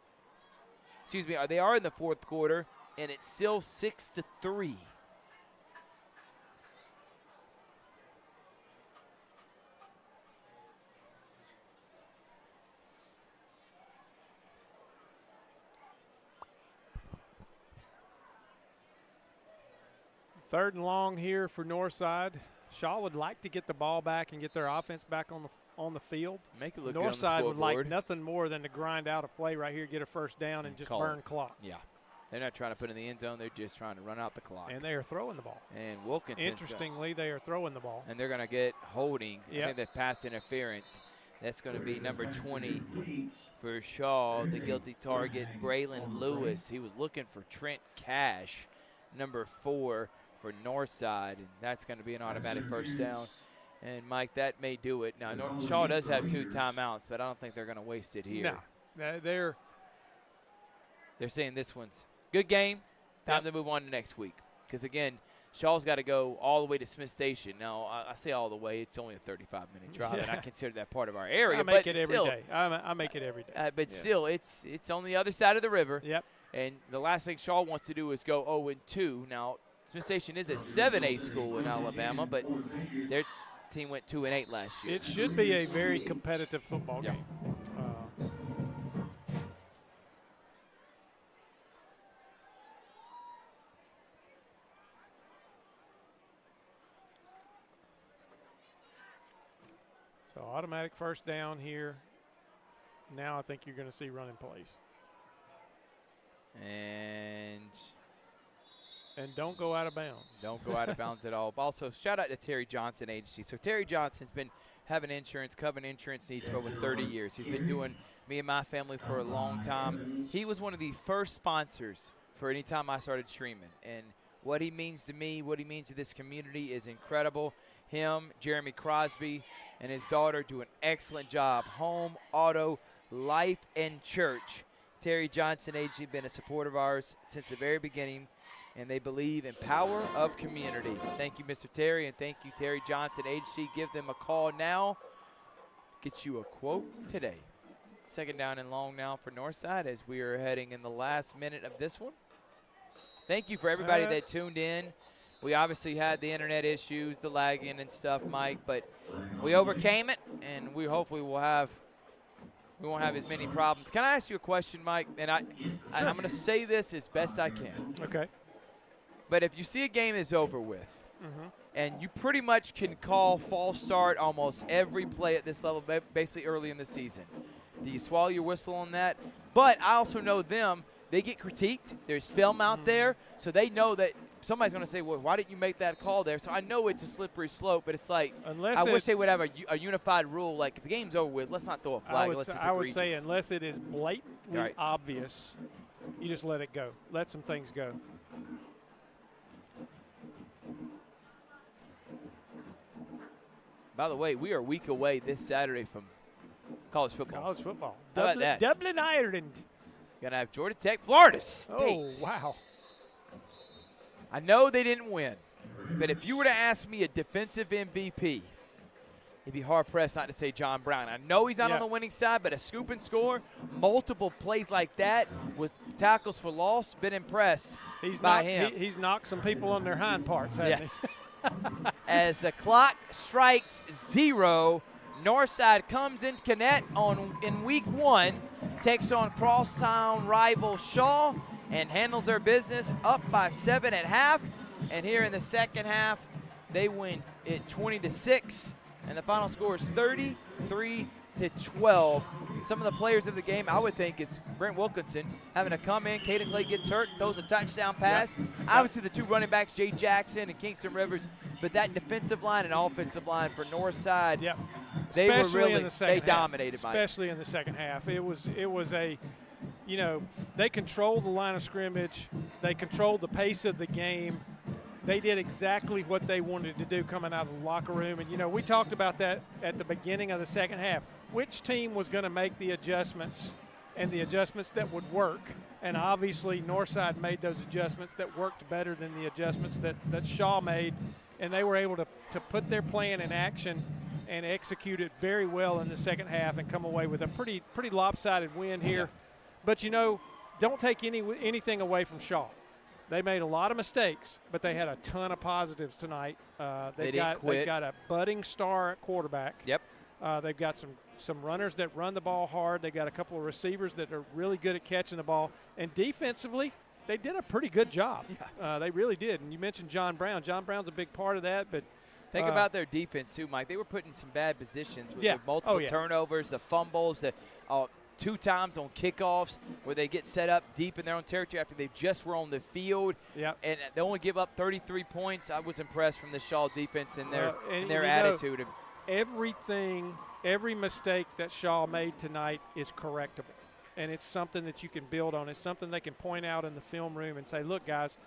[SPEAKER 2] Excuse me, they are in the fourth quarter, and it's still 6-3.
[SPEAKER 1] Third and long here for Northside. Shaw would like to get the ball back and get their offense back on the field.
[SPEAKER 2] Make it look good on the
[SPEAKER 1] Northside would like
[SPEAKER 2] scoreboard.
[SPEAKER 1] nothing more than to grind out a play right here, get a first down, and just
[SPEAKER 2] call it.
[SPEAKER 1] burn clock.
[SPEAKER 2] Yeah. They're not trying to put it in the end zone. They're just trying to run out the clock.
[SPEAKER 1] And they are throwing the ball.
[SPEAKER 2] And Wilkinson.
[SPEAKER 1] Interestingly, they are throwing the ball.
[SPEAKER 2] And they're going to get holding.
[SPEAKER 1] Yep.
[SPEAKER 2] I think that pass interference. That's going to be number 20 for Shaw, the guilty target, Braylon Lewis. He was looking for Trent Cash, number 4 for Northside, and that's going to be an automatic first down. And, Mike, that may do it. Now, Shaw does have 2 timeouts, but I don't think they're going to waste it here.
[SPEAKER 1] No.
[SPEAKER 2] They're saying this one's good game, time to move on to next week. Because, again, Shaw's got to go all the way to Smith Station. Now, I say all the way. It's only a 35-minute drive, and I consider that part of our area.
[SPEAKER 1] I make it every day. I make it every day.
[SPEAKER 2] But still, it's on the other side of the river.
[SPEAKER 1] Yep.
[SPEAKER 2] And the last thing Shaw wants to do is go 0-2. Now, Smith Station is a 7A school in Alabama, but their team went 2-8 last year.
[SPEAKER 1] It should be a very competitive football game. So automatic first down here. Now I think you're going to see running plays. And don't go out of bounds.
[SPEAKER 2] Don't go out of bounds at all. But also, shout out to Terry Johnson Agency. So Terry Johnson's been having covering insurance needs for over 30 years. He's been doing me and my family for a long time. He was one of the first sponsors for any time I started streaming. And what he means to me, what he means to this community is incredible. Him, Jeremy Crosby, and his daughter do an excellent job. Home, auto, life, and church. Terry Johnson AG been a supporter of ours since the very beginning, and they believe in power of community. Thank you, Mr. Terry, and thank you, Terry Johnson AG. Give them a call now. Get you a quote today. Second down and long now for Northside as we are heading in the last minute of this one. Thank you for everybody that tuned in. We obviously had the internet issues, the lagging and stuff, Mike, but we overcame it, and we hopefully we won't have as many problems. Can I ask you a question, Mike? And I'm going to say this as best I can.
[SPEAKER 1] Okay.
[SPEAKER 2] But if you see a game that's over with, and you pretty much can call false start almost every play at this level, basically early in the season, do you swallow your whistle on that? But I also know them. They get critiqued. There's film out there, so they know that somebody's going to say, well, why didn't you make that call there? So I know it's a slippery slope, but it's like I wish they would have a unified rule. Like, if the game's over with, let's not throw a flag.
[SPEAKER 1] I would say unless it is blatantly obvious, you just let it go. Let some things go.
[SPEAKER 2] By the way, we are a week away this Saturday from college football.
[SPEAKER 1] College football.
[SPEAKER 2] How about that?
[SPEAKER 1] Dublin, Ireland.
[SPEAKER 2] Gonna have Georgia Tech, Florida State.
[SPEAKER 1] Oh, wow.
[SPEAKER 2] I know they didn't win, but if you were to ask me a defensive MVP, it'd be hard-pressed not to say John Brown. I know he's not on the winning side, but a scoop and score, multiple plays like that with tackles for loss, been impressed by him.
[SPEAKER 1] He's knocked some people on their hind parts, hasn't he?
[SPEAKER 2] As the clock strikes 0, Northside comes into Connect in week 1, takes on crosstown rival Shaw, and handles their business, up by 7 at half. And here in the second half, they win it 20-6, and the final score is 33-12. Some of the players of the game, I would think, is Brent Wilkinson having to come in. Caden Clay gets hurt, throws a touchdown pass. Obviously, the two running backs, Jay Jackson and Kingston Rivers, but that defensive line and offensive line for Northside, they were really, they dominated.
[SPEAKER 1] Especially in the second half. It was a, you know, they controlled the line of scrimmage. They controlled the pace of the game. They did exactly what they wanted to do coming out of the locker room. And, you know, we talked about that at the beginning of the second half. Which team was going to make the adjustments and the adjustments that would work? And obviously Northside made those adjustments that worked better than the adjustments that Shaw made. And they were able to put their plan in action and execute it very well in the second half and come away with a pretty lopsided win here. But, you know, don't take anything away from Shaw. They made a lot of mistakes, but they had a ton of positives tonight. They've got a budding star at quarterback.
[SPEAKER 2] Yep.
[SPEAKER 1] They've got some runners that run the ball hard. They've got a couple of receivers that are really good at catching the ball. And defensively, they did a pretty good job. They really did. And you mentioned John Brown. John Brown's a big part of that. But
[SPEAKER 2] think about their defense too, Mike. They were put in some bad positions with multiple turnovers, the fumbles, the 2 times on kickoffs where they get set up deep in their own territory after they just were on the field. And they only give up 33 points. I was impressed from the Shaw defense and their attitude.
[SPEAKER 1] Every mistake that Shaw made tonight is correctable. And it's something that you can build on. It's something they can point out in the film room and say, look, guys,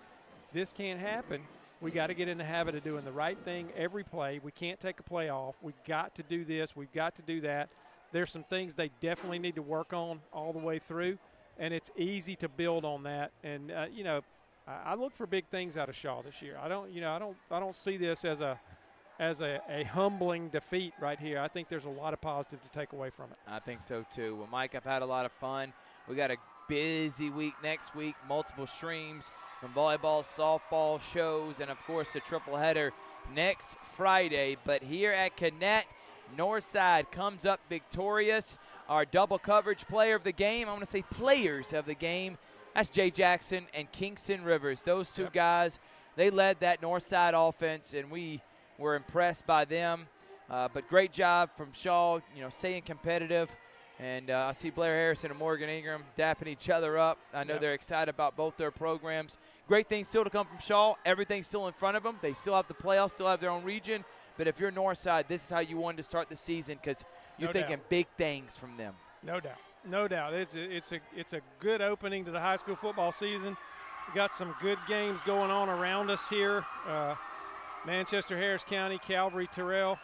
[SPEAKER 1] this can't happen. We got to get in the habit of doing the right thing every play. We can't take a play off. We've got to do this. We've got to do that. There's some things they definitely need to work on all the way through, and it's easy to build on that. And you know, I look for big things out of Shaw this year. I don't see this as a humbling defeat right here. I think there's a lot of positive to take away from it.
[SPEAKER 2] I think so too. Well, Mike, I've had a lot of fun. We got a busy week next week, multiple streams from volleyball, softball shows, and of course a triple header next Friday. But here at Connect, Northside comes up victorious. Our double coverage player of the game, I want to say players of the game, that's Jay Jackson and Kingston Rivers. Those two guys, they led that Northside offense, and we were impressed by them. But great job from Shaw, you know, staying competitive. And I see Blair Harrison and Morgan Ingram dapping each other up. I know they're excited about both their programs. Great things still to come from Shaw. Everything's still in front of them. They still have the playoffs, still have their own region. But if you're Northside, this is how you wanted to start the season because you're thinking big things from them.
[SPEAKER 1] No doubt. No doubt. It's a good opening to the high school football season. We got some good games going on around us here. Manchester, Harris County, Calvary, Terrell.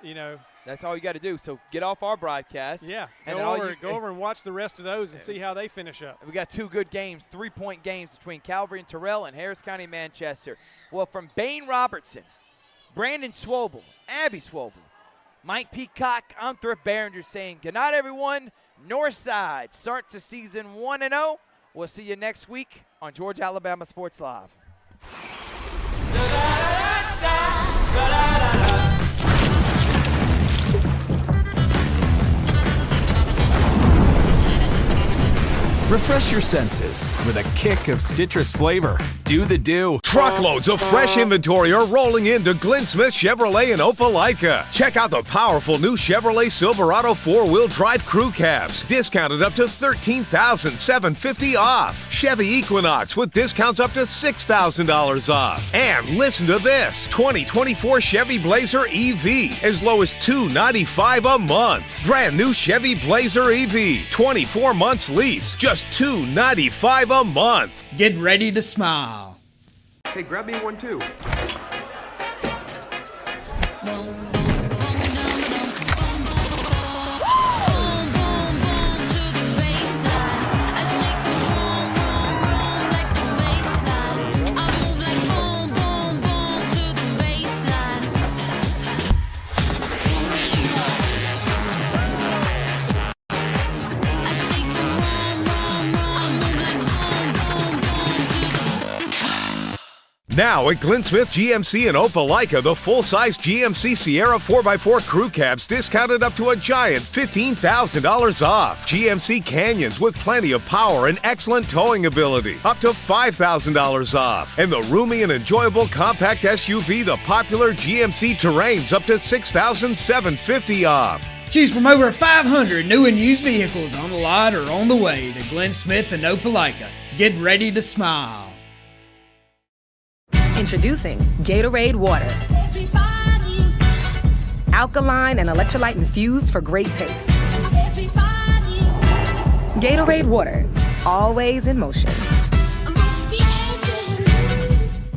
[SPEAKER 1] You know,
[SPEAKER 2] that's all you got to do. So get off our broadcast.
[SPEAKER 1] Yeah,
[SPEAKER 2] and
[SPEAKER 1] go over and watch the rest of those and see how they finish up.
[SPEAKER 2] We got 2 good games, 3-point games between Calvary and Terrell and Harris County, Manchester. Well, from Bain Robertson, Brandon Swobel, Abby Swobel, Mike Peacock, I'm Thrift Behringer saying good night, everyone. Northside starts the season 1-0. We'll see you next week on Georgia Alabama Sports Live.
[SPEAKER 3] Refresh your senses with a kick of citrus flavor. Do the do.
[SPEAKER 4] Truckloads of fresh inventory are rolling into Glenn Smith Chevrolet in Opelika. Check out the powerful new Chevrolet Silverado 4-wheel drive crew cabs, discounted up to $13,750 off. Chevy Equinox with discounts up to $6,000 off. And listen to this, 2024 Chevy Blazer EV, as low as $295 a month. Brand new Chevy Blazer EV, 24 months lease, just $295 a month.
[SPEAKER 5] Get ready to smile.
[SPEAKER 6] Hey, grab me one too.
[SPEAKER 4] Now at Glenn Smith GMC in Opelika, the full-size GMC Sierra 4x4 crew cabs discounted up to a giant $15,000 off. GMC Canyons with plenty of power and excellent towing ability, up to $5,000 off. And the roomy and enjoyable compact SUV, the popular GMC Terrains, up to $6,750 off.
[SPEAKER 5] Choose from over 500 new and used vehicles on the lot or on the way to Glenn Smith and Opelika. Get ready to smile.
[SPEAKER 8] Introducing Gatorade Water. Alkaline and electrolyte infused for great taste. Gatorade Water, always in motion.